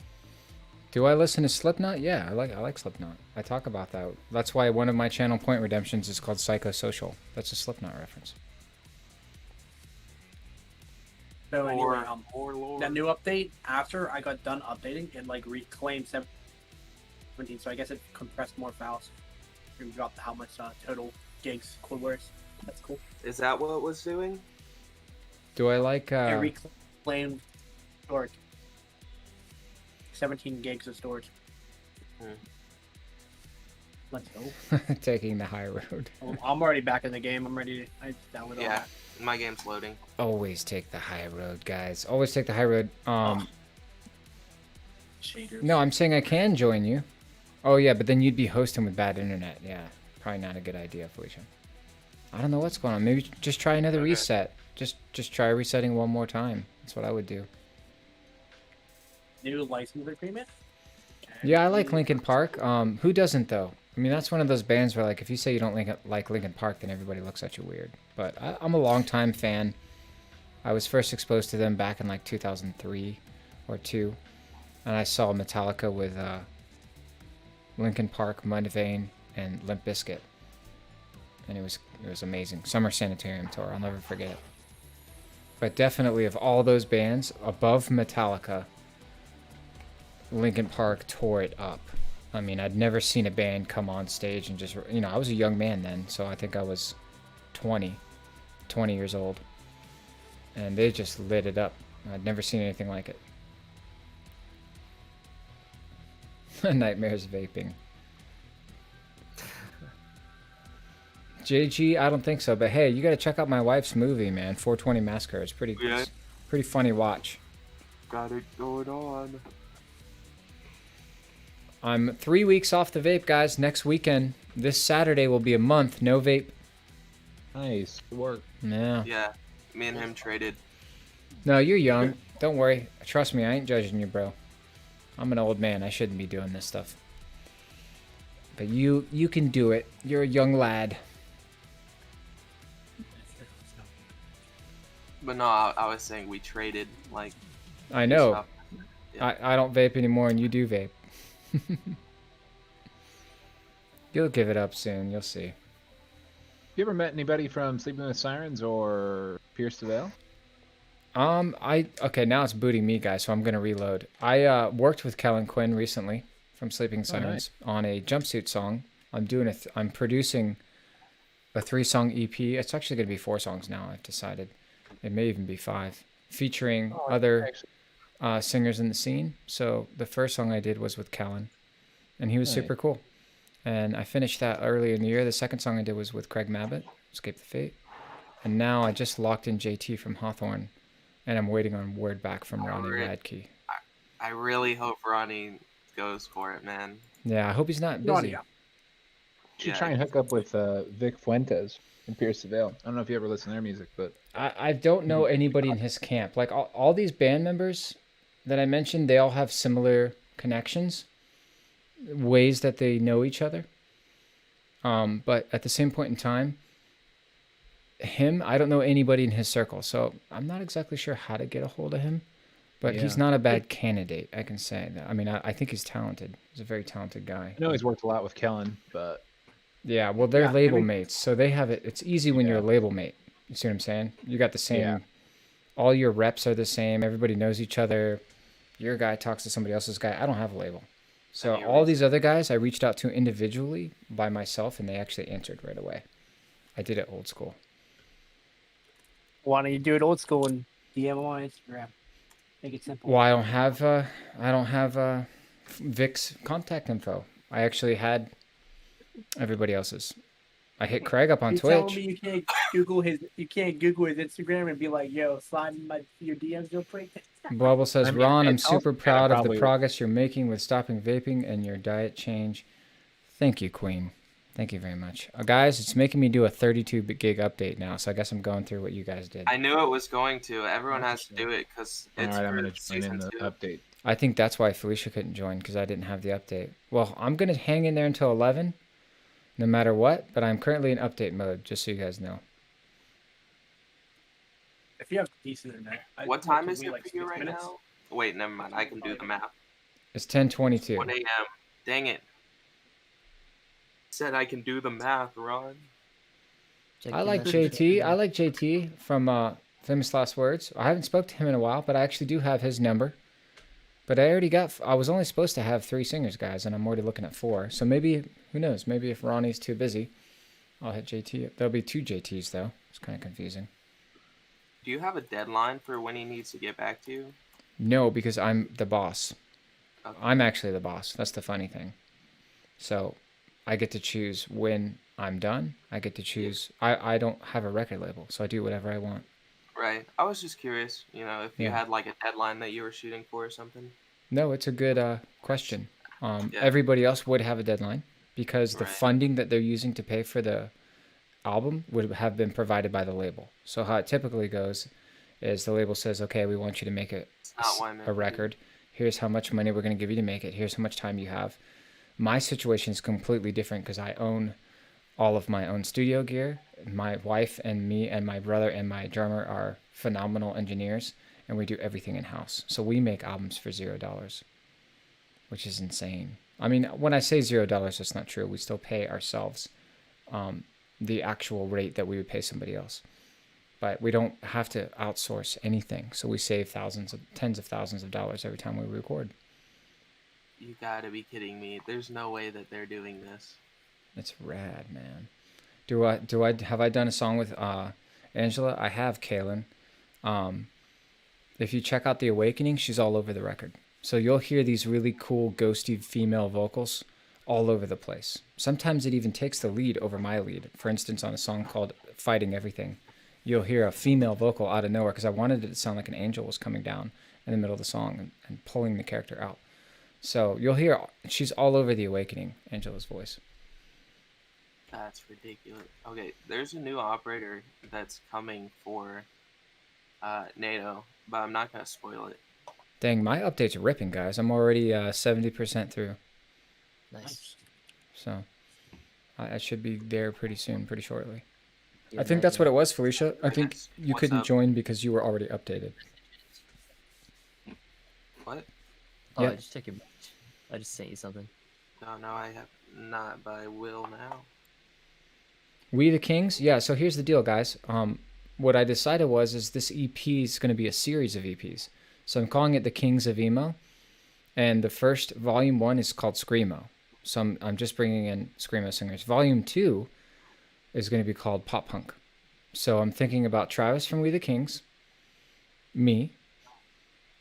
Do I listen to Slipknot? Yeah, I like Slipknot. I talk about that. That's why one of my channel point redemptions is called Psychosocial. That's a Slipknot reference. So anyway, Lord. that new update, after I got done updating, it like reclaimed 17, so I guess it compressed more files. And dropped how much total gigs quote words. That's cool. Is that what it was doing? Do I like It reclaimed storage. 17 gigs of storage. Let's go. taking the high road? I'm already back in the game. I'm ready to download all Yeah, that. my game's loading. Always take the high road, guys. Always take the high road. Shaders. No, I'm saying I can join you. Oh yeah, but then you'd be hosting with bad internet. Yeah, probably not a good idea, Felicia. I don't know what's going on. Maybe just try another reset. Just try resetting one more time. That's what I would do. New license agreement? Yeah, I like Linkin Park. Who doesn't though? I mean, that's one of those bands where like if you say you don't like Linkin Park, then everybody looks at you weird. But I'm a longtime fan. I was first exposed to them back in like 2003 or 2, and I saw Metallica with Linkin Park, Mudvayne, and Limp Bizkit, and it was amazing. Summer Sanitarium tour, I'll never forget it. But definitely of all those bands, above Metallica, Linkin Park tore it up. I mean, I'd never seen a band come on stage and just, you know, I was a young man then, so I think I was 20 years old, and they just lit it up. I'd never seen anything like it. Nightmares vaping. JG, I don't think so, but hey, you gotta check out my wife's movie, man. 420 Massacre. It's pretty funny watch. Got it going on. I'm 3 weeks off the vape, guys. Next weekend, this Saturday will be a month, no vape. Nice. Good work. Yeah. Yeah, me and him traded. No, you're young. Don't worry. Trust me, I ain't judging you, bro. I'm an old man. I shouldn't be doing this stuff. But you can do it. You're a young lad. But no, I was saying we traded, like... I know. stuff. Yeah. I don't vape anymore, and you do vape. You'll give it up soon. You'll see. You ever met anybody from Sleeping with Sirens or Pierce the Veil? Okay, now it's booting me, guys, so I'm gonna reload. I worked with Kellen Quinn recently from Sleeping Sirens on a jumpsuit song. I'm producing a 3-song EP. It's actually gonna be 4 songs now. I've decided. It may even be 5, featuring other singers in the scene. So the first song I did was with Kellen, and he was super cool. And I finished that early in the year. The second song I did was with Craig Mabbitt, Escape the Fate. And now I just locked in JT from Hawthorne, and I'm waiting on word back from Ronnie Radke. I really hope Ronnie goes for it, man. Yeah, I hope he's not busy. You should try and hook up with Vic Fuentes and Pierce the Veil. I don't know if you ever listen to their music, but I don't know anybody in his camp. Like all these band members that I mentioned, they all have similar connections, ways that they know each other. But at the same point in time, I don't know anybody in his circle, so I'm not exactly sure how to get a hold of him. But he's not a bad candidate, I can say that. I mean, I think he's talented. He's a very talented guy. I know he's worked a lot with Kellen, but yeah, well, they're label mates, so they have it. It's easy when you're a label mate. You see what I'm saying? You got the same. Yeah. All your reps are the same. Everybody knows each other. Your guy talks to somebody else's guy. I don't have a label. So all these other guys I reached out to individually by myself, and they actually answered right away. I did it old school. Why don't you do it old school and DM on Instagram? Make it simple. Well, I don't have Vic's contact info. I actually had everybody else's. I hit Craig up on Twitch. Telling me you can't Google his Instagram and be like, "Yo, slide your DMs real quick." Bubble says, Ron, I'm super proud of the progress you're making with stopping vaping and your diet change. Thank you, Queen. Thank you very much. Guys, it's making me do a 32 gig update now, so I guess I'm going through what you guys did. I knew it was going to. Everyone has to do it because it's I'm going to join in the update. I think that's why Felicia couldn't join, because I didn't have the update. Well, I'm going to hang in there until 11, no matter what, but I'm currently in update mode, just so you guys know. If you have decent internet. What time is it for you right now? Wait, never mind. I can do the math. It's 10:22. 1 a.m. Dang it. Said I can do the math, Ron. I like JT. I like JT from Famous Last Words. I haven't spoke to him in a while, but I actually do have his number. But I was only supposed to have 3 singers, guys, and I'm already looking at 4. So maybe, who knows? Maybe if Ronnie's too busy, I'll hit JT. There'll be 2 JTs, though. It's kind of confusing. Do you have a deadline for when he needs to get back to you? No, because I'm the boss. Okay. I'm actually the boss. That's the funny thing. So I get to choose when I'm done. I get to choose. I don't have a record label, so I do whatever I want. Right. I was just curious, if you had like a deadline that you were shooting for or something. No, it's a good question. Everybody else would have a deadline because the funding that they're using to pay for the album would have been provided by the label. So how it typically goes is the label says, okay, we want you to make a record. Here's how much money we're going to give you to make it. Here's how much time you have. My situation is completely different because I own all of my own studio gear. My wife and me and my brother and my drummer are phenomenal engineers, and we do everything in-house. So we make albums for $0, which is insane. I mean, when I say $0, that's not true. We still pay ourselves the actual rate that we would pay somebody else. But we don't have to outsource anything. So we save tens of thousands of dollars every time we record. You gotta be kidding me. There's no way that they're doing this. It's rad, man. Have I done a song with Angela? I have, Kaylin. If you check out The Awakening, she's all over the record. So you'll hear these really cool ghosty female vocals all over the place. Sometimes it even takes the lead over my lead. For instance, on a song called Fighting Everything, you'll hear a female vocal out of nowhere because I wanted it to sound like an angel was coming down in the middle of the song and pulling the character out. So you'll hear she's all over The Awakening, Angela's voice. That's ridiculous. Okay, there's a new operator that's coming for NATO, but I'm not going to spoil it. Dang, my update's ripping, guys. I'm already 70% through. Nice. So I should be there pretty soon, pretty shortly. I think that's what it was, Felicia. I think you couldn't join because you were already updated. What? Oh, Yeah. just take your. I just sent you something. No, I have not, but I will now. We the Kings? Yeah, so here's the deal, guys. What I decided is this EP is going to be a series of EPs. So I'm calling it the Kings of Emo. And the first, Volume 1, is called Screamo. So I'm just bringing in Screamo singers. Volume 2 is going to be called Pop Punk. So I'm thinking about Travis from We the Kings, me,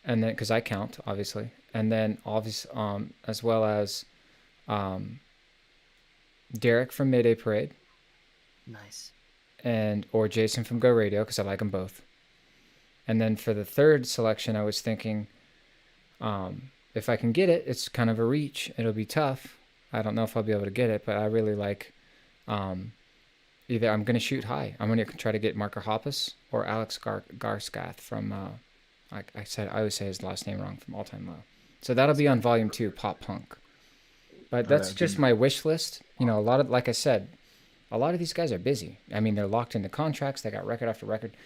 and then, because I count, obviously. And then, as well as Derek from Mayday Parade. Nice. Or Jason from Go Radio, because I like them both. And then for the third selection, I was thinking, if I can get it, it's kind of a reach. It'll be tough. I don't know if I'll be able to get it, but I really like, either I'm going to shoot high. I'm going to try to get Marker Hoppus or Alex Garskath from, I always say his last name wrong, from All Time Low. So that'll be on Volume 2, Pop Punk. But that's just my wish list. You know, like I said, a lot of these guys are busy. I mean, they're locked into contracts. They got record after record.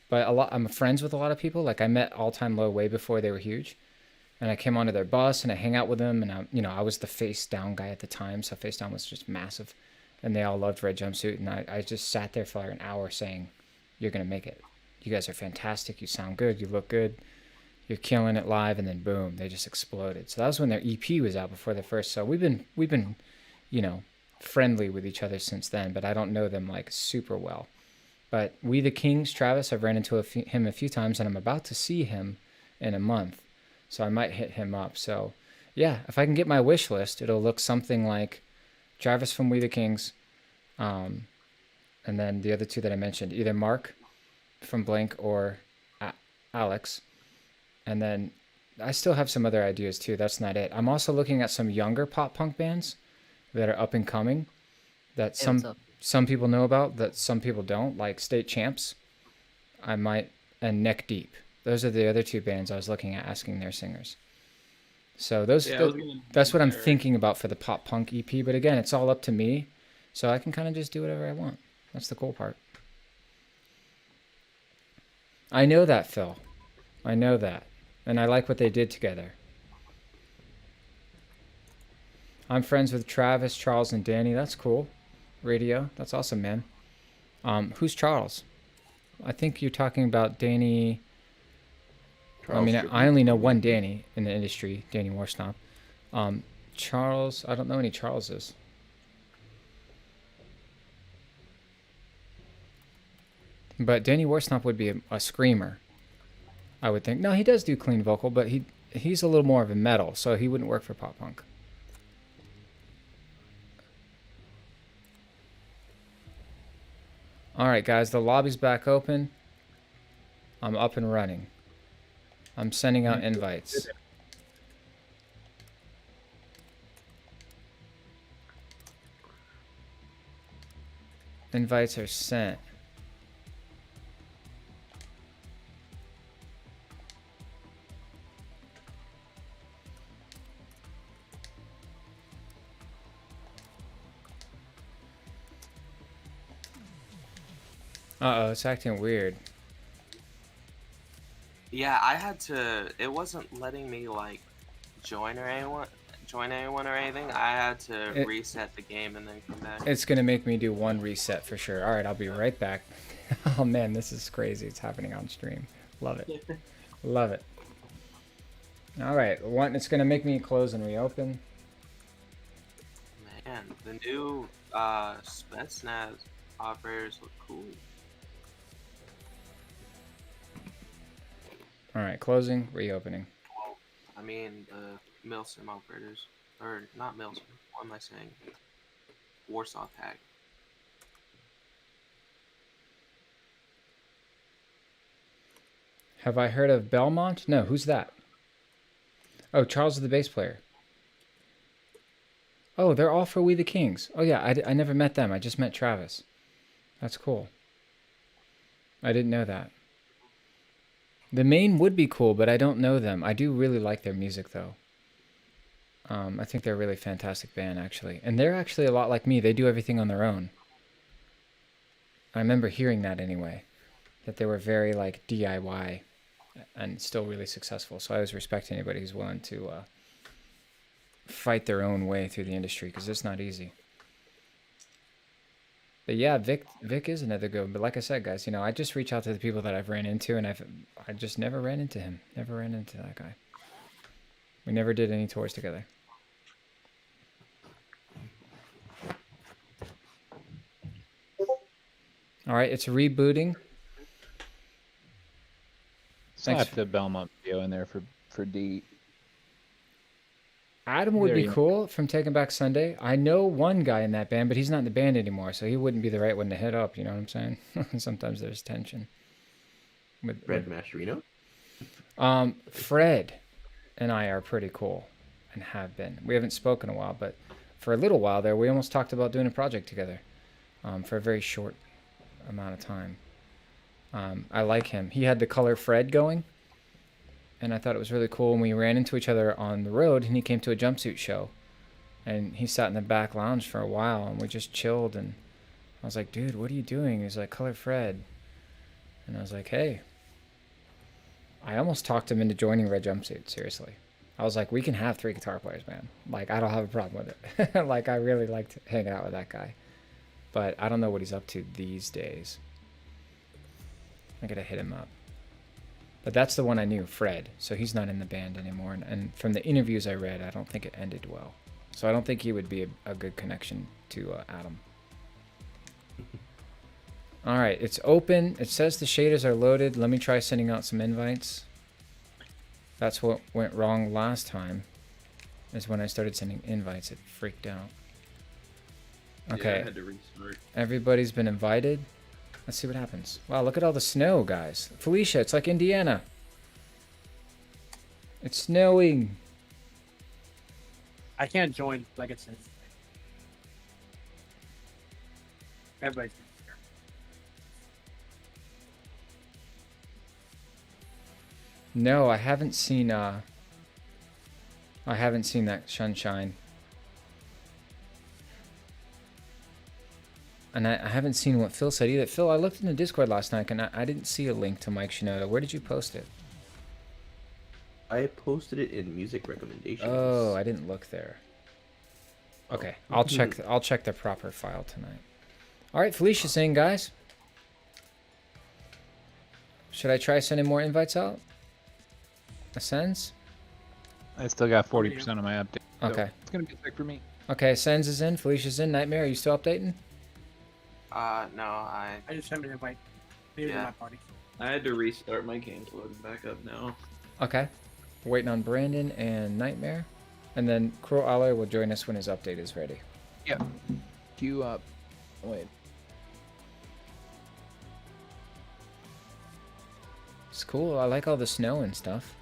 But I'm friends with a lot of people. Like, I met All Time Low way before they were huge. And I came onto their bus and I hang out with them. And I was the Face Down guy at the time. So Face Down was just massive. And they all loved Red Jumpsuit. And I just sat there for like an hour saying, you're going to make it. You guys are fantastic. You sound good. You look good. You're killing it live. And then boom, they just exploded. So that was when their EP was out before their first. So we've been, friendly with each other since then, but I don't know them like super well. But We the Kings, Travis, I've ran into him a few times, and I'm about to see him in a month, so I might hit him up. So yeah, if I can get my wish list, it'll look something like Travis from We the Kings, and then the other two that I mentioned, either Mark from Blink or Alex. And then I still have some other ideas too. That's not it. I'm also looking at some younger pop punk bands that are up and coming that some people know about, that some people don't, like State Champs, and Neck Deep. Those are the other two bands I was looking at, asking their singers. So that's what I'm thinking about for the pop punk EP. But again, it's all up to me, so I can kind of just do whatever I want. That's the cool part. I know that, Phil. I know that. And I like what they did together. I'm friends with Travis, Charles, and Danny. That's cool. Radio. That's awesome, man. Who's Charles? I think you're talking about Danny. Charles I only know one Danny in the industry, Danny Warsnop. Charles, I don't know any Charleses. But Danny Warsnop would be a screamer, I would think. No, he does do clean vocal, but he's a little more of a metal, so he wouldn't work for pop punk. All right, guys, the lobby's back open. I'm up and running. I'm sending out invites. Invites are sent. Uh-oh, it's acting weird. Yeah, I had to. It wasn't letting me like join anyone or anything. I had to reset the game and then come back. It's gonna make me do one reset for sure. All right, I'll be right back. Oh man, this is crazy. It's happening on stream. Love it. Love it. All right, it's gonna make me close and reopen. Man, the new Spetsnaz operators look cool. All right, closing, reopening. Well, I mean the Milsim operators, or not Milsim. What am I saying? Warsaw Pack. Have I heard of Belmont? No, who's that? Oh, Charles is the bass player. Oh, they're all for We the Kings. Oh yeah, I never met them. I just met Travis. That's cool. I didn't know that. The main would be cool, but I don't know them. I do really like their music, though. I think they're a really fantastic band, actually. And they're actually a lot like me. They do everything on their own. I remember hearing that anyway, that they were very, like, DIY and still really successful. So I always respect anybody who's willing to fight their own way through the industry because it's not easy. But yeah, Vic is another good one. But like I said, guys, you know, I just reach out to the people that I've ran into, and I just never ran into him. Never ran into that guy. We never did any tours together. All right, it's rebooting. Slap the Belmont video in there for D. Adam would be cool from Taking Back Sunday. I know one guy in that band, but he's not in the band anymore, so he wouldn't be the right one to hit up. You know what I'm saying? Sometimes there's tension. Fred Mascherino? Fred and I are pretty cool and have been. We haven't spoken in a while, but for a little while there, we almost talked about doing a project together for a very short amount of time. I like him. He had the Color Fred going, and I thought it was really cool. And we ran into each other on the road, and he came to a jumpsuit show, and he sat in the back lounge for a while, and we just chilled. And I was like, dude, what are you doing? He's like, Color Fred. And I was like, hey. I almost talked him into joining Red Jumpsuit, seriously. I was like, we can have 3 guitar players, man. Like, I don't have a problem with it. Like, I really liked hanging out with that guy. But I don't know what he's up to these days. I gotta hit him up. But that's the one I knew, Fred. So he's not in the band anymore. And from the interviews I read, I don't think it ended well. So I don't think he would be a good connection to Adam. All right, it's open. It says the shaders are loaded. Let me try sending out some invites. That's what went wrong last time, is when I started sending invites. It freaked out. Okay. Yeah, I had to restart. Everybody's been invited. Let's see what happens. Wow, look at all the snow, guys. Felicia, it's like Indiana. It's snowing. I can't join like it says. Everybody's here. No, I haven't seen that sunshine. And I haven't seen what Phil said either. Phil, I looked in the Discord last night and I didn't see a link to Mike Shinoda. Where did you post it? I posted it in music recommendations. Oh, I didn't look there. Okay, I'll check the proper file tonight. All right, Felicia's in, guys. Should I try sending more invites out? Ascends? I still got 40% of my update. So Okay. it's gonna be sick for me. Okay, Ascends is in. Felicia's in. Nightmare, are you still updating? No, I just sent an invite. Maybe Yeah. my party. I had to restart. My game's loading back up now. Okay. We're waiting on Brandon and Nightmare. And then Crow Aller will join us when his update is ready. Yep. Queue up. Wait. It's cool. I like all the snow and stuff.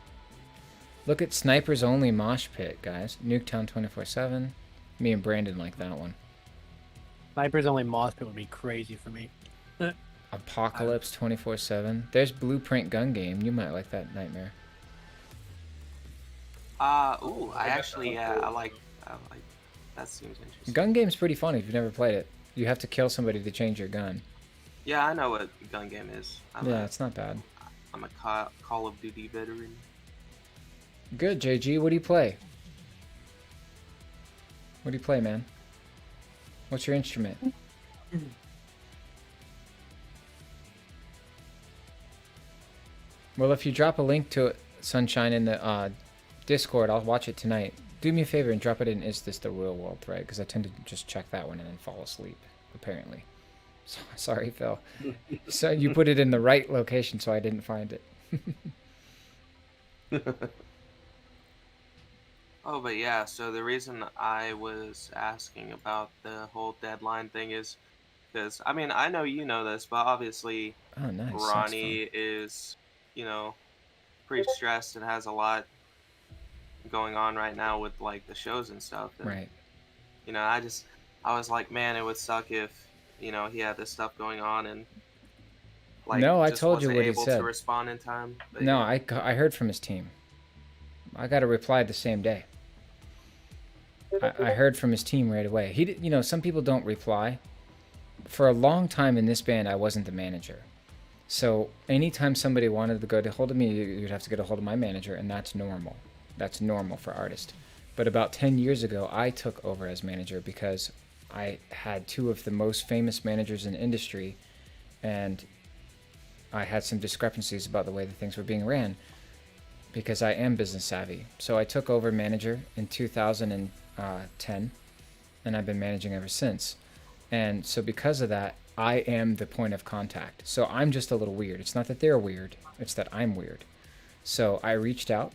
Look at Snipers Only Mosh Pit, guys. Nuketown 24/7. Me and Brandon like that one. Snipers Only Moss Pit would be crazy for me. Apocalypse 24/7. There's Blueprint Gun Game. You might like that, Nightmare. I actually, I like that seems interesting. Gun Game's pretty fun if you've never played it. You have to kill somebody to change your gun. Yeah, I know what gun game is. It's not bad. I'm a Call of Duty veteran. Good, JG. What do you play? What do you play, man? What's your instrument? Well, if you drop a link to it, Sunshine, in the Discord, I'll watch it tonight. Do me a favor and drop it in Is This the Real World thread, because I tend to just check that one and then fall asleep, apparently. So, sorry, Phil. So you put it in the right location, so I didn't find it. Oh, but yeah, so the reason I was asking about the whole deadline thing is because, I mean, I know you know this, but obviously Oh, nice. Sounds Ronnie fun. is, pretty stressed and has a lot going on right now with, like, the shows and stuff. And, Right. I was like, man, it would suck if, he had this stuff going on and, like, No, I just told you wasn't what he able said. to respond in time. But No, yeah. I heard from his team. I got a reply the same day. I heard from his team right away. Some people don't reply. For a long time in this band, I wasn't the manager. So anytime somebody wanted to get a hold of me, you'd have to get a hold of my manager, and that's normal. That's normal for artists. But about 10 years ago, I took over as manager because I had two of the most famous managers in the industry, and I had some discrepancies about the way that things were being ran because I am business savvy. So I took over manager in 2010, and I've been managing ever since. And so because of that, I am the point of contact. So I'm just a little weird. It's not that they're weird, it's that I'm weird. So I reached out.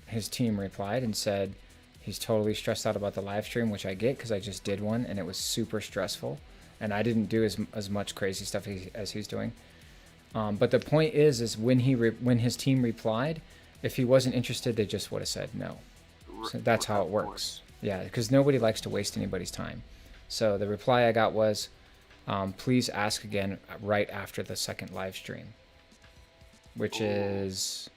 His team replied and said he's totally stressed out about the live stream, which I get because I just did one and it was super stressful. And I didn't do as much crazy stuff as he's doing. But the point is when when his team replied, if he wasn't interested, they just would have said no. So that's how it works. Yeah, because nobody likes to waste anybody's time. So the reply I got was, please ask again right after the second live stream, which is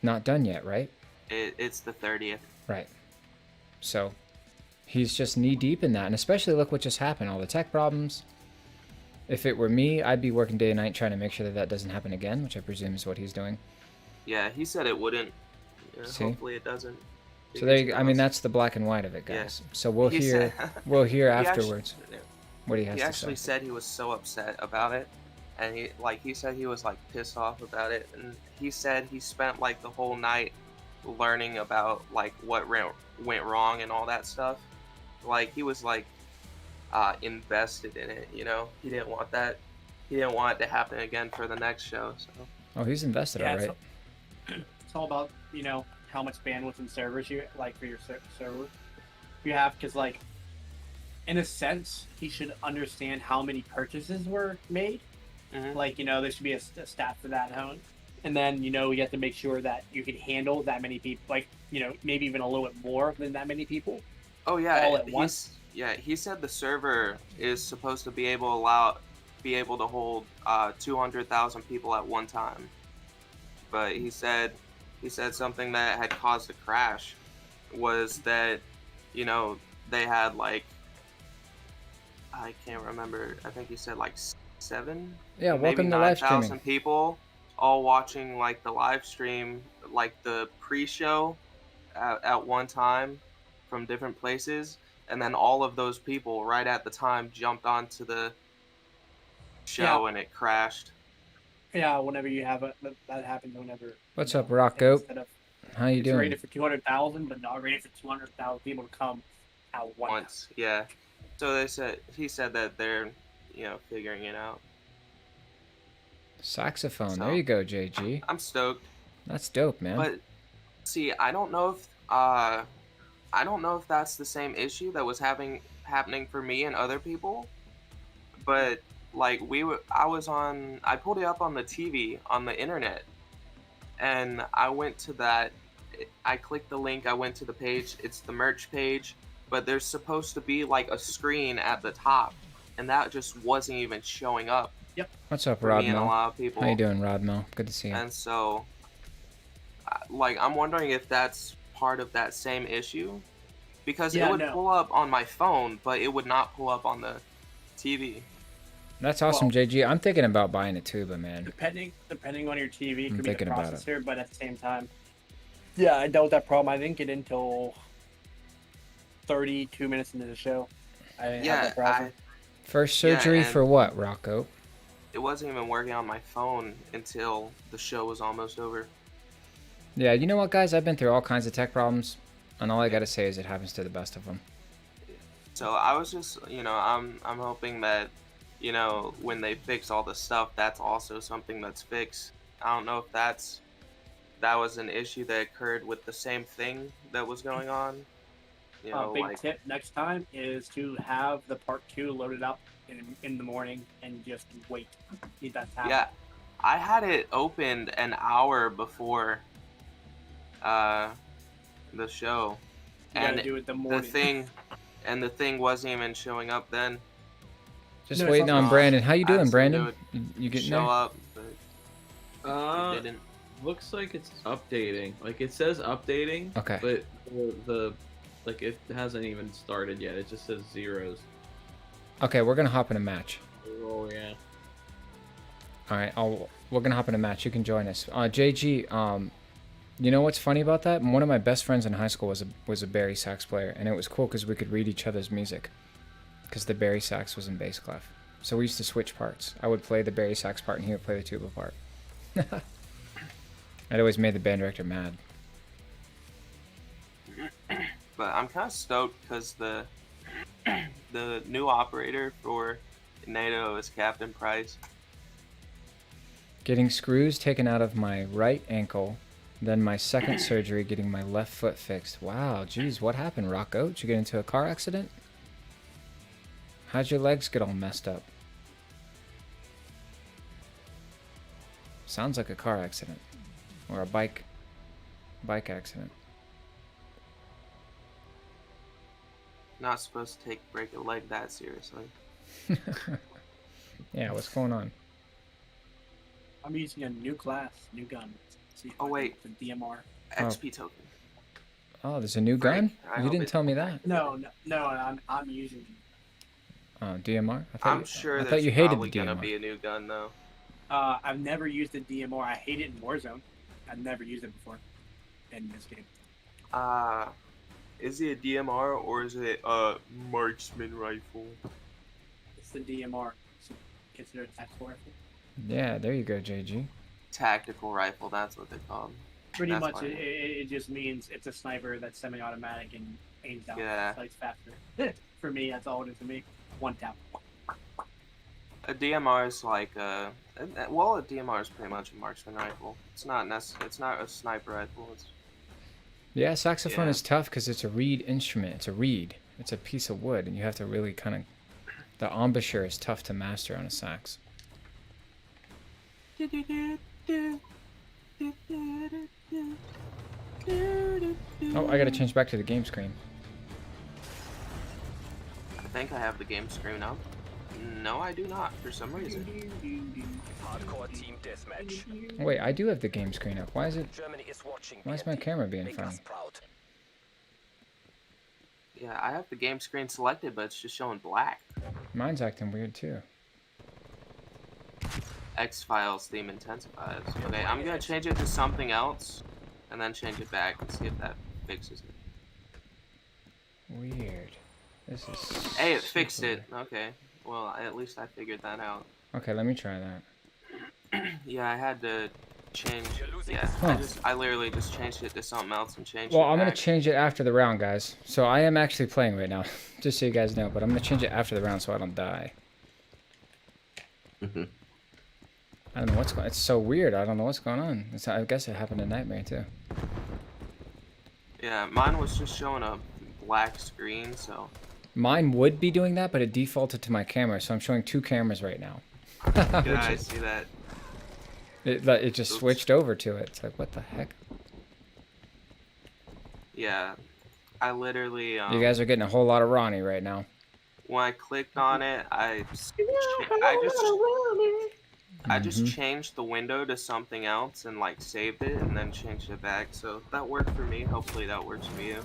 not done yet, right? It's the 30th. Right. So he's just knee deep in that. And especially look what just happened, all the tech problems. If it were me, I'd be working day and night trying to make sure that that doesn't happen again, which I presume is what he's doing. Yeah, he said it wouldn't. Yeah, See? hopefully it doesn't. So there you go. I mean, that's the black and white of it, guys. Yeah. So we'll hear afterwards what he has to say. He actually said he was so upset about it, and he said he was like pissed off about it, and he said he spent like the whole night learning about like what went wrong and all that stuff. Like he was like invested in it, you know. He didn't want that. He didn't want it to happen again for the next show. So. Oh, he's invested, all right. It's all about, you know, how much bandwidth and servers you like for your server you have, because like in a sense he should understand how many purchases were made. Like, you know, there should be a stat for that, and then, you know, you have to make sure that you can handle that many people, like, you know, maybe even a little bit more than that many people. Oh yeah, all at once. Yeah, he said the server is supposed to be able to hold 200,000 people at one time, but he said something that had caused a crash was that, you know, they had like, I can't remember, I think he said like 7, yeah, welcome to live streaming, 9,000 people all watching like the live stream, like the pre-show at one time from different places, and then all of those people right at the time jumped onto the show and it crashed. Yeah, whenever you have that happens whenever. What's up, Rock Goat? How you it's doing? Rated for 200,000, but not rated for 200,000 people to come at once. Yeah. So he said that they're, you know, figuring it out. Saxophone. There you go, JG. I'm stoked. That's dope, man. But see, I don't know if that's the same issue that was happening for me and other people. But like I pulled it up on the TV on the internet, and I went to that. I clicked the link. I went to the page. It's the merch page, but there's supposed to be like a screen at the top, and that just wasn't even showing up. Yep. What's up, for me and a Rodmo? lot of people. How you doing, Rodmo? Good to see you. And so, like, I'm wondering if that's part of that same issue, because it would pull up on my phone, but it would not pull up on the TV. That's awesome, JG. I'm thinking about buying it too, but man. Depending on your TV, it I'm could be the thinking about processor, but at the same time, yeah, I dealt with that problem. I didn't get until 32 minutes into the show. I had that problem. First surgery for what, Rocco? It wasn't even working on my phone until the show was almost over. Yeah, you know what, guys? I've been through all kinds of tech problems, and all I gotta say is it happens to the best of them. So I was just, you know, I'm hoping that, you know, when they fix all the stuff, that's also something that's fixed. I don't know if that was an issue that occurred with the same thing that was going on. You know, big tip next time is to have the part 2 loaded up in the morning and just wait. Need that to happen. Yeah, I had it opened an hour before the show, and do it the morning. the thing wasn't even showing up then. Just waiting on Brandon. How you doing, Brandon? You getting there? Show up, but it didn't. Looks like it's updating. Like it says updating. Okay. But the like it hasn't even started yet. It just says zeros. Okay, we're gonna hop in a match. Oh yeah. All right, we're gonna hop in a match. You can join us. JG, You know what's funny about that? One of my best friends in high school was a bari sax player, and it was cool because we could read each other's music. Because the bari sax was in bass clef, so we used to switch parts. I would play the bari sax part, and he would play the tuba part. It always made the band director mad. But I'm kind of stoked because the new operator for NATO is Captain Price. Getting screws taken out of my right ankle, then my second surgery getting my left foot fixed. Wow, geez, what happened, Rocco? Did you get into a car accident? How'd your legs get all messed up? Sounds like a car accident. Or a bike accident. Not supposed to break a leg that seriously. Yeah, what's going on? I'm using a new class, new gun. See if Oh, I can wait. get the DMR. XP token. Oh, there's a new gun? I You hope didn't it- tell me that. No, I'm using. Oh, DMR? I'm sure I thought there's you hated probably the gonna DMR. be a new gun though. I've never used the DMR. I hate it in Warzone. I've never used it before in this game. Is it a DMR or is it a marksman rifle? It's the DMR. So consider it a tactical rifle. Yeah, there you go, JG. Tactical rifle, that's what they call them. Pretty That's much, fine. it just means it's a sniper that's semi-automatic and aims down. Yeah. Sights faster. For me, that's all it is to me. One tap. A DMR is like a DMR is pretty much a marksman rifle. It's not It's not a sniper rifle. It's Yeah, saxophone Yeah. is tough because it's a reed instrument. It's a reed. It's a piece of wood, and you have to really kind of... The embouchure is tough to master on a sax. Oh, I gotta change back to the game screen. I think I have the game screen up. No, I do not for some reason. Hardcore team deathmatch. Wait, I do have the game screen up. Why is it... Germany is watching. Why is my camera being Make funny? us proud. Yeah, I have the game screen selected, but it's just showing black. Mine's acting weird, too. X-Files theme intensifies. Okay, I'm gonna change it to something else, and then change it back and see if that fixes it. Weird. This is... Hey, it fixed super it. Okay. Well, at least I figured that out. weird. Okay, let me try that. Yeah, I had to change. Yeah, Huh. I literally just changed it to something else and changed Well, it I'm gonna back. change it after the round, guys. So I am actually playing right now, just so you guys know. But I'm gonna change it after the round so I don't die. I don't know what's going. It's so weird. I don't know what's going on. I guess it happened in Nightmare too. Yeah, mine was just showing a black screen, so. Mine would be doing that, but it defaulted to my camera, so I'm showing two cameras right now. Yeah, I see that. It just Oops. switched over to it. It's like, what the heck? Yeah, I literally. You guys are getting a whole lot of Ronnie right now. When I clicked on it, I just changed the window to something else and like saved it and then changed it back. So that worked for me. Hopefully that works for you.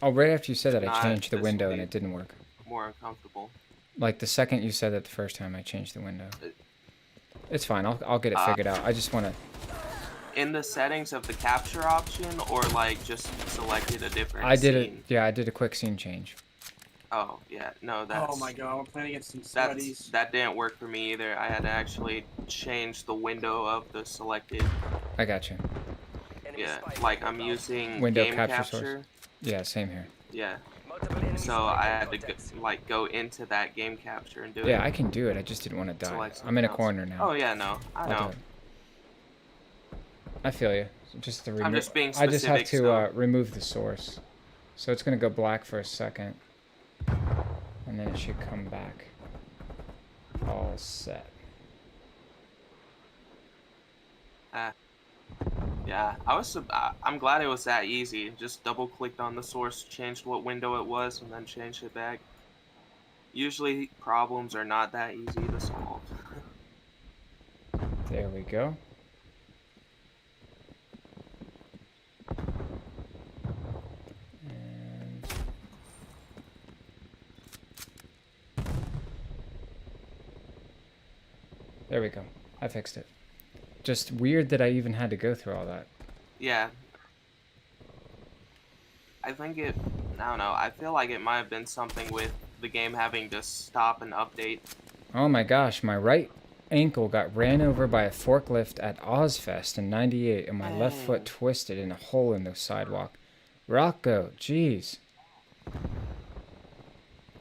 Oh, right after you said that, I Not changed the this window and way. it didn't work. More uncomfortable. Like the second you said that the first time, I changed the window. It's fine. I'll get it figured out. I just want to. In the settings of the capture option, or like just selected a different. I did it. scene? Yeah, I did a quick scene change. Oh yeah, no, that's. Oh my god, we're playing against some That sweaties. didn't work for me either. I had to actually change the window of the selected. I got you. Yeah, like I'm using Window game capture capture. source. Yeah, same here. Yeah. So I had to go into that game capture and do it. Yeah, I can do it. I just didn't want to die. Select I'm in a something else. corner now. Oh yeah, no, I I'll do know. it. I feel you. Just to I'm remove. just being I just have specific, to so- remove the source. So it's gonna go black for a second, and then it should come back. All set. Yeah, I'm glad it was that easy. Just double clicked on the source, changed what window it was, and then changed it back. Usually problems are not that easy to solve. There we go. And there we go. I fixed it. Just weird that I even had to go through all that. Yeah, I think it. I don't know. I feel like it might have been something with the game having to stop and update. Oh my gosh, my right ankle got ran over by a forklift at Ozfest in '98, and my left foot twisted in a hole in the sidewalk. Rocco, jeez.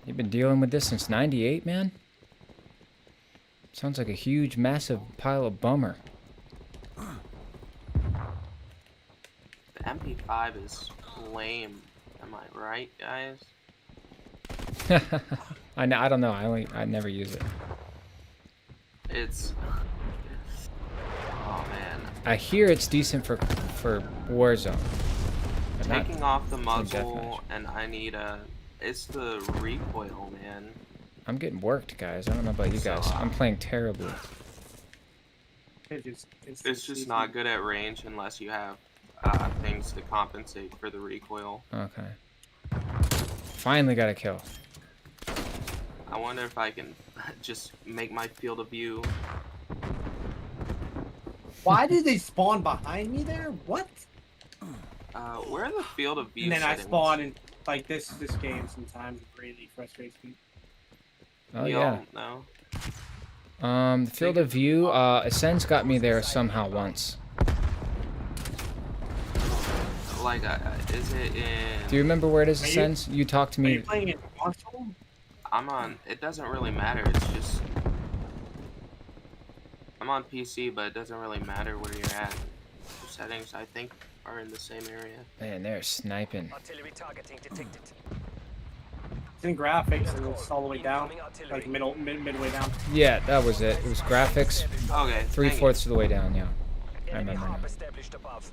You've been dealing with this since '98, man? Sounds like a huge, massive pile of bummer. The MP5 is lame. Am I right, guys? I don't know. I never use it. It's. Oh man. I hear it's decent for Warzone. but not Taking off the Team muzzle, Deathmatch. and I need a. It's the recoil, man. I'm getting worked, guys. I don't know about you guys. I'm playing terribly. It's just not good at range unless you have things to compensate for the recoil. Okay. Finally got a kill. I wonder if I can just make my field of view. Why did they spawn behind me there? What? Where are the field of view And then settings? I spawn in like this game sometimes really frustrates me. Oh You yeah. all know? The field of view, Ascend's got me there somehow once. Like, is it in... Do you remember where it is, Are you- Ascend's? You talked to Are me. you playing in console? I'm on... It doesn't really matter, it's just... I'm on PC, but it doesn't really matter where you're at. The settings, I think, are in the same area. Man, they're sniping. Artillery targeting detected. It's in graphics and it's all the way down, like midway down. Yeah, that was it. It was graphics. Okay. 3/4 of the way down, yeah. I Enemy remember hub now. established above.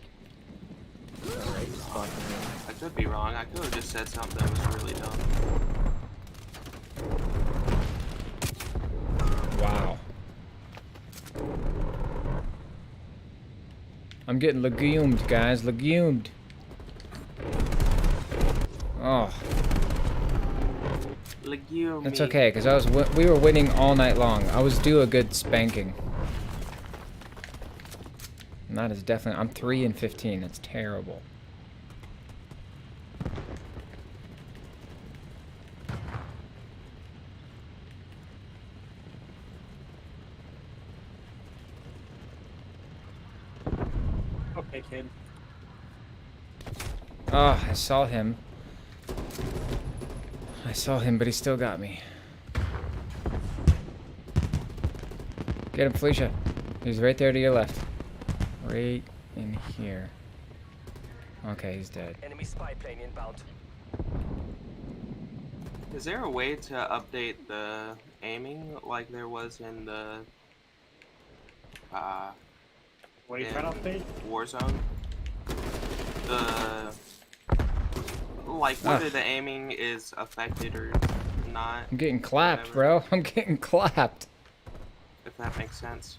Alright, spawn from here. I could be wrong. I could have just said something that was really dumb. Wow. I'm getting legumed, guys. Legumed. Oh, Legume. that's okay, because we were winning all night long. I was due a good spanking. And that is definitely... I'm 3-15. That's terrible. Okay, kid. Oh, I saw him. I saw him, but he still got me. Get him, Felicia. He's right there to your left. Right in here. Okay, he's dead. Enemy spy plane inbound. Is there a way to update the aiming like there was in the What are you in trying to update? Warzone? The like whether the aiming is affected or not. I'm getting clapped, whatever, bro. I'm getting clapped. If that makes sense.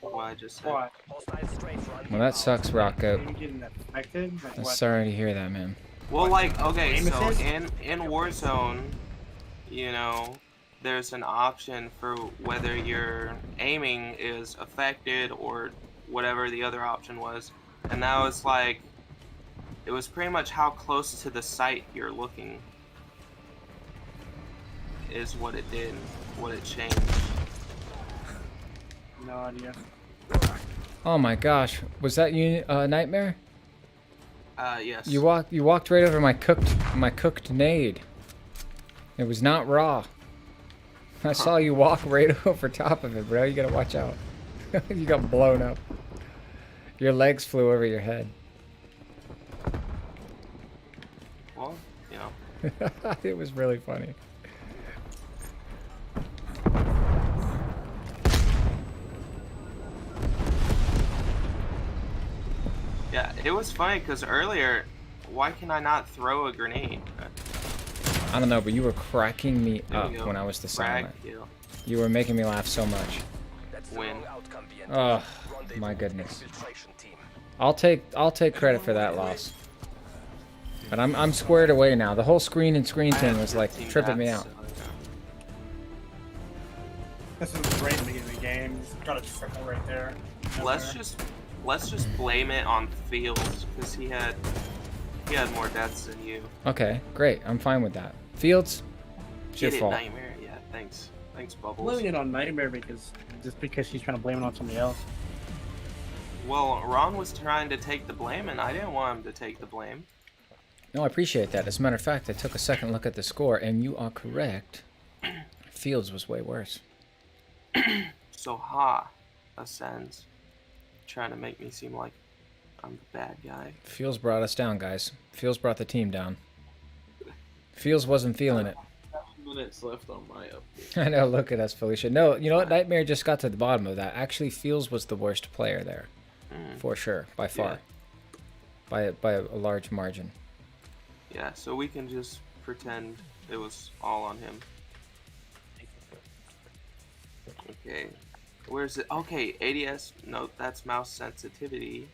What I just said. What? Hostile strafe run Well, that sucks, Rocco. Are you getting affected? Like I'm what? sorry to hear that, man. Well, like, okay, Aim so assist? in Warzone, you know, there's an option for whether your aiming is affected or whatever the other option was. And that was like, it was pretty much how close to the site you're looking is what it did, what it changed. No idea. Oh my gosh, was that you, Nightmare? Yes. You walked right over my cooked nade. It was not raw. I saw you walk right over top of it, bro. You gotta watch out. You got blown up. Your legs flew over your head. Well, you know. It was really funny. Yeah, it was funny because earlier, why can I not throw a grenade? I don't know, but you were cracking me There up we go. when I was the Frag silent. kill. You were making me laugh so much. That's the Win. wrong outcome, BNT. Oh, Rendezvous my with goodness. exfiltration team. I'll take credit for that loss. But I'm squared away now. The whole screen and screen I thing had was like 15 tripping me bats, out. so, This was great in the beginning of the game. Just got a triple right there. Let's just blame it on Fields because he had He had more deaths than you. Okay, great. I'm fine with that. Fields, it's your Get it, fault. Nightmare. Yeah, thanks. Thanks, Bubbles. Blaming it on Nightmare because she's trying to blame it on somebody else. Well, Ron was trying to take the blame, and I didn't want him to take the blame. No, I appreciate that. As a matter of fact, I took a second look at the score, and you are correct. Fields was way worse. So Ascends, trying to make me seem like I'm the bad guy. Fields brought us down, guys. Fields brought the team down. Fields wasn't feeling it. 7 minutes left on my update. I know, look at us, Felicia. No, you know what? Nightmare just got to the bottom of that. Actually, Fields was the worst player there. For sure, by far. Yeah. By a large margin. Yeah, so we can just pretend it was all on him. Okay. Where's it? Okay, ADS. No, that's mouse sensitivity.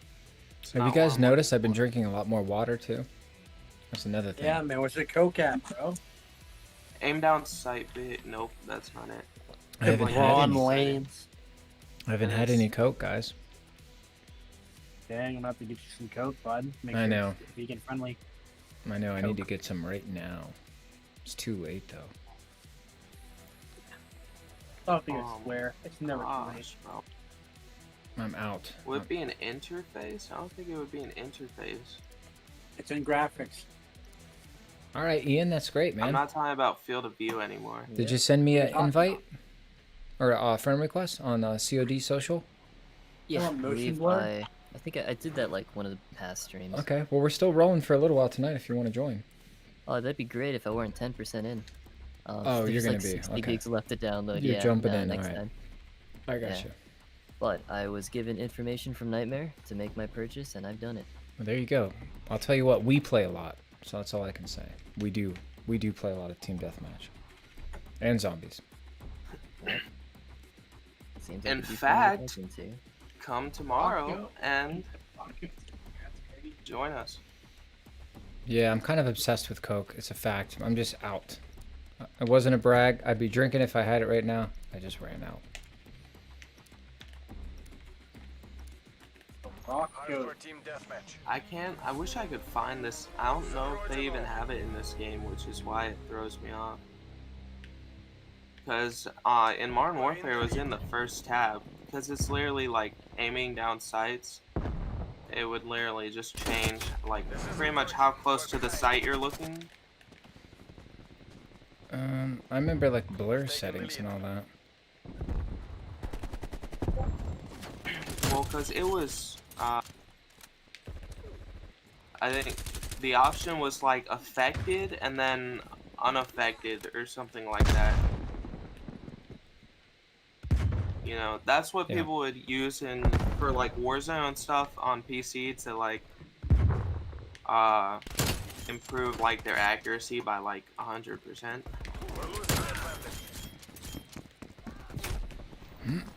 Have you guys noticed I've been drinking a lot more water, too? That's another thing. Yeah, man. Where's the Coke at, bro? Aim down sight bit. Nope, that's not it. I haven't had any Coke, guys. Dang, I'm gonna have to get you some Coke, bud. Make I sure know. it's vegan friendly. I know. I need to get some right now. It's too late, though. I don't think it's square. It's never too late. I'm out. Would it be an interface? I don't think it would be an interface. It's in graphics. All right, Ian, that's great, man. I'm not talking about field of view anymore. Did you send me an invite or a friend request on COD social? Yeah, I believe I think I did that like one of the past streams. Okay, well, we're still rolling for a little while tonight if you want to join. Oh, that'd be great if I weren't 10% in. Oh, you're going like to be. 60 Okay. gigs left to download. You're jumping in, next all right. time. I got you. But I was given information from Nightmare to make my purchase, and I've done it. Well, there you go. I'll tell you what, we play a lot, so that's all I can say. We do play a lot of Team Deathmatch. And zombies. Seems In it'd be fact, fun to listen come tomorrow and join us. Yeah, I'm kind of obsessed with Coke. It's a fact. I'm just out. It wasn't a brag. I'd be drinking if I had it right now. I just ran out. I wish I could find this. I don't know if they even have it in this game, which is why it throws me off. Because in Modern Warfare, it was in the first tab. Because it's literally like aiming down sights. It would literally just change, like, pretty much how close to the sight you're looking. I remember like blur settings and all that. Well, because it was, I think the option was like affected and then unaffected or something like that. You know, that's what people would use for like Warzone and stuff on PC to like improve like their accuracy by like 100%.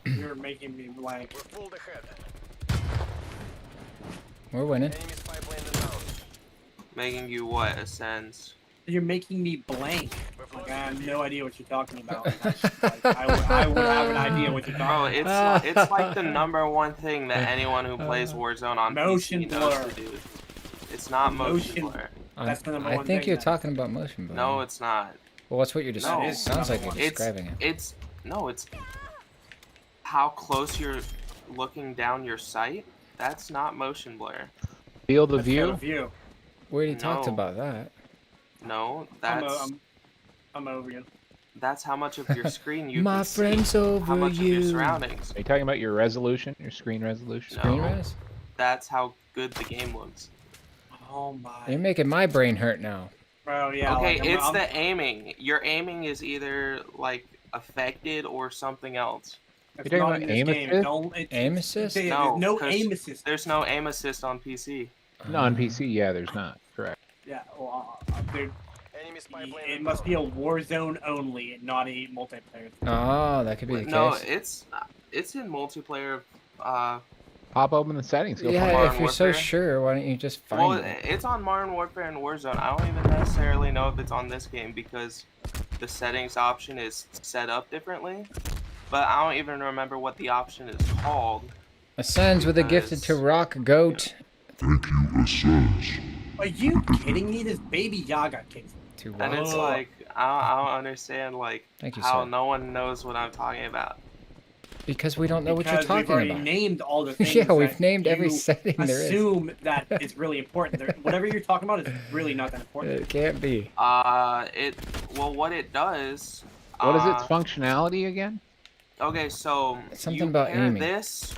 You're making me blank. We're winning. Making you what? Ascends. You're making me blank. Like, I have no idea what you're talking about. I would have an idea what you're talking about. It's like the #1 thing that anyone who plays Warzone on PC knows to do. It's not motion blur. That's the #1 thing. I think you're talking about motion blur. No, it's not. Well, that's what you're describing. It sounds like you're describing it. It's how close you're looking down your sight. That's not motion blur. Field of view? We already talked about that. No, that's... I'm over you. That's how much of your screen you My can friend's see. over how much you. of your surroundings. Are you talking about your resolution, your screen resolution? Screen res? That's how good the game looks. Oh my. You're making my brain hurt now. Bro, yeah. Okay, like, it's the aiming. Your aiming is either like affected or something else. You're talking about aim assist? Aim assist? No, no aim assist. There's no aim assist on PC. No, on PC, yeah, there's not. Correct. Yeah, well, it must be a Warzone only, not a multiplayer. Oh, that could be the case. No, it's in multiplayer. Pop open the settings. Go Yeah, if you're so sure, why don't you just find it? It's on Modern Warfare and Warzone. I don't even necessarily know if it's on this game because the settings option is set up differently. But I don't even remember what the option is called. Ascends with a gifted to Rock Goat. Thank you, Ascends. Are you kidding me? This baby Yaga kicks. Too And wild. it's like I don't understand like Thank you, how sir. no one knows what I'm talking about. Because we don't know what you're Because we've talking already about. named all the things. Yeah, we've that named every you setting there is. assume that it's really important. Whatever you're talking about is really not that important. It can't be. What it does. What is its functionality again? Okay, so Something you about pair aiming. this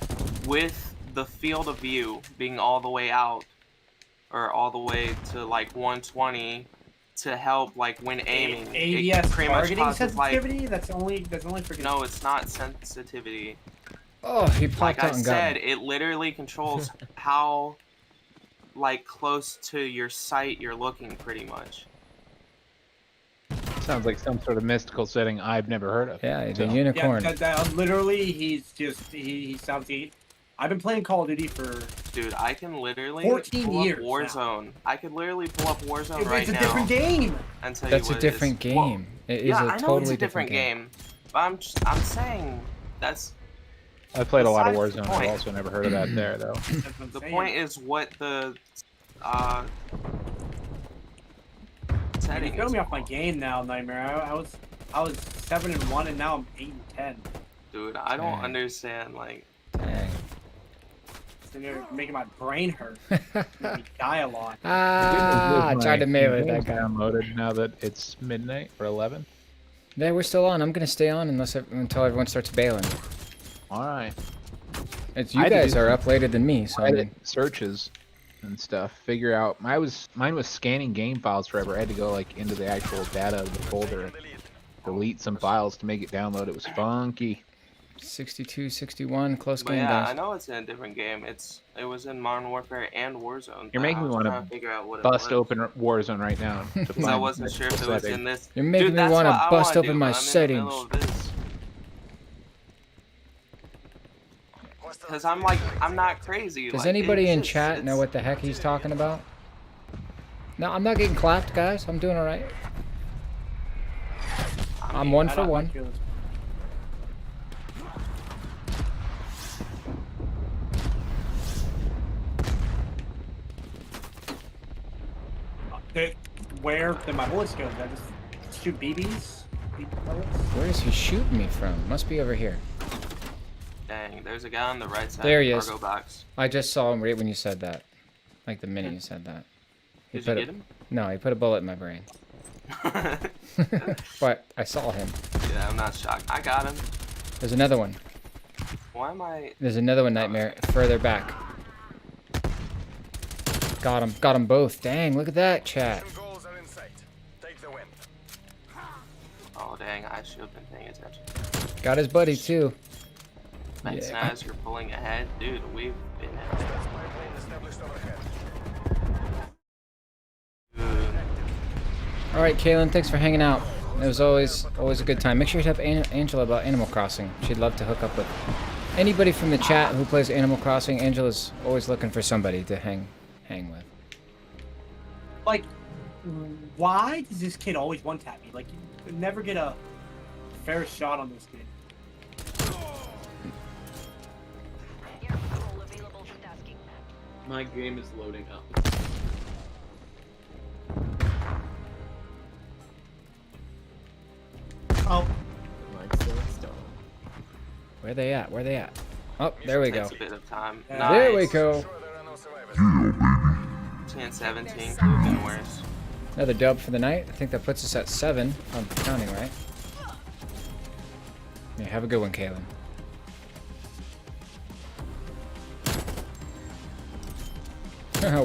with the field of view being all the way out, or all the way to like 120, to help like when aiming. ABS it pretty much targeting causes sensitivity. That's only for. No, it's not sensitivity. Oh, he popped Like I out and got said, me. it literally controls how like close to your sight you're looking, pretty much. Sounds like some sort of mystical setting I've never heard of. Yeah, the So- unicorn. Yeah, literally, he sounds. I've been playing Call of Duty for. Dude, I can literally 14 pull years up Warzone. I could literally pull up Warzone It's right a now. different game. And tell That's you a what it is. different game. Well, It is yeah, a I know totally it's a different game. But I'm saying that's. I played a lot of Besides the Warzone. I've point. also never heard of that there though. The point is what the You're setting throwing is. me off my game now, Nightmare. I was 7-1 and now I'm 8-10. Dude, I don't Dang. understand. Like, Dang. So you're making my brain hurt. Make me die a lot. Ah, I tried to melee that game's guy. downloaded now that it's midnight or 11. Yeah, we're still on. I'm gonna stay on until everyone starts bailing. All right. It's I you had to guys do are some up later than me, so I Edit mean, searches and stuff. Figure out. Mine was scanning game files forever. I had to go like into the actual data of the folder and delete some files to make it download. It was funky. 62, 61, close but game, yeah, I guys. know it's in a different game. It was in Modern Warfare and Warzone. You're but making I me was want trying to figure out what it bust was. open Warzone right now. To Because I find wasn't sure if it was in this. You're making Dude, me that's want to what I bust wanna open do, my but I'm in the middle settings. of this. Because I'm not crazy. Does like, anybody in it's- chat know it's- what the heck he's talking about? No, I'm not getting clapped, guys. I'm doing all right. I'm one for one. Where did my bullets go? Did I just shoot BBs? Where is he shooting me from? Must be over here. Dang, there's a guy on the right side There of he the is. cargo box. I just saw him right when you said that. Like the minute you said that. He Did you put get him? No, he put a bullet in my brain. But I saw him. Yeah, I'm not shocked. I got him. There's another one. Why am I? There's another one, Nightmare, further back. Got him. Got them both. Dang, look at that, chat. Oh dang, I should have been paying attention. Got his buddy, too. Thanks, Yeah. Naz, you're pulling ahead, dude. We've been. All right, Kaylin, thanks for hanging out. It was always a good time. Make sure you tell Angela about Animal Crossing. She'd love to hook up with anybody from the chat who plays Animal Crossing. Angela's always looking for somebody to hang with. Like, why does this kid always one-tap me? Like, you never get a fair shot on this kid. My game is loading up. Oh. Where they at? Where they at? Oh, there we go. Takes a bit of time. There we Nice. go. 10-17 could have been worse. Another dub for the night. I think that puts us at 7. I'm counting, right? Yeah, have a good one, Kaylin.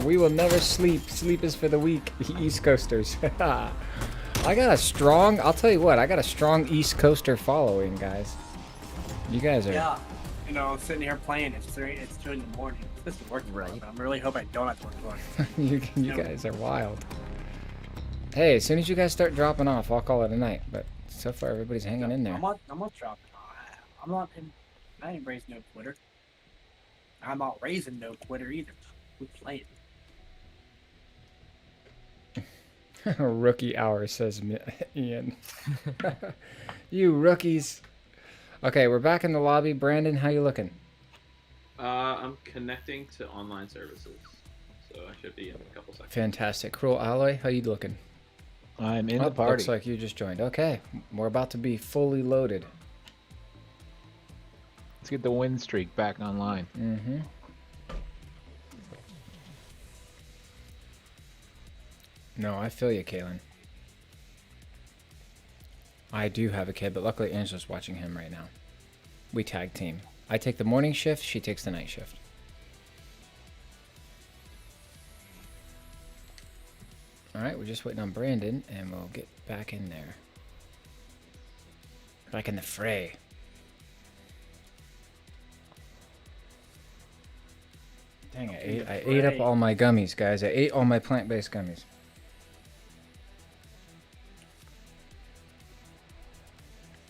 We will never sleep. Sleep is for the weak. East Coasters. I got a strong, I'll tell you what, I got a strong East Coaster following, guys. You guys are... Yeah. You know, I'm sitting here playing. It's 2 in the morning. It's supposed to work tomorrow, but I really hope I don't have to work tomorrow. you guys are wild. Hey, as soon as you guys start dropping off, I'll call it a night. But so far, everybody's hanging in there. I'm not dropping. I ain't raised no quitter. I'm not raising no quitter either. We playing. Rookie hour, says Ian. You rookies. Okay, we're back in the lobby. Brandon, how you looking? I'm connecting to online services. so I should be in a couple seconds. Fantastic. Cruel Alloy, how you looking? I'm in Oh, the party. looks like you just joined. Okay, we're about to be fully loaded. Let's get the win streak back online. Mm-hmm. No, I feel you, Kalen. I do have a kid, but luckily Angela's watching him right now. We tag team. I take the morning shift, she takes the night shift. Alright, we're just waiting on Brandon, and we'll get back in there. Back in the fray. Dang, I ate up all my gummies, guys. I ate all my plant-based gummies.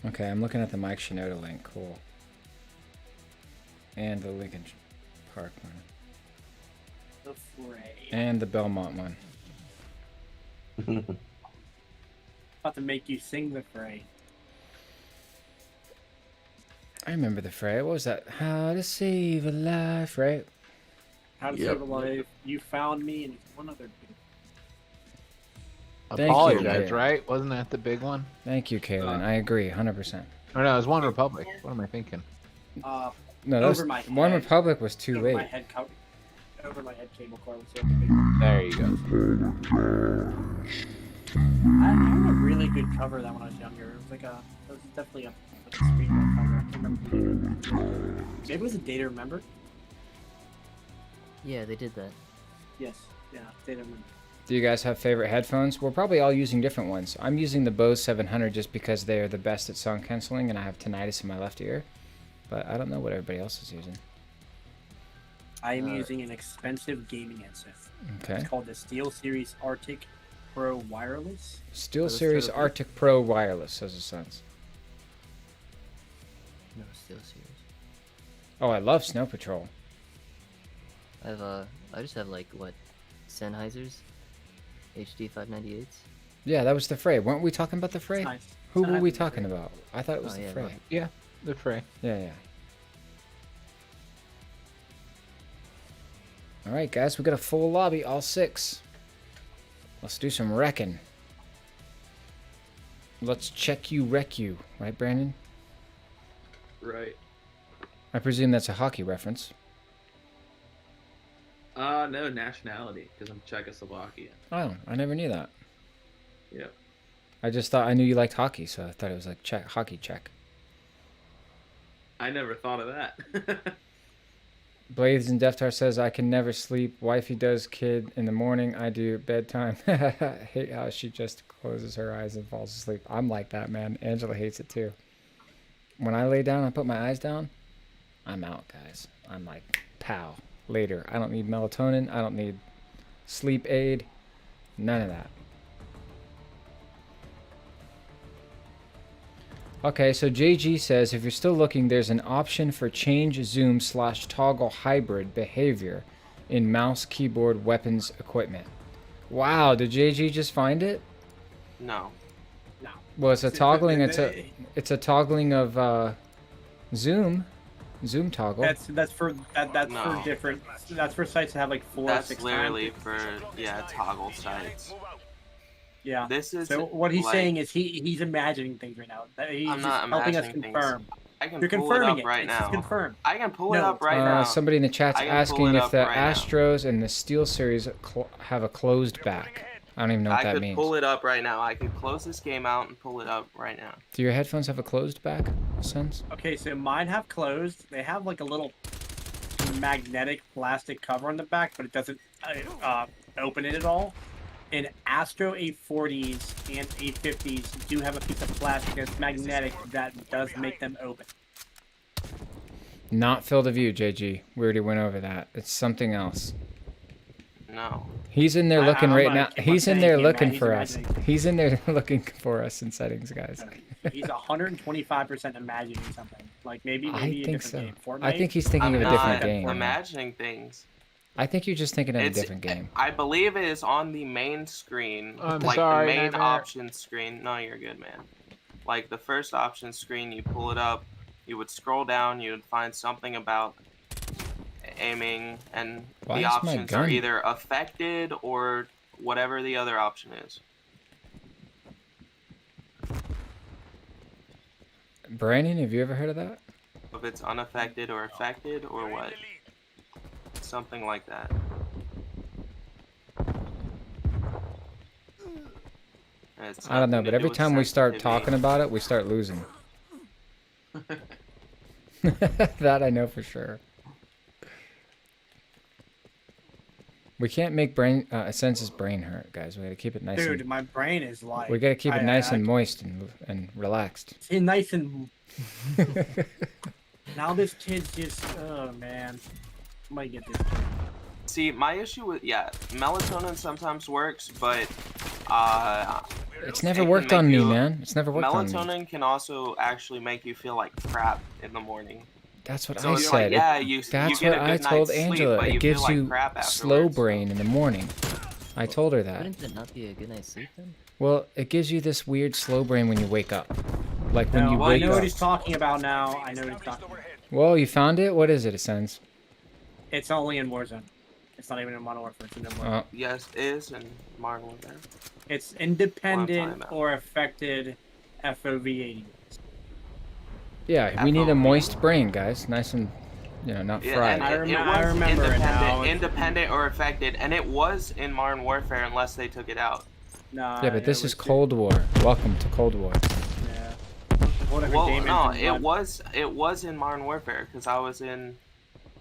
Okay, I'm looking at the Mike Shinoda link. Cool. And the Lincoln Park one. The fray. And the Belmont one. About to make you sing the fray. I remember the fray. What was that? How to save a life, right? How to Save a Life. You Found Me, and one other. Thank Apologize, you. right? Wasn't that the big one? Thank you, Kaylin. I agree, 100%. Oh no, it was One Republic. What am I thinking? No, that was, Over my One head. Republic was too Over late. my head over my head cable cord was the other big. There you go. I had a really good cover of that when I was younger. It was like a, it was definitely a screenplay cover. I can't remember. Maybe it was a Data Remember. Yeah, they did that. Yes, yeah, Data Remember. Do you guys have favorite headphones? We're probably all using different ones. I'm using the Bose 700 just because they're the best at sound canceling and I have tinnitus in my left ear. But I don't know what everybody else is using. I am using an expensive gaming headset. Okay. It's called the SteelSeries Arctic Pro Wireless. SteelSeries Arctic Pro Wireless, says it sounds. No, SteelSeries. Oh, I love Snow Patrol. I just have like what, Sennheisers, HD 598s. Yeah, that was the Fray. Weren't we talking about the Fray? Nice. Who were we Sennheiser's talking great. about? I thought it was Oh, the yeah, Fray. no. Yeah, the fray. Yeah. All right, guys, we got a full lobby, all 6. Let's do some wrecking. Let's check you, wreck you, right, Brandon? Right. I presume that's a hockey reference. No, nationality, because I'm Czechoslovakian. Oh, I never knew that. Yep. I just thought I knew you liked hockey, so I thought it was like hockey check. I never thought of that. Blades and Deftar says, I can never sleep. Wifey does kid in the morning. I do bedtime. I hate how she just closes her eyes and falls asleep. I'm like that, man. Angela hates it too. When I lay down, I put my eyes down. I'm out, guys. I'm like, pow. Later. I don't need melatonin. I don't need sleep aid. None of that. Okay, so JG says, if you're still looking, there's an option for change zoom / toggle hybrid behavior in mouse, keyboard, weapons, equipment. Wow, did JG just find it? No. No. Well, it's a toggling. It's a toggling of zoom toggle. That's for No. different. That's for sites that have like 4 or That's 6 literally times. for toggle sites. Yeah. This is So what he's like- saying is he's imagining things right now. He's I'm just not helping us imagining things. confirm. I can You're pull it confirming up right It's just now. confirmed. I can pull it No, up right now. Somebody in the chat's I can pull asking it if up the right now. Astros and the Steel Series have a closed back. I don't even know what I that could means. pull it up right now. I could close this game out and pull it up right now. Do your headphones have a closed back sense? Okay, so mine have closed. They have like a little magnetic plastic cover on the back, but it doesn't open it at all. And Astro A40s and A50s do have a piece of plastic that's magnetic that does make them open. Not field of view, JG. We already went over that. It's something else. No. He's in there looking I'm right gonna now. keep on He's in saying there he looking he's for us. imagining. He's in there looking for us in settings, guys. He's 125% imagining something. Like maybe I a think different so. game. Fortnite? I think he's thinking I'm of a different not game. imagining things. I think you're just thinking of a different game. I believe it is on the main screen. I'm like sorry, the main Nightmare. options screen. No, you're good, man. Like the first options screen, you pull it up, you would scroll down, you would find something about aiming, and Why the is my options are gun- either affected or whatever the other option is. Brandon, have you ever heard of that? If it's unaffected or affected or what? Something like that. And it's I don't know, nothing to but every do with time we start sensitivity. talking about it, we start losing. That I know for sure. We can't make Sense's brain hurt, guys. We gotta keep it nice. Dude, my brain is like. We gotta keep it nice and moist and relaxed. See, nice and. Now this kid's just. Oh man, I might get this kid. See, my issue with melatonin sometimes works, but It's never it can worked on make me, you- man. It's never worked on me. melatonin can also actually make you feel like crap in the morning. That's what So I it's said. like, yeah, you That's get what a I good told night's sleep, Angela. but It you gives feel like you crap slow afterwards. brain in the morning. I told her that. Wouldn't that not be a good night's sleep then? Well, it gives you this weird slow brain when you wake up. Like when No, you I wake know up. what he's talking about now. I know what he's talking about. Whoa, you found it? What is it, Ascends? It's only in Warzone. It's not even in Modern Warfare. It's in Warzone. Oh, Yes, it is in Modern Warfare. It's independent about. or affected FOV 80. yeah, we need a moist brain, guys. Nice and, not Yeah, fried. and it I was remember it now. independent or affected, and it was in Modern Warfare unless they took it out. Nah, Yeah, but this it is was Cold War. Welcome to Cold War. Yeah. Whatever Well, game no, engine it was in Modern Warfare because I was in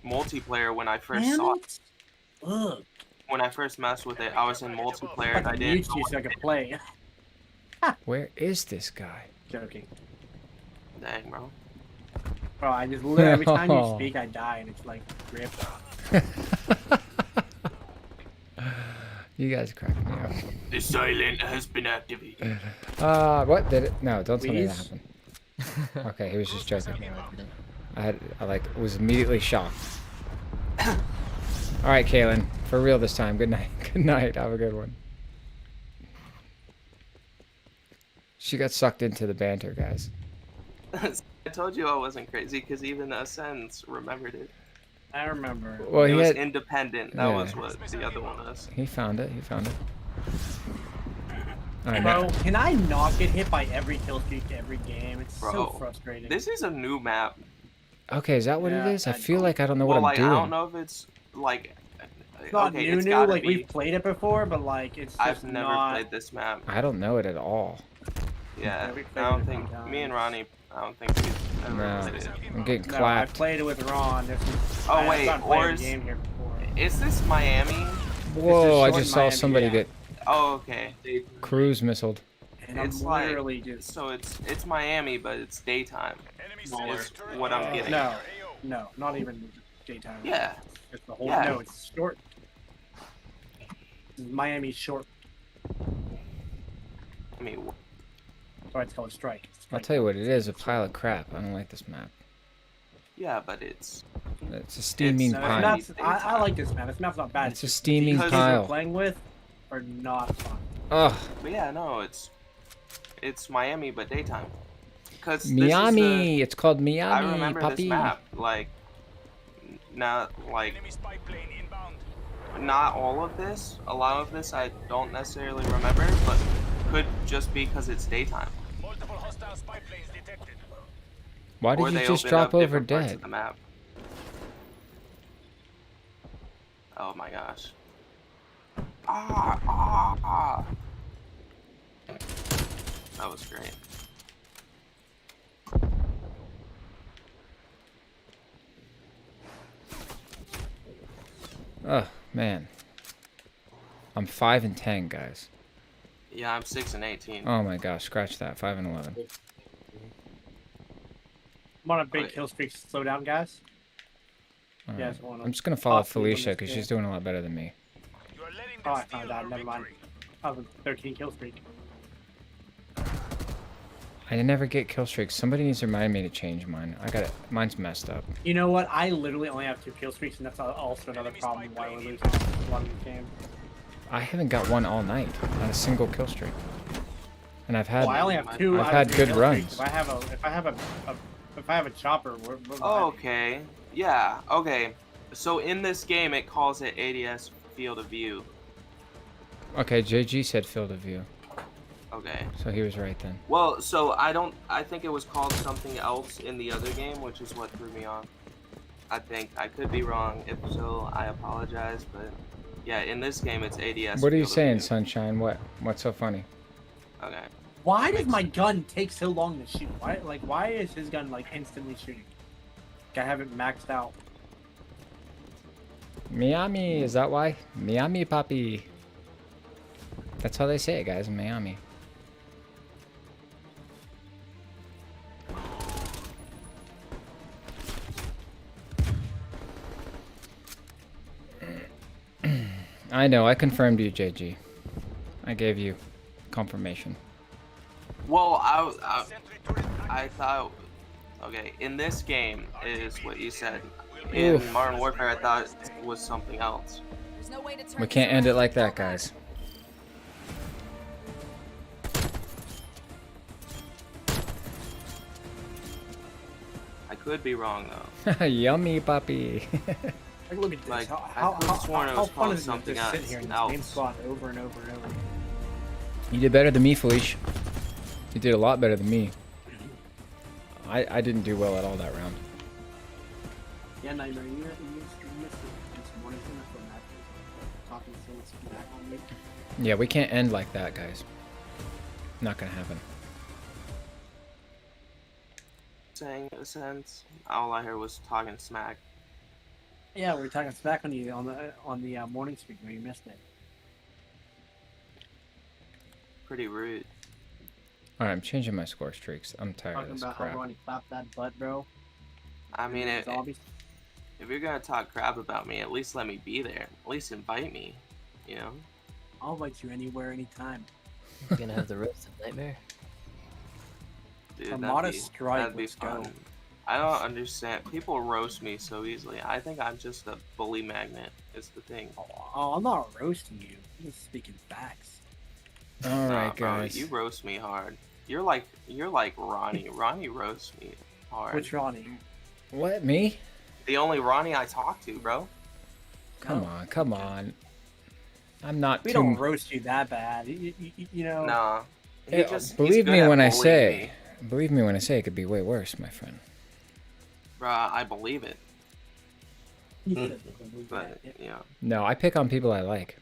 multiplayer when I first Damn saw it. Ugh. when I first messed with it. I was in multiplayer and I I didn't. mute you so I could play. Where is this guy? Joking. Dang, bro. Bro, I just literally, every time you speak, I die, and it's like, rip. You guys crack me up. The silent has been activated. What did it? No, don't tell me that Please? happened. Okay, he was just joking. I was immediately shocked. All right, Kaylin, for real this time. Good night. Good night. Have a good one. She got sucked into the banter, guys. I told you I wasn't crazy because even Ascends remembered it. I remember. Well, It he was had, independent. That was what the other one was. he found it. He found it. All right, Bro, now- can I not get hit by every kill streak every game? It's so Bro, frustrating. This is a new map. Okay, is that what Yeah, it is? I I feel don't- like I don't know Well, what I'm like doing. I don't know if it's like. It's not okay, new, it's new. gotta Like be. we've played it before, but like it's just I've never not. played this map. I don't know it at all. Yeah, we I played don't it a think few me and times. Ronnie. I don't think we've ever No, played it. I'm getting No, I clapped. played it with Ron. Oh, I've wait, not played or a is- game here before. Is this Miami? Whoa! I short just saw Miami, somebody yeah. get Oh, okay. cruise missiled. And I'm It's like literally just so it's Miami, but it's daytime. Is what I'm getting. no, not even daytime. Yeah. It's the whole. Yeah. No, it's short. Miami's short. I mean, That's why it's called Strike. I'll tell you what it is, a pile of crap. I don't like this map. yeah, but it's It's a steaming No, pile. it's not, I like this map. This map's not bad. It's a just steaming the people pile. we're playing with are not fun. Ugh, but yeah, no, it's Miami, but daytime. Because Miami! It's called I Miami, remember puppy. this map like not like not all of this. A lot of this I don't necessarily remember, but could just be because it's daytime. Why Or did they you just open drop up over different parts dead? of the map. Oh my gosh. Ah. That was great. Oh man, I'm 5 and 10, guys. Yeah, I'm 6 and 18. Oh my gosh, scratch that. 5 and 11. I'm on a big Okay. kill streak. Slow down, guys. All Yeah, right. it's one of I'm just gonna follow possibly win Felicia this because game. she's doing a lot better than me. Oh, I found out. Never mind. I was a 13 kill streak. I never get kill streaks. Somebody needs to remind me to change mine. I got it. Mine's messed up. You know what? I literally only have 2 kill streaks, and that's also another problem why we're losing one game. I haven't got one all night. Not a single kill streak. And I've had. Well, I only have 2. I've out of had 3 good kill runs. streaks. If I have a chopper, we're Oh, okay. Yeah. Okay. So in this game, it calls it ADS field of view. Okay, JG said field of view, Okay. so he was right then. Well, so I think it was called something else in the other game, which is what threw me off. I think I could be wrong. If so, I apologize. But yeah, in this game, it's ADS. What are you field of saying, view. Sunshine? What's so funny? Okay. Why does my gun take so long to shoot? Why is his gun like instantly shooting? Like, I have it maxed out. Miami, is that why? Miami, papi. That's how they say it, guys, in Miami. I know, I confirmed you, JG. I gave you confirmation. Well, I thought, okay, in this game is what you said. In Oof. Modern Warfare, I thought it was something else. There's no way to turn We this can't end it around. like that, Fall back. guys. I could be wrong though. Yummy, puppy. Like, look at this. Like, How I could've sworn it was fun called is it to something just sit else. here in the else. same spot over and over and over? You did better than me, Felicia. You did a lot better than me. I didn't do well at all that round. Yeah, Nightmare, you missed this morning from that. Talking so much smack on me. Yeah, we can't end like that, guys. Not gonna happen. Saying a sense, all I heard was talking smack. Yeah, we were talking smack on you on the morning stream where you missed it. Pretty rude. All right, I'm changing my score streaks. I'm tired of Talking this about crap. how Ronnie clapped that butt, bro. I mean, Zombies. if you're gonna talk crap about me, at least let me be there. At least invite me. You know. I'll invite you anywhere, anytime. You gonna have the roast of Nightmare? Dude, Armada that'd be, Strike, that'd be let's go. fun. I don't understand. People roast me so easily. I think I'm just a bully magnet. Is the thing. Oh, I'm not roasting you. I'm just speaking facts. All Nah, right, bro, guys. you roast me hard. You're like Ronnie. Ronnie roasts me hard. Which Ronnie? What, me? The only Ronnie I talk to, bro. Come on, come on. I'm not We too. don't roast you that bad. You know. Nah. He Hey, just- he's believe good me at when I bullying say. me. Believe me when I say it could be way worse, my friend. Bruh, I believe it. You But yeah, No, I pick on people I like.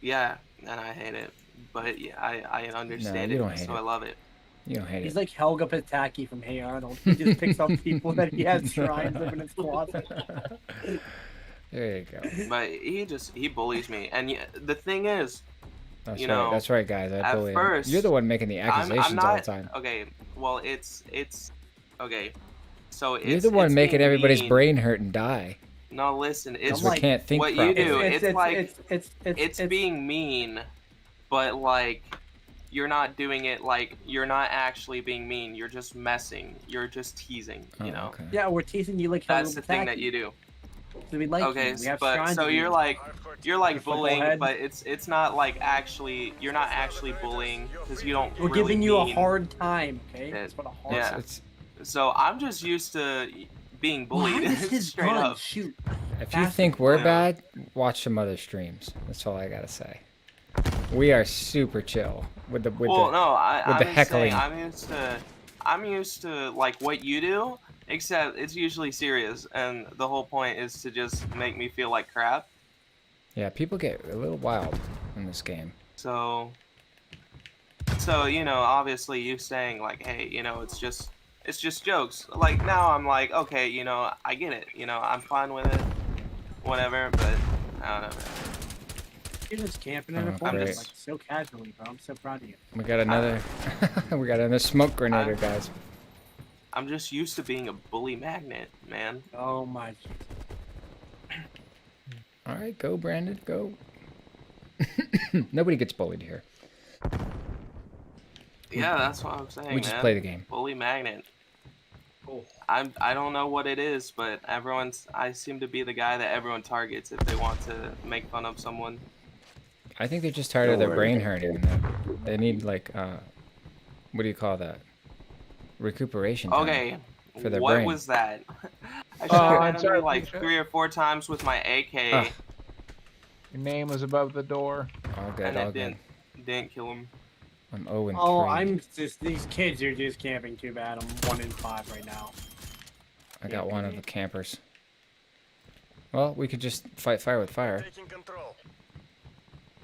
yeah, and I hate it. But yeah, I understand you it, don't hate so it. I love it. You don't hate He's it. like Helga Pataki from Hey Arnold. He just picks up people that he has shrines of in his closet. There you go. But he bullies me, and the thing is, That's you right. know, That's right, guys. I at bully him. first, You're the one making the accusations I'm not, all the time. Okay, well it's okay. So You're it's the one it's making being everybody's mean. brain hurt and die. No, listen, it's we can't think what properly. you do. It's it's being mean, but like you're not doing it like you're not actually being mean. You're just messing. You're just teasing. You know. Okay. Yeah, we're teasing you like Helga That's the thing Pataki. that you do. So we like Okay, you. We have but shrines so of you're you. like Your bullying, football head. but it's not like actually you're not actually bullying because you don't. We're really giving you a mean hard time, okay? it. That's what a hard Yeah. time. So I'm just used to being bullied. Why does his straight gun up. shoot? If you faster? think we're Yeah. bad, watch some other streams. That's all I gotta say. We are super chill with the Well, no, I'm with the just saying, heckling. I'm used to like what you do, except it's usually serious, and the whole point is to just make me feel like crap. Yeah, people get a little wild in this game. So you know, obviously you saying like, hey, you know, it's just jokes. Like now I'm like, okay, you know, I get it. You know, I'm fine with it, whatever. But I don't know, man. You're just camping in a Oh, forest great. like so casually, bro. I'm so proud of you. We got another. We got another smoke grenade, guys. I'm just used to being a bully magnet, man. Oh my. All right, go, Brandon, go. Nobody gets bullied here. Yeah, that's what I'm saying. We just man. play the game. Bully magnet. Oh. I don't know what it is, but I seem to be the guy that everyone targets if they want to make fun of someone. I think they're just tired of their brain hurting. They need like what do you call that? Recuperation time Okay, for their what brain. was that? I shot I'm at sorry, him like Misha. 3 or 4 times with my AK, Ah. Your name was above the door. All good, and all it good. didn't kill him. I'm 0 and 3. Oh, I'm just these kids are just camping too bad. I'm 1 in 5 right now. I got one of the campers. Well, we could just fight fire with fire. Taking control.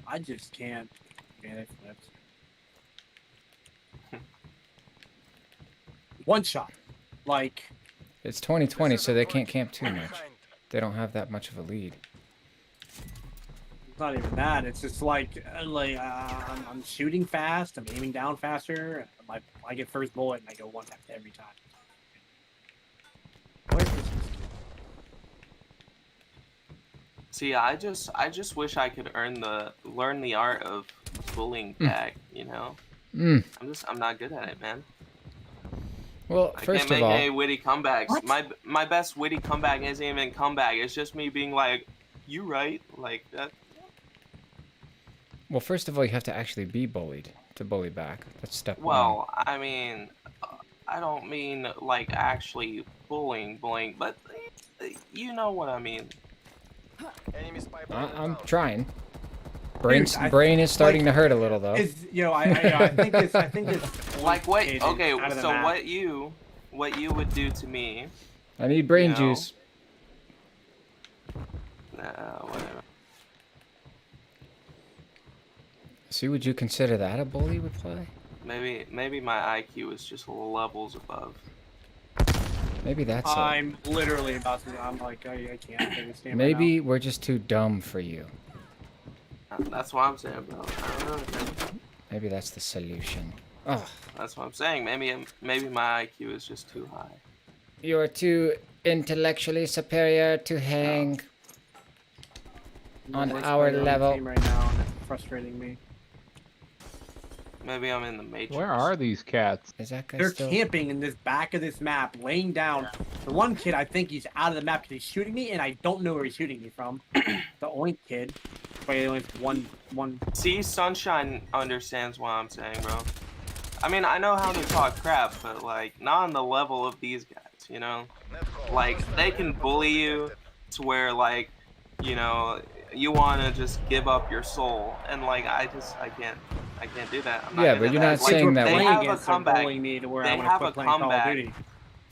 I just can't. Man, it flips. One shot. Like, It's 2020, so they can't camp too much. They don't have that much of a lead. it's not even that. It's just like I'm shooting fast. I'm aiming down faster. I get first bullet and I go 1 tap every time. Where is this? See, I just wish I could learn the art of bullying back. You know, Mm. I'm not good at it, man. Well, I first can't of make all, any witty comebacks. What? My best witty comeback isn't even comeback. It's just me being like, "You right?" Like that. you have to actually be bullied to bully back. That's step one. Well, I mean, I don't mean like actually bullying, but you know what I mean. Enemy spy plane I'm inbound. trying. Dude, Brain is starting to hurt a little though. I think it's Like what? kid is Okay, out of the so map. what you would do to me? I need brain No. juice. Whatever. See, would you consider that a bully reply? Maybe my IQ is just levels above. Maybe that's it. I'm literally about to. I'm like, I can't take this game. Maybe we're just too dumb for you. That's what I'm saying, bro. I don't know. Man. Maybe that's the solution. Oh, That's what I'm saying. Maybe my IQ is just too high. you're too intellectually superior to hang on Worst our player the level. team right now, and it's frustrating me. Maybe I'm in the Matrix. Where are these cats? Is that guy They're still? camping in this back of this map, laying down. The one kid, I think he's out of the map because he's shooting me, and I don't know where he's shooting me from. The only kid, but he only has one. See, Sunshine understands what I'm saying, bro. I mean, I know how to talk crap, but like not on the level of these guys, you know? Like they can bully you to where like, you know, you want to just give up your soul, and like I can't do that. I'm not Yeah, good but at you're that. not Like, saying that they we- have a Against them comeback. bullying me to where They I want to have quit a playing Call of comeback. Duty.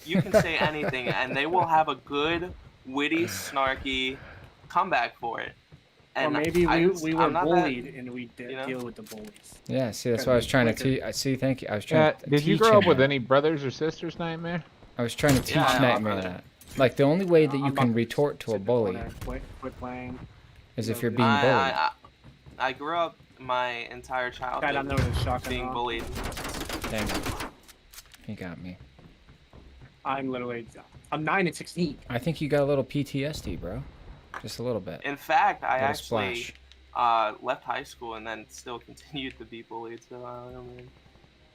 You can say anything, and they will have a good, witty, snarky comeback for it. Or And maybe we were I'm not bullied that, and we you know? deal with the bullies. Yeah, see, that's why I was trying to teach. See, thank you. I was trying to Did you teach grow up him with that. any brothers or sisters, Nightmare? I was trying to teach Yeah, I know, Nightmare brother. that. Like, the only way that you I'm can about retort to a sit in the bully corner, Quit playing. is if No, you're being bullied. I grew up my entire God, I'm childhood never the shotgun. being off. bullied. Dang it. He got me. I'm 9 and 16. I think you got a little PTSD, bro. Just a little bit. In fact, I Little actually splash. left high school and then still continued to be bullied. So I mean,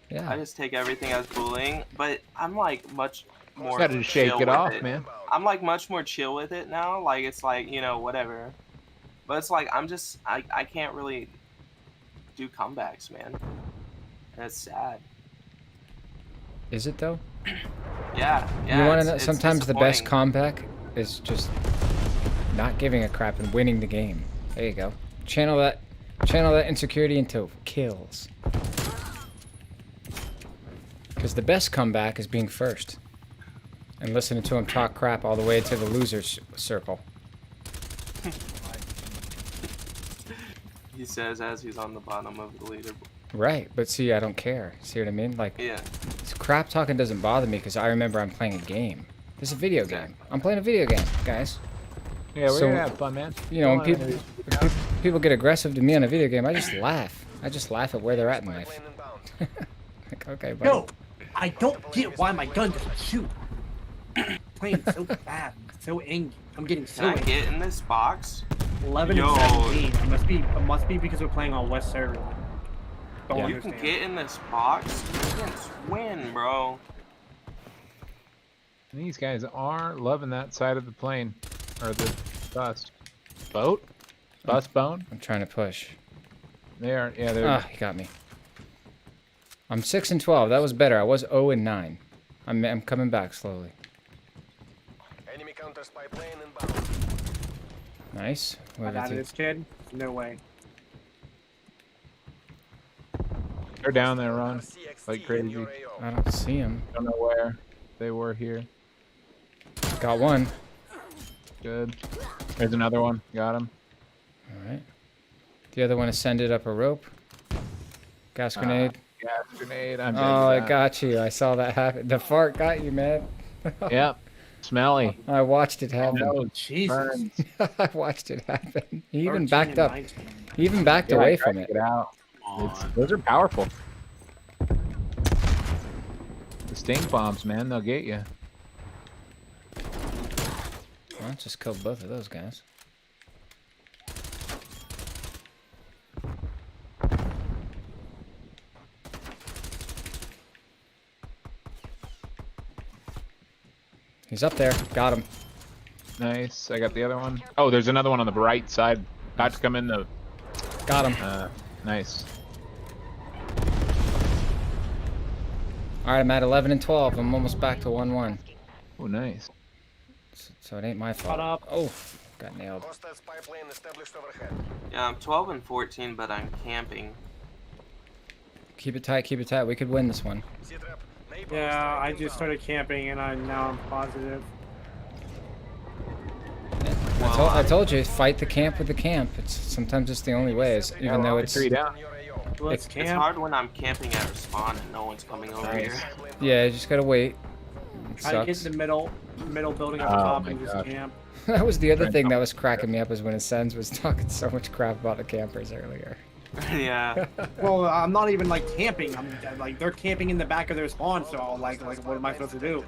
Yeah. I just take everything as bullying, but I'm like much more. Gotta shake chill it with off, man. I'm like much more chill with it now. Like it's like, you know, whatever. But it's like I can't really do comebacks, man. And it's sad. Is it though? Yeah. You want to it's- know? it's Sometimes the best disappointing. comeback is just not giving a crap and winning the game. There you go. Channel that insecurity into kills. Because the best comeback is being first and listening to him talk crap all the way to the loser's circle. He says as he's on the bottom of the leaderboard. Right, but see, I don't care. See what I mean? Like, Yeah. this crap talking doesn't bother me because I remember I'm playing a game. This is a video game. I'm playing a video game, guys. Yeah, we're So, gonna have fun, man. You know, when Come on, people get aggressive to me on a video game, I just laugh. I just laugh at where they're at in life. Plane inbound. Like, okay, buddy. No, I don't get why my gun doesn't shoot. Playing so bad, so angry. I'm getting so Can I angry. get in this box? 11 Yo. and 17. It must be because we're playing on West server. Don't Yeah. You can understand. get in this box. You can win, bro. These guys are loving that side of the plane. Or the bus. Boat? Bus bone? I'm trying to push. They are, yeah, they're... Ah, he got me. I'm 6 and 12. That was better. I was 0 and 9. I'm coming back slowly. Enemy Counter spy plane inbound. Nice. I'm Whoever out of took- this kid. No way. They're down there, Ron. CXT Like in crazy. your AO. I don't see him. Don't know where they were here. Got one. Good. There's another one. Got him. All right. The other one ascended up a rope. Gas grenade. Gas grenade. I'm dead Oh, to I that. got you. I saw that happen. The fart got you, man. Yep. Smelly. I watched it happen. No, Jesus. burns. I watched it happen. He even 13 backed and up. 19. He even backed Yeah, I away tried from to it. Get out. Those are powerful. The stink bombs, man, they'll get you. Well, just killed both of those guys. He's up there. Got him. Nice. I got the other one. Oh, there's another one on the right side. About to come in the. Got him. Nice. All right, I'm at 11 and 12. I'm almost back to 1-1. Oh, nice. So it ain't my fault. up. Oh, got nailed. Hostile spy plane established overhead. Yeah, I'm 12 and 14, but I'm camping. Keep it tight. Keep it tight. We could win this one. Z-trap. Neighbor Yeah, hostile I just inbound. started camping and now I'm positive. I told you, fight the camp with the camp. Sometimes it's the only way. Even though it's 3 down. In your AO. Let's It's camp. hard when I'm camping at a spawn and no one's coming over Nice. here. Spy plane yeah, you just gotta wait. It Try to get sucks. in the middle building up Oh top my and just gosh. camp. That was the other thing that was cracking me up is when Ascends was talking so much crap about the campers earlier. Yeah. Well, I'm not even like camping. I'm like they're camping in the back of their spawn. So like what am I supposed to do?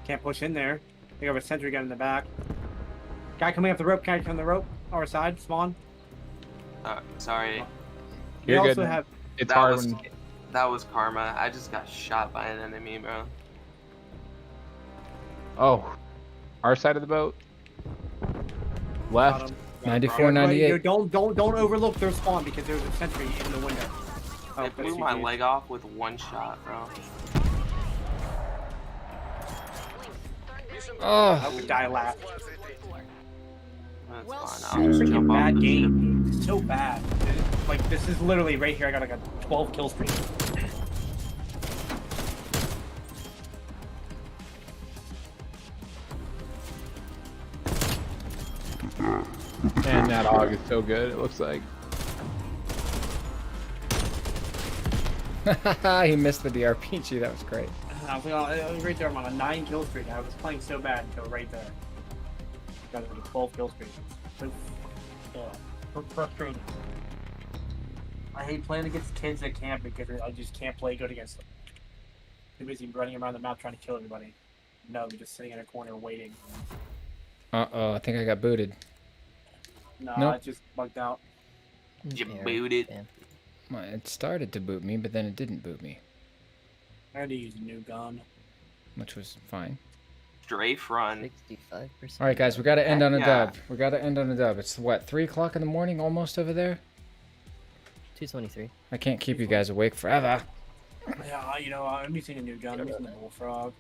Can't push in there. They have a sentry gun in the back. Guy coming up the rope. Guy on the rope. Our side spawn. Sorry. They You're also good. have. It's That hard was when. that was karma. I just got shot by an enemy, bro. Oh. Our side of the boat. Left. 94, You 98. don't overlook their spawn because there's a sentry in the window. Oh, It blew that's my GG. leg off with one shot, bro. Oh, I would die laughing. That's Well, fine. so I'll just Freaking jump off bad the game. It's so bad. Like this is literally right here. I got like a 12 kill streak. And that hog is so good, it looks like. he missed with the RPG. That was great. I was right there. I'm on a 9 kill streak. I was playing so bad until right there. Got like a 12 kill streak. So, so frustrating. I hate playing against kids that camp because I just can't play good against them. They're busy running around the map trying to kill everybody. No, they're just sitting in a corner waiting. Uh-oh, I think I got booted. No, Nope. I just bugged out. You Error. booted. Damn. Well, it started to boot me, but then it didn't boot me, I had to use a new gun. which was fine. Strafe run. 65%. All right, guys, we got to end on a Yeah. dub. We got to end on a dub. It's what, 3 o'clock in the morning almost over there? 223. I can't keep you guys awake forever. Yeah, you know, I'm using a new gun. I'm using the bullfrog.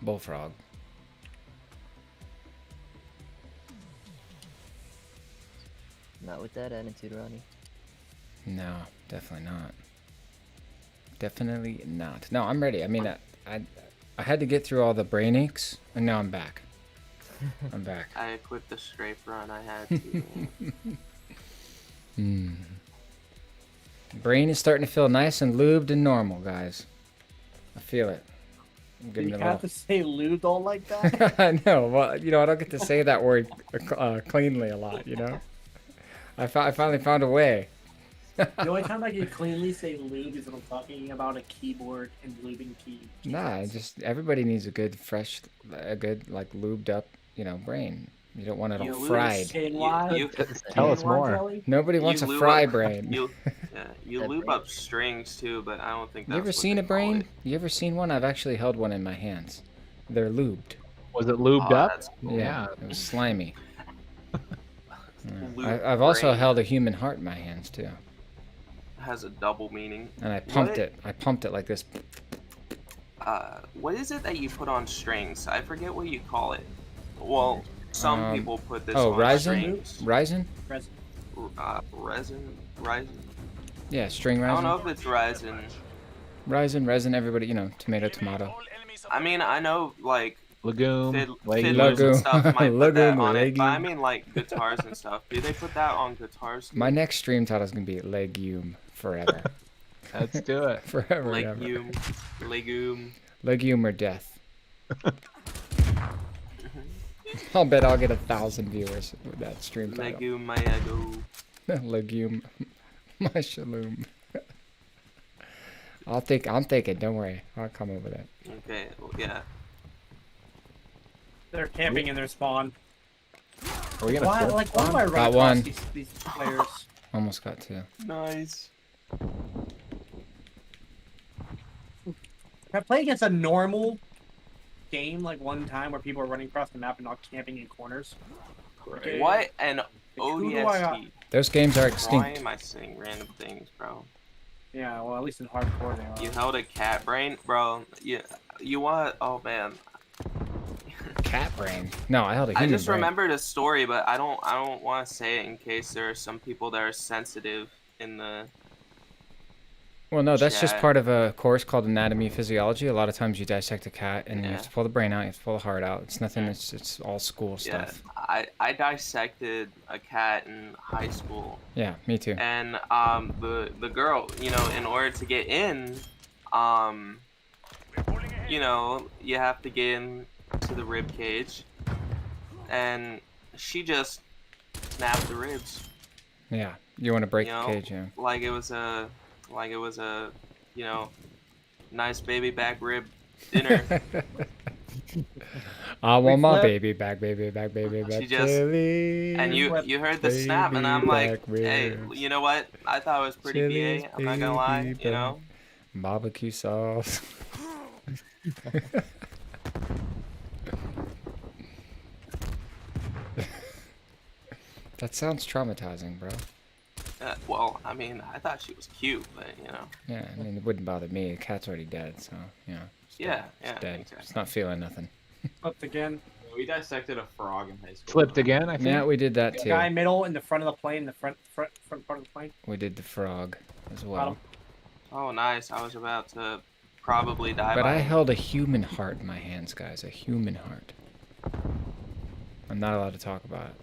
Bullfrog. Not with that attitude, Ronnie. No, definitely not. Definitely not. No, I'm ready. I mean, I had to get through all the brain aches, and now I'm back. I'm back. I equipped the strafe run. I had to. Brain is starting to feel nice and lubed and normal, guys. I feel it. I'm getting You a have little... to say lubed all like that? I know. Well, you know, I don't get to say that word cleanly a lot, you know? I finally found a way. The only time I can cleanly say lube is when I'm talking about a keyboard and lubing keys. Nah, everybody needs a good, fresh, like, lubed up, you know, brain. You don't want it You all lose fried. You Tell us more. Nobody wants a lube fry up- brain. You That lube brain. up strings too, but I don't think that's You ever what seen they a call brain? it. You ever seen one? I've actually held one in my hands. They're lubed. Was it lubed Oh, up? that's cool. Yeah, it was slimy. Lube I've also brain held a human heart in my hands too, has a double meaning. and I pumped What? it. I pumped it like this. What is it that you put on strings? I forget what you call it. Well, some people put this on Ryzen? strings. Ryzen? Ryzen. Yeah, string Ryzen. I don't know if it's Ryzen. Ryzen, everybody, you know, tomato. I mean, I know like Legume. fiddlers and stuff might put that on it, but I legume. mean like guitars and stuff. Do they put that on guitars? Too? My next stream title is gonna be legume forever. Let's do it. Forever. and ever. Legume or death. I'll bet I'll get 1,000 viewers with that stream title. Legume, my ego. Legume, my shaloom. I'm thinking. Don't worry, I'll come up with it. Okay, well, yeah. They're camping in their spawn. Are we gonna Why, flip? like, why am I Got running one. across these players? Almost got 2. Nice. Can I play against a normal game like one time where people are running across the map and not camping in corners? Okay. What an who do I got? ODST. Those games are Why extinct. am I saying random things, bro? Yeah, well, at least in hardcore they are. You held a cat brain, bro. You want? Oh man. Cat brain. No, I held a I human just brain. remembered a story, but I don't want to say it in case there are some people that are sensitive in the. Well, no, that's just chat. part of a course called anatomy physiology. A lot of times you dissect a cat and you Yeah. have to pull the brain out, you have to pull the heart out. It's nothing. It's all school Yeah, stuff. I dissected a cat in high school, Yeah, me too. and the girl, you know, in order to get in, you know, you have to get in to the rib cage, and she just snapped the ribs. Yeah, you want to break You the know, cage, yeah. like it was a, you know, nice baby back rib dinner. I want my flip. baby back, baby back, baby back. She just- chili. And you heard the snap, and I'm Baby like, back hey, ribs. you know what? I thought it was pretty Chili's BA. I'm not gonna lie, baby you know. Barbecue sauce. That sounds traumatizing, bro. Well, I mean, I thought she was cute, but you know. Yeah, I mean, it wouldn't bother me. The cat's already dead, so, you know. It's Yeah, dead. yeah, It's dead. exactly. It's not feeling nothing. Flipped again. We dissected a frog in high school. Flipped again, I think. Yeah, we did that too. Guy middle in the front of the plane, the front part of the plane. We did the frog as well. Oh, nice. I was about to probably die. But by I it. held a human heart in my hands, guys. A human heart. I'm not allowed to talk about it.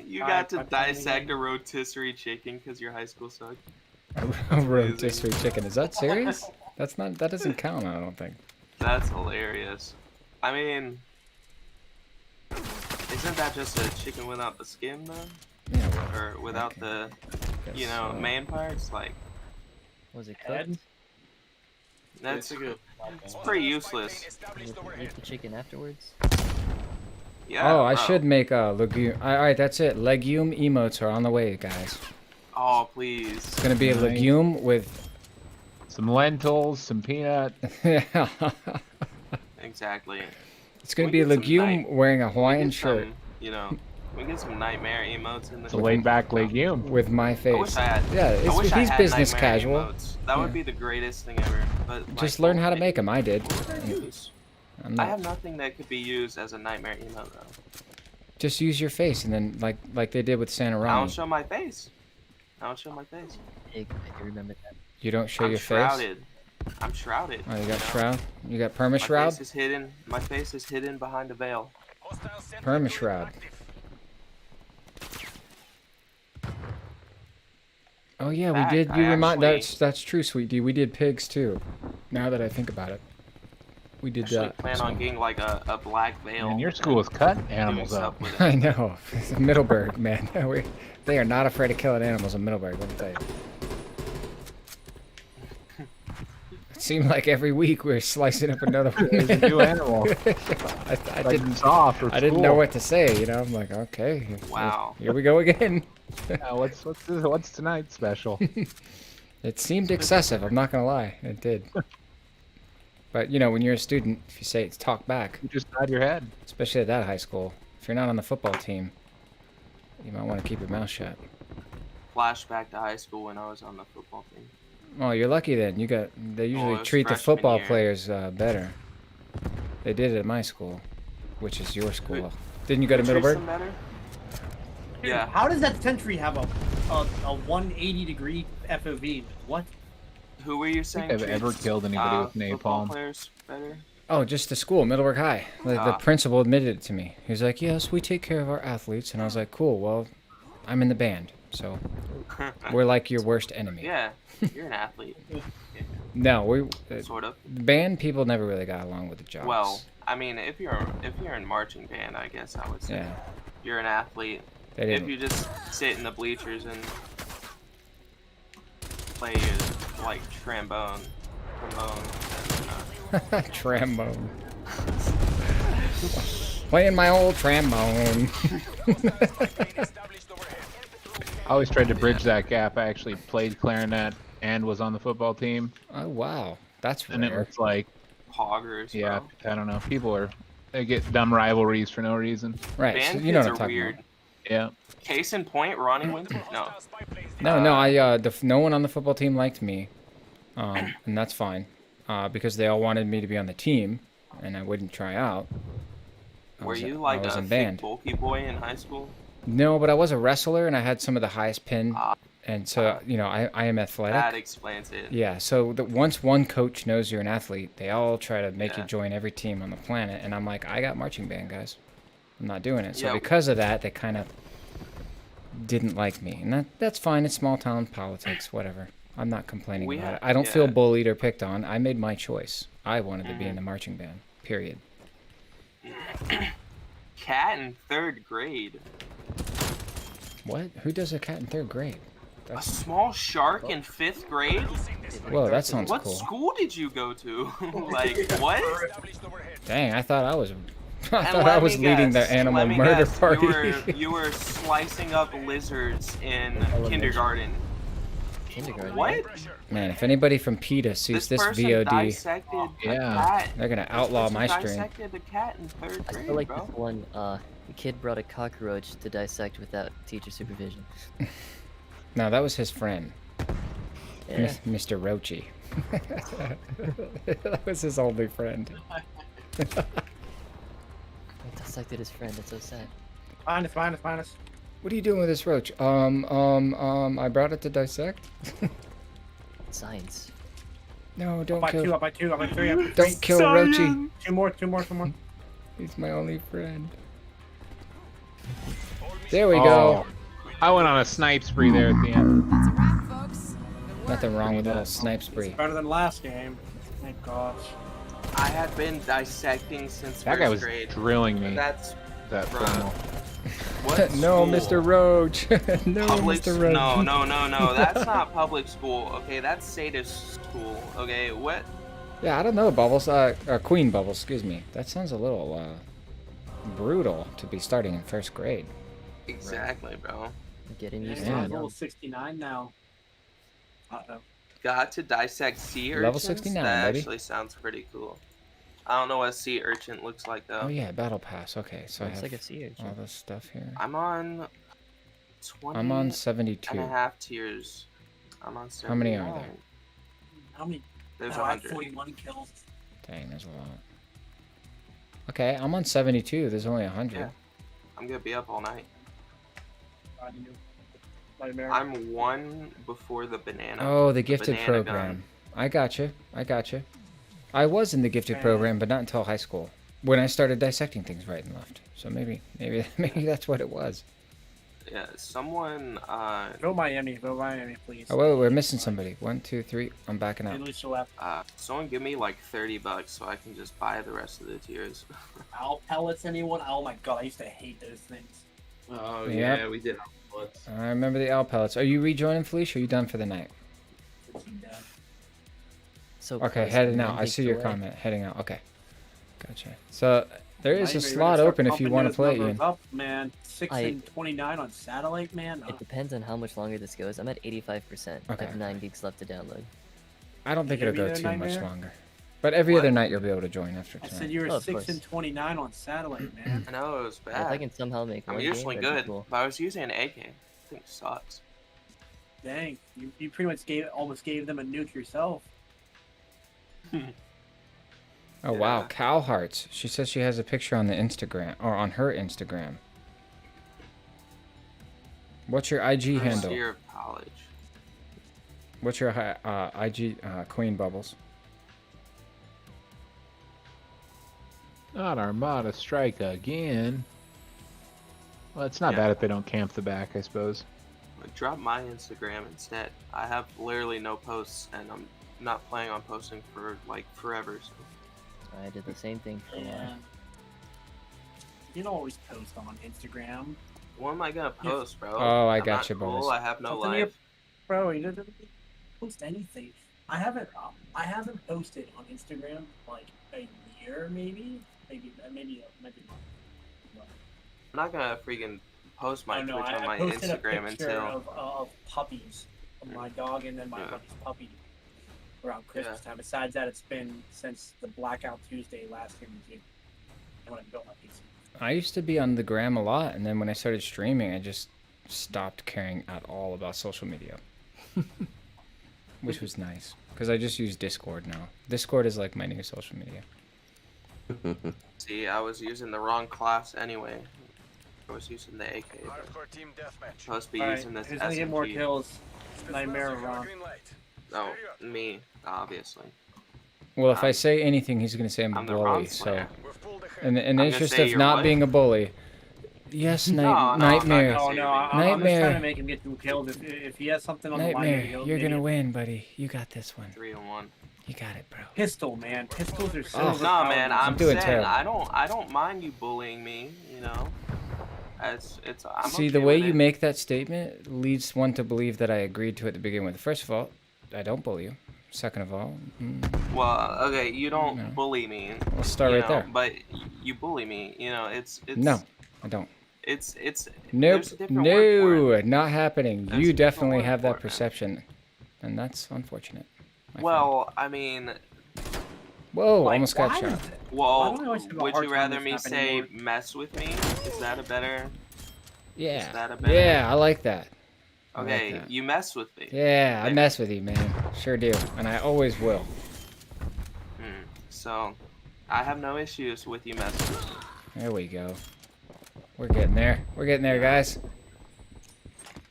You got to dissect a rotisserie chicken because your high school sucked. A rotisserie chicken. Is that serious? That's not. That doesn't count. I don't think. That's hilarious. I mean, isn't that just a chicken without the skin though? Yeah. Well, Or without the, you guess, know, main parts? Like, Was it Head? cooked? that's it's pretty useless. Did you eat the chicken afterwards? Yeah. Oh, I bro. should make a legume. All right, that's it. Legume emotes are on the way, guys. Oh, please. It's gonna be a legume with. Some lentils, some peanut. Yeah. Exactly. It's gonna We be a get some legume wearing a Hawaiian Get shirt some, you know, we get some nightmare emotes in It's the. a laid back legume. with my I face. wish I had. Yeah, I wish I he's had business nightmare casual. emotes. That would Yeah. be the greatest thing ever. But Just like, learn how to what make them. I did. would I use? I'm I not, have nothing that could be used as a nightmare emote though. just use your face, and then like they did with Santa I don't Ronnie. show my face. I don't show my face. I do remember that. You don't show I'm your face. shrouded. I'm shrouded. Oh, you got know? shroud. You got perma My shroud. face is hidden. My face is hidden behind a veil. Perma shroud. Oh yeah, Fact, we did. I You remind actually- that's true, sweet D. We did pigs too. Now that I think about it, we did Actually that. plan so- on getting like a black veil. And your school is cutting doing animals up. stuff with it. I know. It's Middleburg, man. They are not afraid of killing animals in Middleburg. Let me tell you. It seemed like every week we were slicing up another one. There's a new animal. I Like didn't. saw for I didn't school. know what to say. You know, I'm like, okay. Wow. Here we go again. Yeah, what's tonight's special? It seemed excessive. I'm not gonna lie. It did. But you know, when you're a student, if you say it's talk back, You just nod your head. especially at that high school, if you're not on the football team, you might want to keep your mouth shut. Flashback to high school when I was on the football team. Oh, you're lucky then. They usually it was treat the freshman football year. players better. They did it at my school. which is your school. Didn't you go to Which Middleburg? some better? Dude, Yeah. How does that Sentry have a 180-degree FOV? What? Who were you saying? I've ever treats, killed anybody with football napalm. players better? Oh, just the school, Middleburg High. The Ah. principal admitted it to me. He was like, yes, we take care of our athletes. And I was like, cool, well, I'm in the band. So we're like your worst enemy. Yeah, you're an athlete. No, we Sort of. band people never really got along with the jocks. Well, I mean, if you're in marching band, I guess I would say yeah, you're an athlete. they If didn't. you just sit in the bleachers and play your, like trombone, Trombone. Playing my old trombone. I always tried to bridge that gap. I actually played clarinet and was on the football team. Oh wow, that's And it rare. was like, poggers. yeah, Bro. I don't know. They get dumb rivalries for no reason. Right, so Band you know kids what I'm are talking weird. about. Yeah. Case in point, Ronnie Winter. No. No, no one on the football team liked me, and that's fine, because they all wanted me to be on the team, and I wouldn't try out. Were you I like was a in fake band. bulky boy in high school? No, but I was a wrestler, and I had some of the highest pin, and so I am athletic. That explains it. Yeah, so once one coach knows you're an athlete, they all try to make you Yeah. join every team on the planet, and I'm like, I got marching band, guys. I'm not doing it. So Yeah. because of that, they kind of didn't like me, and that's fine. It's small town politics, whatever. I'm not complaining We about had- it. I don't feel yeah. bullied or picked on. I made my choice. I wanted to be in the marching band. Period. Cat in 3rd grade. What? Who does a cat in 3rd grade? A small shark in 5th grade? Whoa, that sounds What cool. school did you go to? Like, what? Dang, I thought I was. I And thought I let was me leading guess, the animal let me murder guess, party. You were slicing up lizards in kindergarten. Kindergarten. What? Man, if anybody from PETA sees this person VOD, dissected a cat. they're gonna This outlaw person my stream. Dissected a cat in 3rd I grade, feel like bro. this one, the kid brought a cockroach to dissect without teacher supervision. No, that was his friend, Yeah. Mr. Roachy. That was his only friend. He dissected his friend, that's so sad. Minus. What are you doing with this roach? I brought it to dissect. Science. No, don't Up by kill. 2, up by 2, up by 3, up by 3. Don't kill Roachy. Two more. He's my only friend. There we go. I went on a snipe spree there at the end. That's a wrap, folks. Good work. Nothing wrong with a little snipe spree. Better than last game. Thank gosh. I have been dissecting since That guy 1st was grade. drilling me. That's That bruh. thermal. What No, school? Mr. Roach. No, Public Mr. Roach. No. That's not public school. Okay, that's sadist school. Okay, what? Yeah, I don't know, Bubbles. Queen Bubbles, excuse me. That sounds a little brutal to be starting in 1st grade. Exactly, bro. Getting used Yeah. to it. Level young. 69 now. Uh-oh. Got to dissect sea urchins? Level 69, That baby. actually sounds pretty cool. I don't know what a sea urchin looks like though. Oh yeah, battle pass. Okay, so I Looks have like a sea urchin. all this stuff here. I'm on 20 I'm on 72. and a half tiers. I'm on 79. How many are there? How many? There's I had 100. 41 kills. Dang, there's a lot. Okay, I'm on 72. There's only 100. Yeah. I'm gonna be up all night. God, you. Nightmare. I'm one before the banana. Oh, the gifted banana program. gun. I gotcha. I was in the gifted program, but not until high school, when I started dissecting things right and left. So maybe that's what it was. Yeah, someone. Vote Miami, please. Oh, wait, we're missing somebody. 1, 2, 3. I'm backing At up. least you left. Someone give me like $30 so I can just buy the rest of the tiers. Owl pellets, anyone? Oh my god, I used to hate those things. Oh Yep. yeah, we did. I remember the owl pellets. Are you rejoining, Felicia? Or are you done for the night? So Okay, close, heading and out. then I takes see your away. comment. Heading out. Okay. Gotcha. So there is a Nightmare, slot start open if you pumping want to those play, numbers Ian. Up, man. 6 I- and 29 on satellite, man. It depends on how much longer this goes. I'm at 85%. I Okay. have 9 gigs left to download. I don't think You it'll gonna go be too there, much Nightmare? longer. But every What? other night you'll be able to join after I tonight. said you were Oh, of 6 course. and 29 on satellite, man. I know it was If bad. I can somehow make I'm one usually game, that'd be good, cool. but I was using an AK. This thing sucks. Dang, you pretty much almost gave them a nuke yourself. Oh wow, Yeah. cow hearts. She says she has a picture on the Instagram or on her Instagram. What's your IG First handle? year of college. What's your IG Queen Bubbles? Not Armada strike again. Well, it's not bad if they don't camp the back, I suppose. Drop my Instagram instead. I have literally no posts, and I'm not planning on posting for like forever. So. I did the same thing for a while. You don't always post on Instagram. What am I gonna post, bro? Oh, I I'm got not you, cool. boys. I have no Something you- life. Bro, you don't post anything. I haven't posted on Instagram like a year, maybe. I'm not gonna freaking post my Oh, no, Twitch on I my posted Instagram a picture until. of puppies, of my dog and then my buddy's puppy around Christmas time. Besides that, it's been since the Blackout Tuesday last year in June. When I built my PC. I used to be on the gram a lot, and then when I started streaming, I just stopped caring at all about social media. Which was nice, because I just use Discord now. Discord is like my new social media. See, I was using the wrong class anyway. I was using the AK. Supposed to be using this who's gonna get more SMG. kills? Nightmare or Ron? No, me, obviously. Well, if I say anything, he's going to say I'm a I'm the bully, wrong so... player. In the I'm gonna interest say of you're not what? being a bully... Yes, No, I'm not Nightmare. gonna Oh say no, you're I'm being- just trying Nightmare. to make him get some kills. If he has something on the line, Nightmare, he'll you're maybe going to win, buddy. You got this one. 3-1. You got it, bro. Pistol, man. Pistols are so. Oh. No, man, I'm doing saying terrible. I don't mind you bullying me. You know, I'm See, okay the way with you it. make that statement leads one to believe that I agreed to it to begin with. First of all, I don't bully you. Second of all, Well, okay, you don't No. bully me. We'll start you right know, there. But you bully me. You know, it's. No, I don't. It's. Nope. There's a different word for it. No, not happening. There's You a different definitely word have for that it, man. perception, and that's unfortunate. my friend. Well, I mean, Whoa, Like, almost got why shot. is it- well, why do I always have a would hard you time rather with me snap say anymore? mess with me? Is that a better? Yeah. that a better- Yeah, I like that. I like Okay, that. you mess with me. Yeah, I There. mess with you, man. Sure do, and I always will. So, I have no issues with you messing with me. There we go. We're getting there. We're getting there, guys.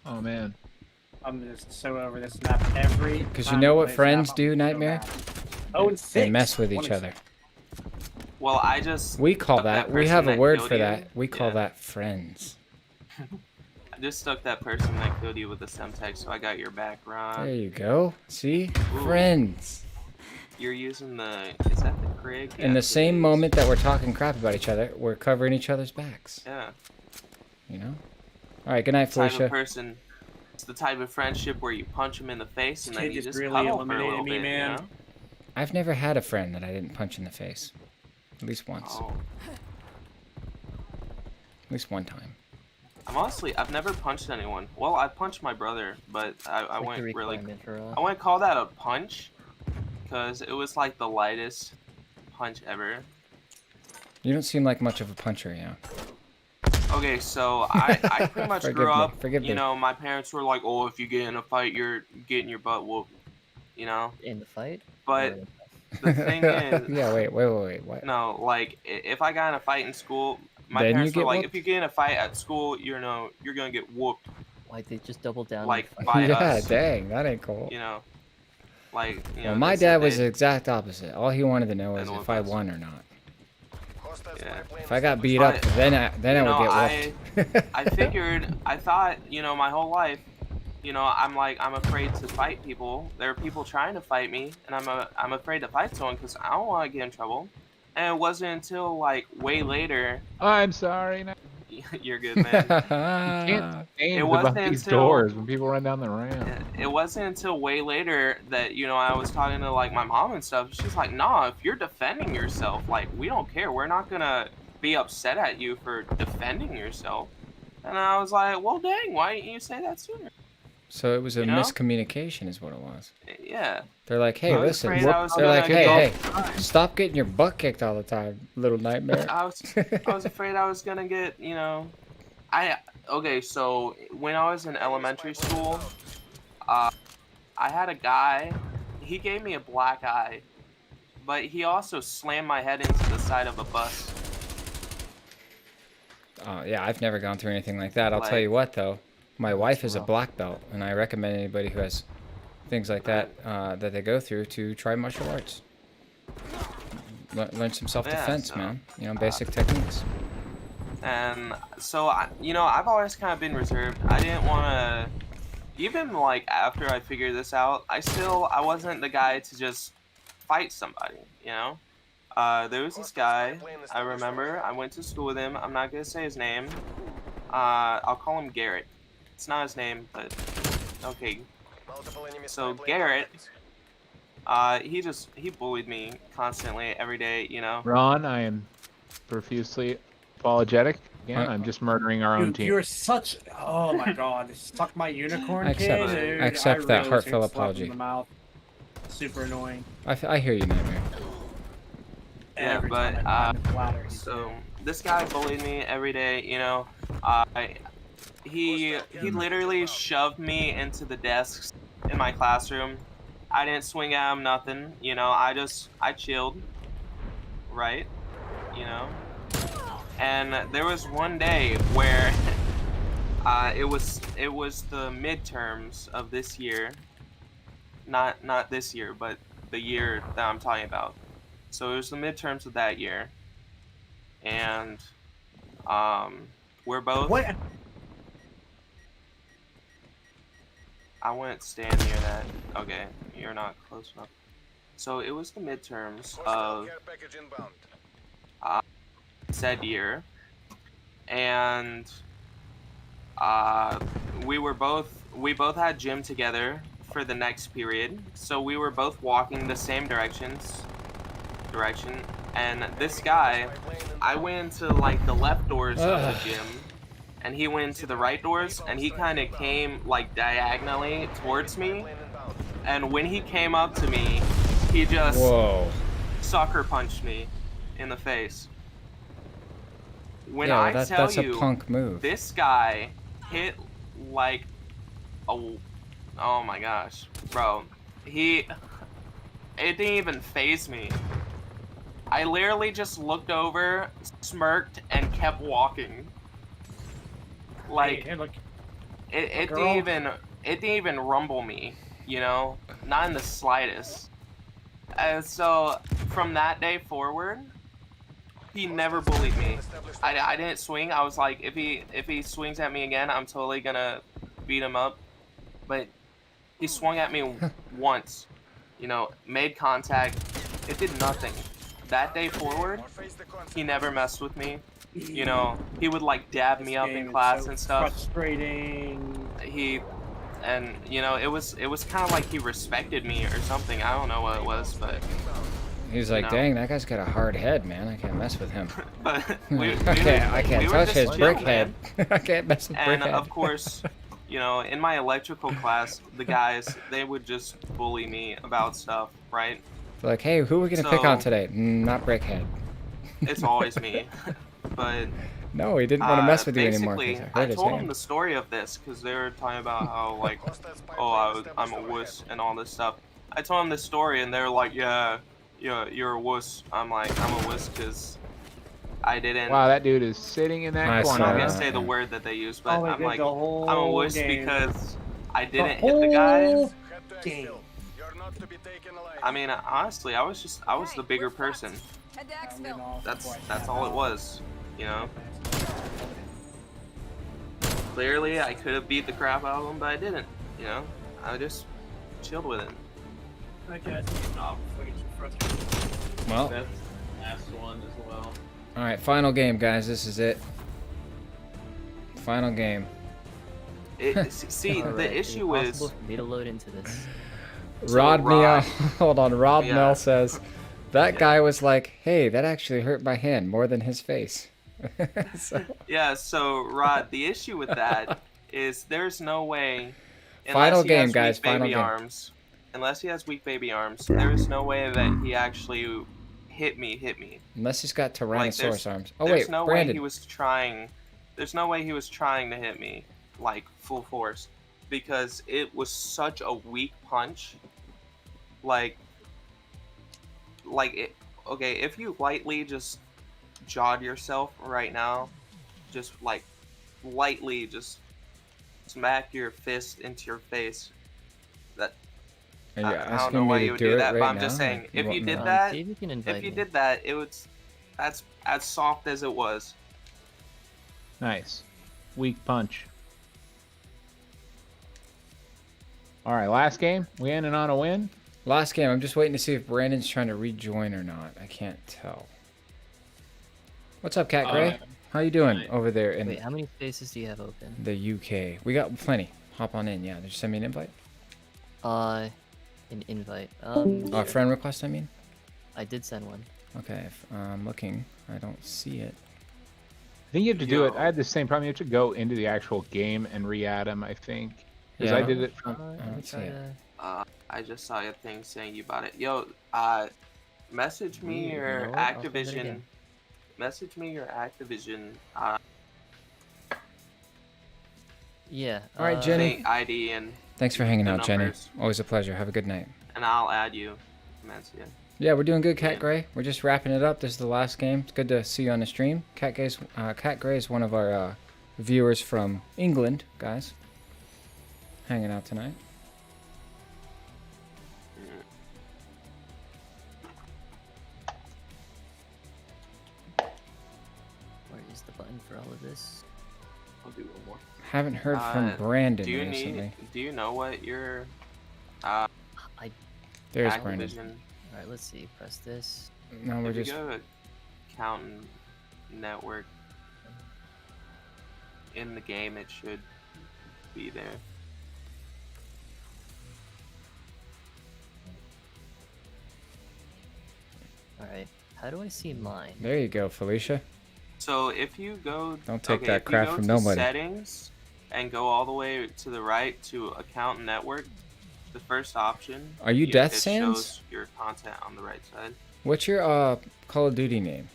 Oh man. I'm just so over this snap every. Because you time know I what play friends snap, do, I'm so Nightmare? bad. 0-6. They mess with 1 each and other. Well, I just. We call took that. We person have a word killed for you. that. We call Yeah. that friends. I just stuck that person that killed you with a Semtex, so I got your back, Ron. There you go. See? Ooh. Friends. You're using the. Is that the Krig? In the Yes, it same is. moment that we're talking crap about each other, we're covering each other's backs. Yeah. You know? Alright, good night, Type of Felicia. person. It's the type of friendship where you punch him in the face and This then kid you just just really cuddle for a eliminated little me, bit, man. you know? I've never had a friend that I didn't punch in the face. At least once. Oh. At least one time. I've never punched anyone. Well, I punched my brother, but I Like wouldn't the really. requirement for I wouldn't call that a punch, because it was like the lightest punch ever. You don't seem like much of a puncher, yeah. Okay, so I pretty much Forgive grew me, up. forgive You me. know, my parents were like, "Oh, if you get in a fight, you're getting your butt whooped." You know, in the fight. but Or- the thing is, Yeah, wait, what? no, like if I got in a fight in school, my Then you parents were get like, whooped? "If you get in a fight at school, you're gonna get whooped." Why they just double down? Like, on the fight? by Yeah, us. dang, that ain't cool. You know, like you know. Well, my they said dad was the they- exact opposite. All he wanted to know is I know if I what won or not. Yeah. If I got beat But, up, then I you know, would get whooped. I thought, you know, my whole life, you know, I'm afraid to fight people. There are people trying to fight me, and I'm afraid to fight someone because I don't want to get in trouble. And it wasn't until like way later. I'm sorry. No. You're good, man. You can't stand It wasn't about these until- doors when people run down the ramp. It wasn't until way later that, you know, I was talking to like my mom and stuff. She's like, "Nah, if you're defending yourself, like we don't care. We're not gonna be upset at you for defending yourself." And I was like, "Well, dang, why didn't you say that sooner?" So it was a You know? miscommunication, is what it was. Yeah. They're like, hey, I was listen. afraid I was They're like, gonna hey, get- hey, stop getting your butt kicked all the time, little nightmare. I was afraid I was gonna get, you know, okay. So when I was in elementary school, I had a guy. He gave me a black eye, but he also slammed my head into the side of a bus. Oh yeah, I've never gone through anything like that. I'll tell Like- you what though, my wife is a rough. black belt, and I recommend anybody who has things like that that they go through to try martial arts. Learn some self-defense, so, man. You know, basic techniques. And so, I've always kind of been reserved. I didn't want to, even like after I figured this out, I wasn't the guy to just fight somebody, you know? There was this guy, I remember, I went to school with him. I'm not going to say his name. I'll call him Garrett. It's not his name, but okay. So Garrett, he bullied me constantly every day, you know? Ron, I am profusely apologetic. Again, I'm just murdering our own Dude, team. you're such. Oh my god, suck my unicorn I kid, accept- dude. I accept that really heartfelt wish I'd slapped him apology. in the mouth. Super annoying. I hear you, Nightmare. Yeah, Every but time I climb the ladder, he's so this guy bullied me every day, you know. He literally shoved me into the desks in my classroom. I didn't swing at him, nothing, you know. I chilled, right, you know. And there was one day where it was the midterms of this year, not this year, but the year that I'm talking about. So it was the midterms of that year, and we're both. What? I wouldn't stand near that. Okay, you're not close enough. So it was the midterms of said year, and we both had gym together for the next period. So we were both walking the same direction, and this guy, I went into like the left doors of the gym, and he went into the right doors, and he kind of came like diagonally towards me, and when he came up to me, he just sucker punched me in the face. When Yeah, I well, tell that's you, a punk move. this guy hit like a, oh my gosh, bro, it didn't even faze me. I literally just looked over, smirked, and kept walking. Like, Hey, look. it girl. didn't even rumble me, you know, not in the slightest. And so from that day forward, he never bullied me. I didn't swing. I was like, if he swings at me again, I'm totally gonna beat him up. But he swung at me once, you know, made contact. It did nothing. That day forward, he never messed with me. You know, he would like dab me up Game in is class so and stuff. Frustrating. And you know, it was kind of like he respected me or something. I don't know what it was, but He's like, know. dang, that guy's got a hard head, man. I can't mess with him. but I can't we were touch just his chill, brick man. head. I can't mess with brick And head. of course, you know, in my electrical class, the guys, they would just bully me about stuff, right? They're like, hey, who are we gonna pick on So- today? Not Brickhead. It's always me. But No, he didn't want to mess with you anymore. basically, 'Cause I I heard his told him name. the story of this because they were talking about how like, oh, I'm a wuss and all this stuff. I told them this story and they were like, yeah, you're a wuss. I'm like, I'm a wuss because I didn't. Wow, that dude is sitting in that Nice, corner. I'm not uh, gonna say the word that they use, but Oh, they I'm did like, the whole I'm a wuss game. because I The didn't hit the guy. whole game. I mean, honestly, I was the bigger person. Head to Exfil. That's all it was, you know. Clearly, I could have beat the crap out of him, but I didn't. You know, I just chilled with it. Okay. Oh, fucking frustrating. Well, That's the last one as well. all right, final game, guys. This is it. Final game. See, Alright, the is it issue possible is, for me to load into this. So Rod Rod- Mel, hold on. Rod Yeah. Mel says that Yeah. guy was like, "Hey, that actually hurt my hand more than his face." So, yeah. So Rod, the issue with that is there's no way. Final unless he game, has guys, weak final baby game. arms. Unless he has weak baby arms, there is no way that he actually hit me. unless he's got Like, Tyrannosaurus arms. Oh there's wait, no way Brandon. he was trying. There's no way he was trying to hit me like full force, because it was such a weak punch. Like like it. Okay, if you lightly just jawed yourself right now, just like lightly just smack your fist into your face. That Are you I don't know asking why me you to would do do it that, but right I'm just now? saying, Like, if what you did now? that, See if you can invite if you me. did that, that's as soft as it was. Nice. Weak punch. All right, last game. We ended on a win. Last game. I'm just waiting to see if Brandon's trying to rejoin or not. I can't tell. What's up, Cat Gray? How you doing over there in Wait, how many spaces do you have open? the UK? We got plenty. Hop on in. Yeah, did you send me an invite? An invite. Oh, a Sure. friend request, I mean? I did send one. Okay, if I'm looking. I don't see it. I think you have to do it. Yo. I had the same problem. You have to go into the actual game and re-add them, I think. Because Yeah, I did it I from... Let me don't see try it. to. I just saw a thing saying you bought it. Yo, message me You your know what? I'll send it Activision. again. Message me your Activision Yeah. All right, Jenny. thing ID and Thanks for hanging the out, Jenny. numbers. Always a pleasure. Have a good night. and I'll add you, Mancia. Yeah, we're doing good, Cat Yeah. Gray. We're just wrapping it up. This is the last game. It's good to see you on the stream. Cat Gray is one of our viewers from England, guys. Hanging out tonight. Where is the button for all of this? I'll do one more. Haven't heard from Brandon Do you recently. do you know what your I. There's Activision? Brandon. All right. Let's see. Press this. No, we're If you just. go to Accountant Network in the game, it should be there. All right. How do I see mine? There you go, Felicia. So if you go, Don't take okay, that if you crap go from to nobody. Settings and go all the way to the right to Account Network, the first option. Are you Death it Sands? shows your content on the right side. What's your Call of Duty name?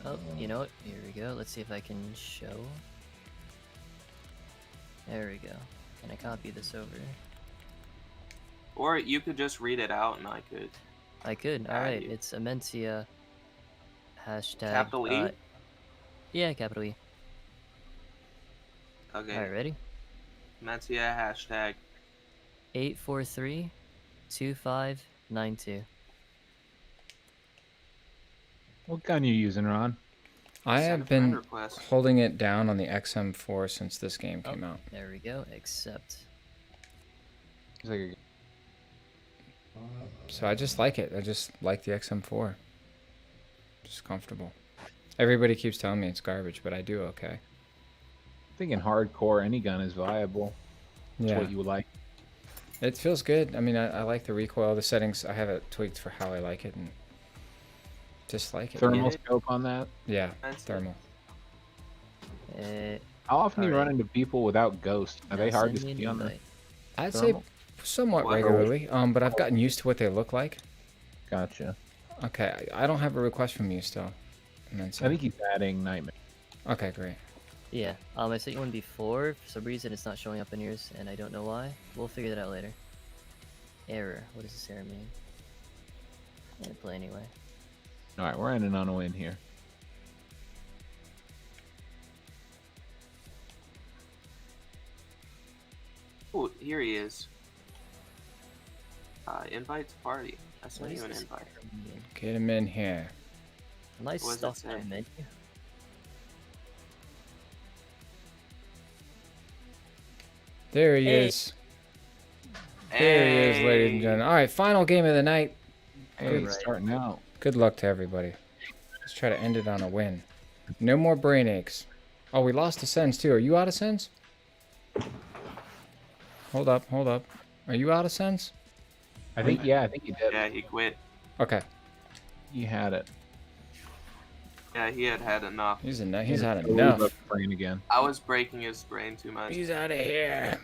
Oh, you know what? Here we go. Let's see if I can show. There we go. Can I copy this over? Or you could just read it out, and I could. I could. All Add right. you. It's Amencia. Hashtag. Capital E? Yeah, capital E. Okay. All right, ready? Mancia hashtag. 843-2592. What gun you using, Ron? I Send have a friend been request. holding it down on the XM4 since this game came out. There we go. Accept. It's like a... So I just like it. I just like the XM4. Just comfortable. Everybody keeps telling me it's garbage, but I do okay. I think in hardcore, any gun is viable. That's Yeah. what you would like. It feels good. I mean, I like the recoil, the settings. I have it tweaked for how I like it, and just like it. Thermal Get it? scope on that. Yeah, That's it. thermal. How often do you run Alright. into people without ghosts? Are they Now hard to send me an see on the... invite. I'd Thermal. say somewhat What? regularly, but I've gotten used to what they look like. Gotcha. Okay, I don't have a request from you still. And then I think he's adding Nightmare. Okay, great. Yeah. I sent you one before. For some reason, it's not showing up in yours, and I don't know why. We'll figure that out later. Error. What does this error mean? Yeah, play anyway. Alright, we're ending on a win here. Oh, here he is. Invite to party. I What sent is you an this invite. error mean? Get him in here. Nice What does it stuff, say? menu. There he Hey. is. There he is, ladies and Hey. gentlemen. All right, final game of the night. Hey, Alright. starting out. Good luck to everybody. Let's try to end it on a win. No more brain aches. Oh, we lost to Sens too. Are you out of Sens? Hold up, hold up. Are you out of Sens? I think, yeah, I think he did. Yeah, he quit. Okay. He had it. Yeah, he had enough. He's had He'll leave enough. up brain again. I was breaking his brain too much. He's out of here.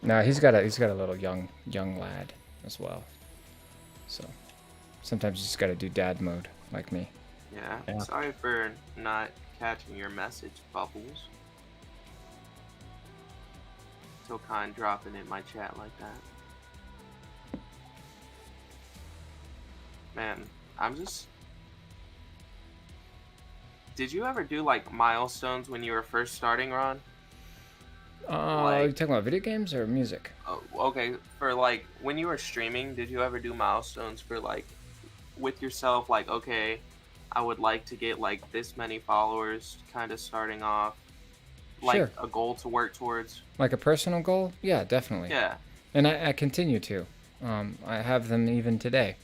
No, he's got a little young lad as well. So sometimes you just gotta do dad mode like me. Yeah. Yeah. Sorry for not catching your message, Bubbles. So kind dropping in my chat like that. Man, I'm just. Did you ever do like milestones when you were first starting, Ron? Are you talking about video games or music? Oh, okay, for like when you were streaming, did you ever do milestones for like with yourself? Like, okay, I would like to get like this many followers, kind of starting off, like Sure. a goal to work towards. Like a personal goal? Yeah, definitely. Yeah. And I continue to. I have them even today.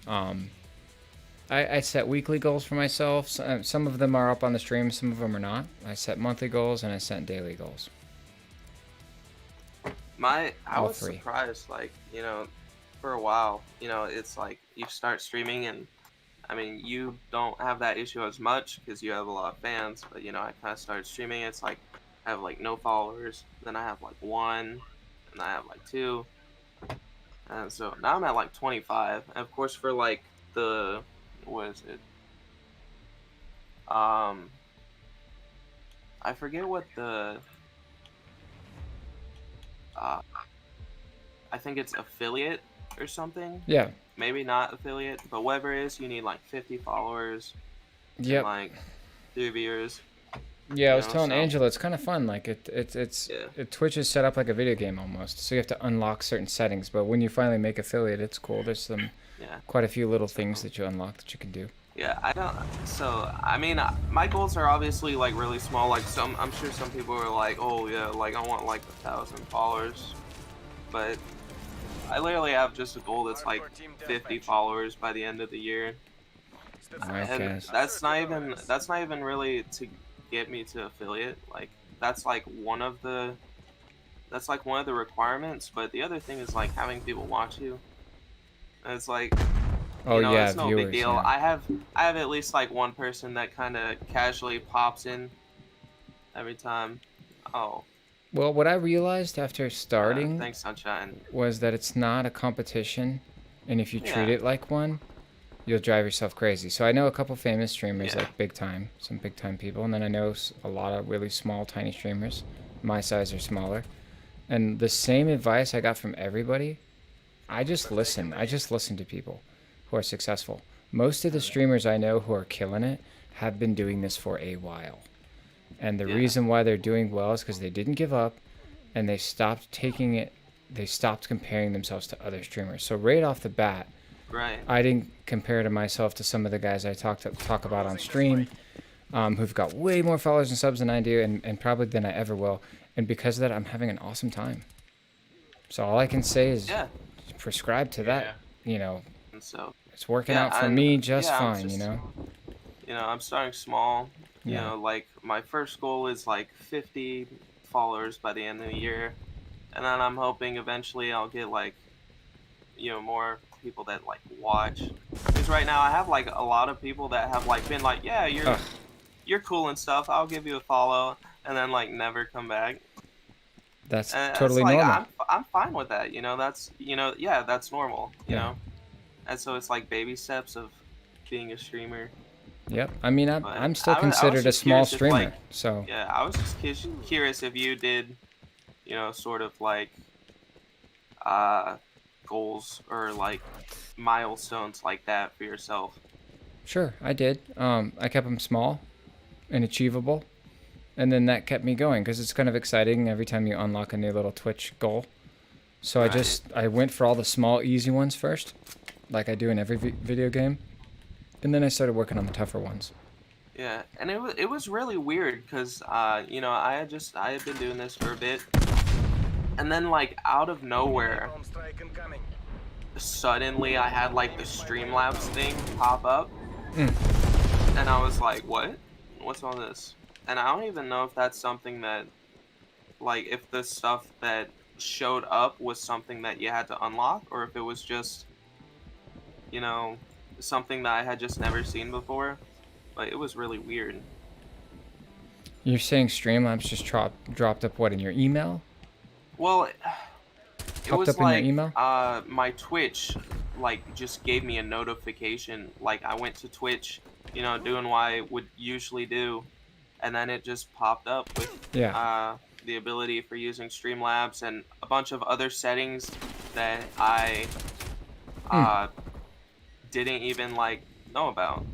I set weekly goals for myself. Some of them are up on the stream, some of them are not. I set monthly goals and I set daily goals. I All was three. surprised, like, you know, for a while, you know, it's like you start streaming and I mean, you don't have that issue as much because you have a lot of fans, but you know, I kind of started streaming. It's like I have like no followers, then I have like 1, and I have like 2, and so now I'm at like 25. And of course, for like the what is it? I forget what the I think it's affiliate or something. Yeah. Maybe not affiliate, but whatever it is, you need like 50 followers. Yep. And like 3 viewers. Yeah, I was know, telling so- Angela it's kind of fun. Like Twitch is set up like a video game almost. So you have to unlock certain settings, but when you finally make affiliate, it's cool. There's some Yeah. quite a few little things that you unlock that you can do. Yeah, I don't. So I mean, my goals are obviously like really small. Like I'm sure some people are like, oh yeah, like I want like 1,000 followers, but I literally have just a goal that's like 50 followers by the end of the year. Okay. And that's not even really to get me to affiliate. Like that's like one of the requirements. But the other thing is like having people watch you. And it's like, Oh you know, yeah, it's no viewers. big deal. Yeah. I have at least like one person that kind of casually pops in every time. Oh, Well, what I realized after starting thanks, Sunshine. was that it's not a competition, and if you treat Yeah. it like one, you'll drive yourself crazy. So I know a couple famous streamers, Yeah. like some big time people, and then I know a lot of really small, tiny streamers, my size or smaller. And the same advice I got from everybody, I just listen to people who are successful. Most of the streamers I know who are killing it have been doing this for a while. And the reason why they're doing well is because they didn't give up and they stopped comparing themselves to other streamers. So right off the bat, Right. I didn't compare to myself to some of the guys I talk about on stream, who've got way more followers and subs than I do, and probably than I ever will. And because of that, I'm having an awesome time. So all I can say is prescribe to that. You know, And so it's working out for me just I'm fine. You know. You know, I'm starting small. You Yeah. know, like my first goal is like 50 followers by the end of the year, and then I'm hoping eventually I'll get like, you know, more people that like watch. Because right now I have like a lot of people that have like been like, yeah, you're cool and stuff. I'll give you a follow, and then like never come back. That's And totally it's like, normal. I'm fine with that. You know, that's that's normal. You Yeah. know, and so it's like baby steps of being a streamer. Yep. I mean, I'm But still I was considered a just small curious if, streamer. like- So Yeah, I was just curious if you did, you know, sort of like goals or like milestones like that for yourself. sure, I did. I kept them small and achievable, and then that kept me going because it's kind of exciting every time you unlock a new little Twitch goal. So Right. I went for all the small, easy ones first, like I do in every video game, and then I started working on the tougher ones. Yeah, and it was really weird because you know, I had been doing this for a bit, and then like out of nowhere, Bomb strike incoming. suddenly I had like the Streamlabs thing pop up, and I was like, what? What's all this? And I don't even know if that's something that, like, if the stuff that showed up was something that you had to unlock, or if it was just, you know, something that I had just never seen before. But it was really weird. You're saying Streamlabs just dropped up what in your email? Well, it Popped was up in your like email? my Twitch like just gave me a notification. Like I went to Twitch, you know, doing what I would usually do, and then it just popped up with the ability for using Streamlabs and a bunch of other settings that I didn't even like know about.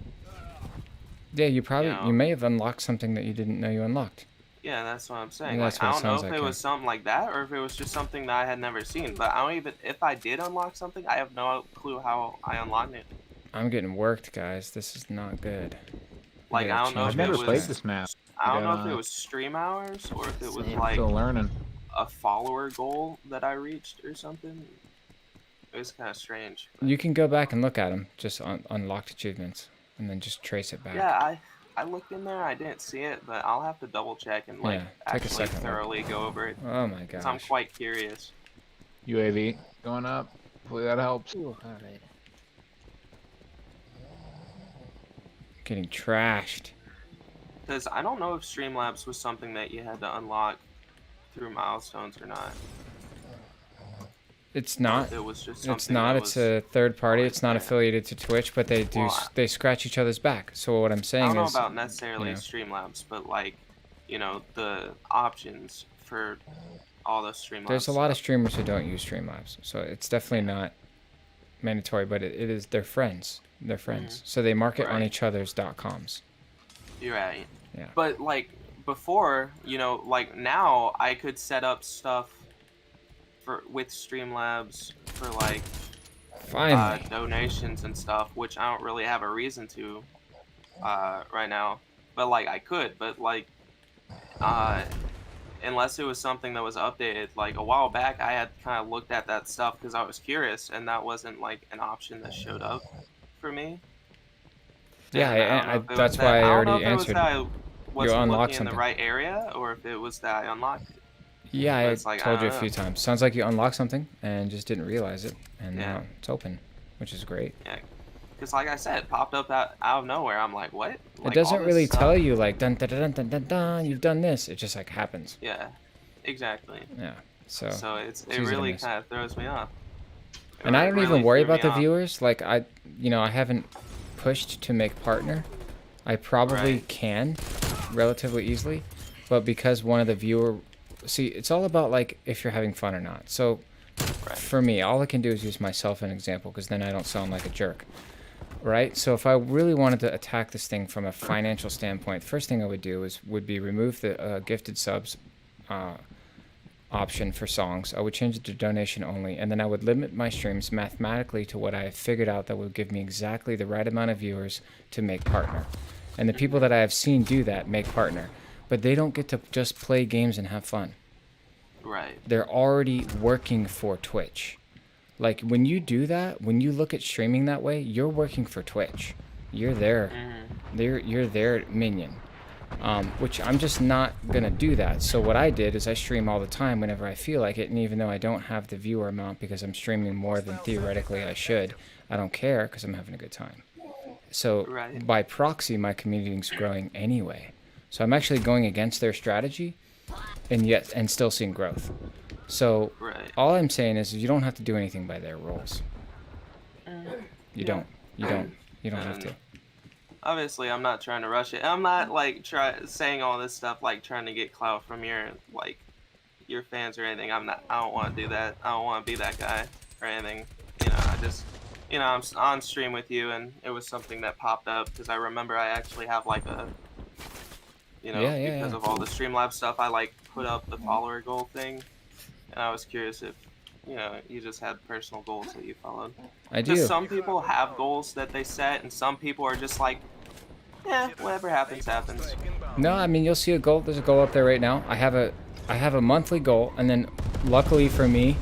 Yeah, you probably You know? you may have unlocked something that you didn't know you unlocked. Yeah, that's what I'm saying. And that's Like, I what it don't know sounds if like, it yeah. was something like that or if it was just something that I had never seen. But I don't even, if I did unlock something, I have no clue how I unlocked it. I'm getting worked, guys. This is not good. Like, I don't know I've if never it played was, this map. I don't know if gotta- it was stream hours or if it was Same. like Still learning. a follower goal that I reached or something. It was kind of strange. But You can go back and look at them, just unlocked achievements, and then just trace it back. yeah, I looked in there. I didn't see it, but I'll have to double check and like Yeah, take a actually second look. thoroughly go over it. Oh my 'Cause I'm gosh. quite curious. UAV going up. Hopefully that helps. Ooh, alright. Getting trashed. Because I don't know if Streamlabs was something that you had to unlock through milestones or not. It's not. It was just It's something not. that It's was a third party. always It's not there. affiliated to Twitch, but they do. Well, They scratch each other's back. So what I'm I saying don't know is, about necessarily you know. Streamlabs, but like, you know, the options for all the Streamlabs. There's a lot of stuff. streamers who don't use Streamlabs, so it's definitely not mandatory. But it is. They're friends. They're friends. So they market on Right. each other's .coms. You're right. Yeah. But like before, you know, like now I could set up stuff for with Streamlabs for like Finally. donations and stuff, which I don't really have a reason to right now. But like I could, but like unless it was something that was updated like a while back, I had kind of looked at that stuff because I was curious, and that wasn't like an option that showed up for me. Yeah, And I don't know I, if it that's was why I that, don't know already if it was answered. that I wasn't unlock looking in something. the right area, or if it was that I unlocked it. Yeah, But I it's like, I told you a don't few know. times. Sounds like you unlocked something and just didn't realize it, and Yeah. now it's open, which is great. Yeah, because like I said, it popped up out of nowhere. I'm like, what? Like, It doesn't all this really stuff? tell you like dun dun dun dun dun dun. You've done this. It just like happens. Yeah, exactly. Yeah. So. So it's it easy to really miss. kind of throws me off. It And I don't even really worry threw about me the off. viewers. Like I haven't pushed to make partner. I probably Right. can relatively easily, but because one of the see, it's all about like if you're having fun or not. So Right. for me, all I can do is use myself as an example because then I don't sound like a jerk. Right? So if I really wanted to attack this thing from a financial standpoint, the first thing I would do would be remove the gifted subs option for songs. I would change it to donation only, and then I would limit my streams mathematically to what I have figured out that would give me exactly the right amount of viewers to make partner. And the people that I have seen do that make partner, but they don't get to just play games and have fun. Right. They're already working for Twitch. Like when you do that, when you look at streaming that way, you're working for Twitch. You're there. You're their minion. Which I'm just not gonna do that. So what I did is I stream all the time whenever I feel like it, and even though I don't have the viewer amount because I'm streaming more than theoretically I should, I don't care because I'm having a good time. So Right. by proxy, my community is growing anyway. So I'm actually going against their strategy, and still seeing growth. So Right. all I'm saying is you don't have to do anything by their rules. You don't. You don't. You don't have to. Obviously, I'm not trying to rush it. I'm not like saying all this stuff like trying to get clout from your fans or anything. I don't want to do that. I don't want to be that guy or anything. You know, I just, you know, I'm on stream with you, and it was something that popped up because I remember I actually have like a, you know, because of all the Streamlabs stuff, I like put up the follower goal thing, and I was curious if, you know, you just had personal goals that you followed. I do. Because some people have goals that they set, and some people are just like, yeah, whatever happens, happens. No, I mean you'll see a goal. There's a goal up there right now. I have a monthly goal, and then luckily for me,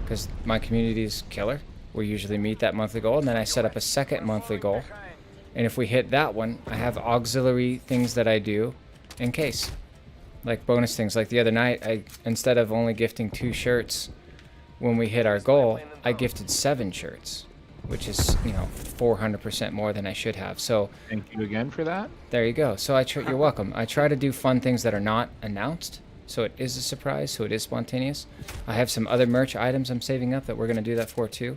because my community is killer, we usually meet that monthly goal, and then I set up a second monthly goal. And if we hit that one, I have auxiliary things that I do in case, like bonus things. Like the other night, instead of only gifting 2 shirts when we hit our goal, I gifted 7 shirts, which is, you know, 400% more than I should have. So thank you again for that. there you go. So you're welcome. I try to do fun things that are not announced, so it is a surprise, so it is spontaneous. I have some other merch items I'm saving up that we're gonna do that for too.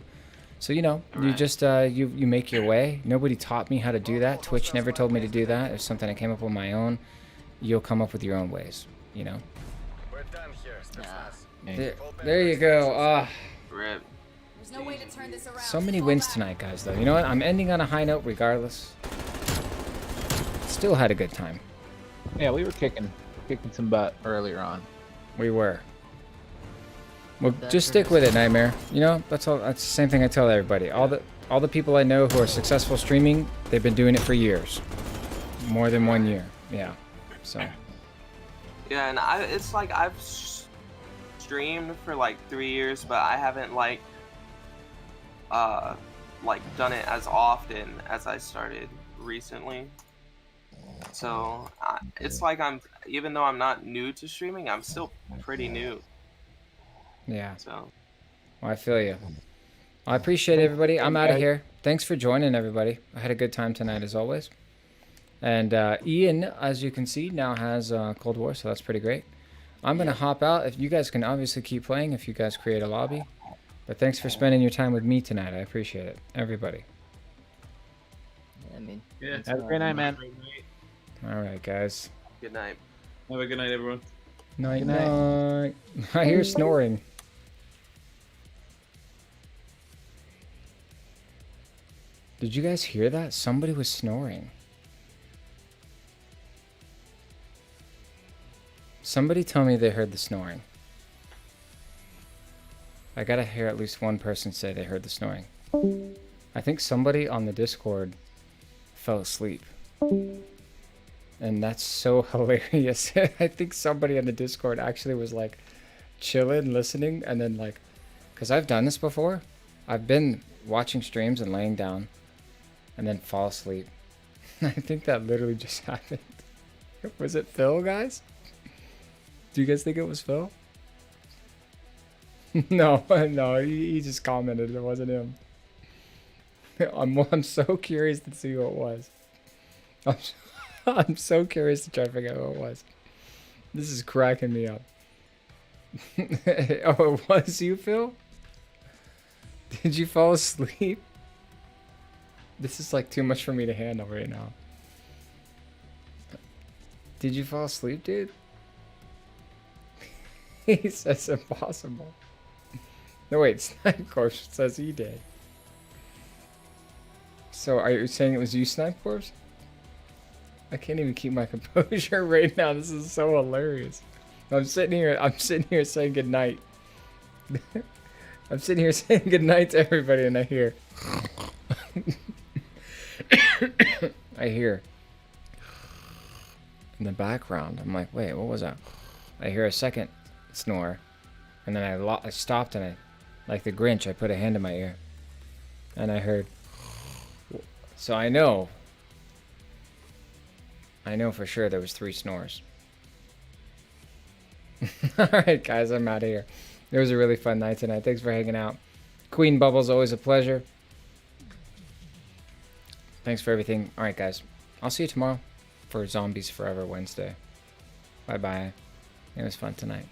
So you know, you just you make your way. Nobody taught me how to do that. Twitch never told me to do that. It's something I came up on my own. You'll come up with your own ways, you know. We're done here. There you go. Rip. There's no way to turn this around. So many wins tonight, guys, though. You know what? I'm ending on a high note regardless. Still had a good time. Yeah, we were kicking some butt earlier on. We were. Well, That just stick hurts. with it, Nightmare. You know, that's all. That's the same thing I tell everybody. All the people I know who are successful streaming, they've been doing it for years, more than 1 year. Yeah. So. Yeah, and it's like I've streamed for like 3 years, but I haven't like done it as often as I started recently. So it's like even though I'm not new to streaming, I'm still pretty new. Yeah. So. Well, I feel you. I appreciate everybody. I'm out of here. Thanks for joining, everybody. I had a good time tonight, as always. And Ian, as you can see, now has Cold War, so that's pretty great. I'm going to hop out. If you guys can obviously keep playing if you guys create a lobby. But thanks for spending your time with me tonight. I appreciate it. Everybody. Yeah, I mean, Yeah. Have a great night, man. All right, guys. Good night. Have a good night, everyone. Night, night. I hear snoring. Did you guys hear that? Somebody was snoring. Somebody tell me they heard the snoring. I gotta hear at least one person say they heard the snoring. I think somebody on the Discord fell asleep. And that's so hilarious. I think somebody on the Discord actually was like chilling, listening, and then like, because I've done this before. I've been watching streams and laying down and then fall asleep. I think that literally just happened. Was it Phil, guys? Do you guys think it was Phil? No, no, he just commented it wasn't him. I'm so curious to see who it was. I'm so curious to try to figure out who it was. This is cracking me up. Oh, it was you, Phil? Did you fall asleep? This is like too much for me to handle right now. Did you fall asleep, dude? He says impossible. No, wait, Snipe Corpse says he did. So are you saying it was you, Snipe Corpse? I can't even keep my composure right now. This is so hilarious. I'm sitting here saying goodnight. I'm sitting here saying goodnight to everybody, and I hear in the background. I'm like, wait, what was that? I hear a second snore, and then I stopped, and like the Grinch, I put a hand in my ear, and I heard. So I know for sure there was 3 snores. Alright guys, I'm out of here. It was a really fun night tonight. Thanks for hanging out. Queen Bubbles, always a pleasure. Thanks for everything. Alright guys, I'll see you tomorrow for Zombies Forever Wednesday. Bye bye. It was fun tonight.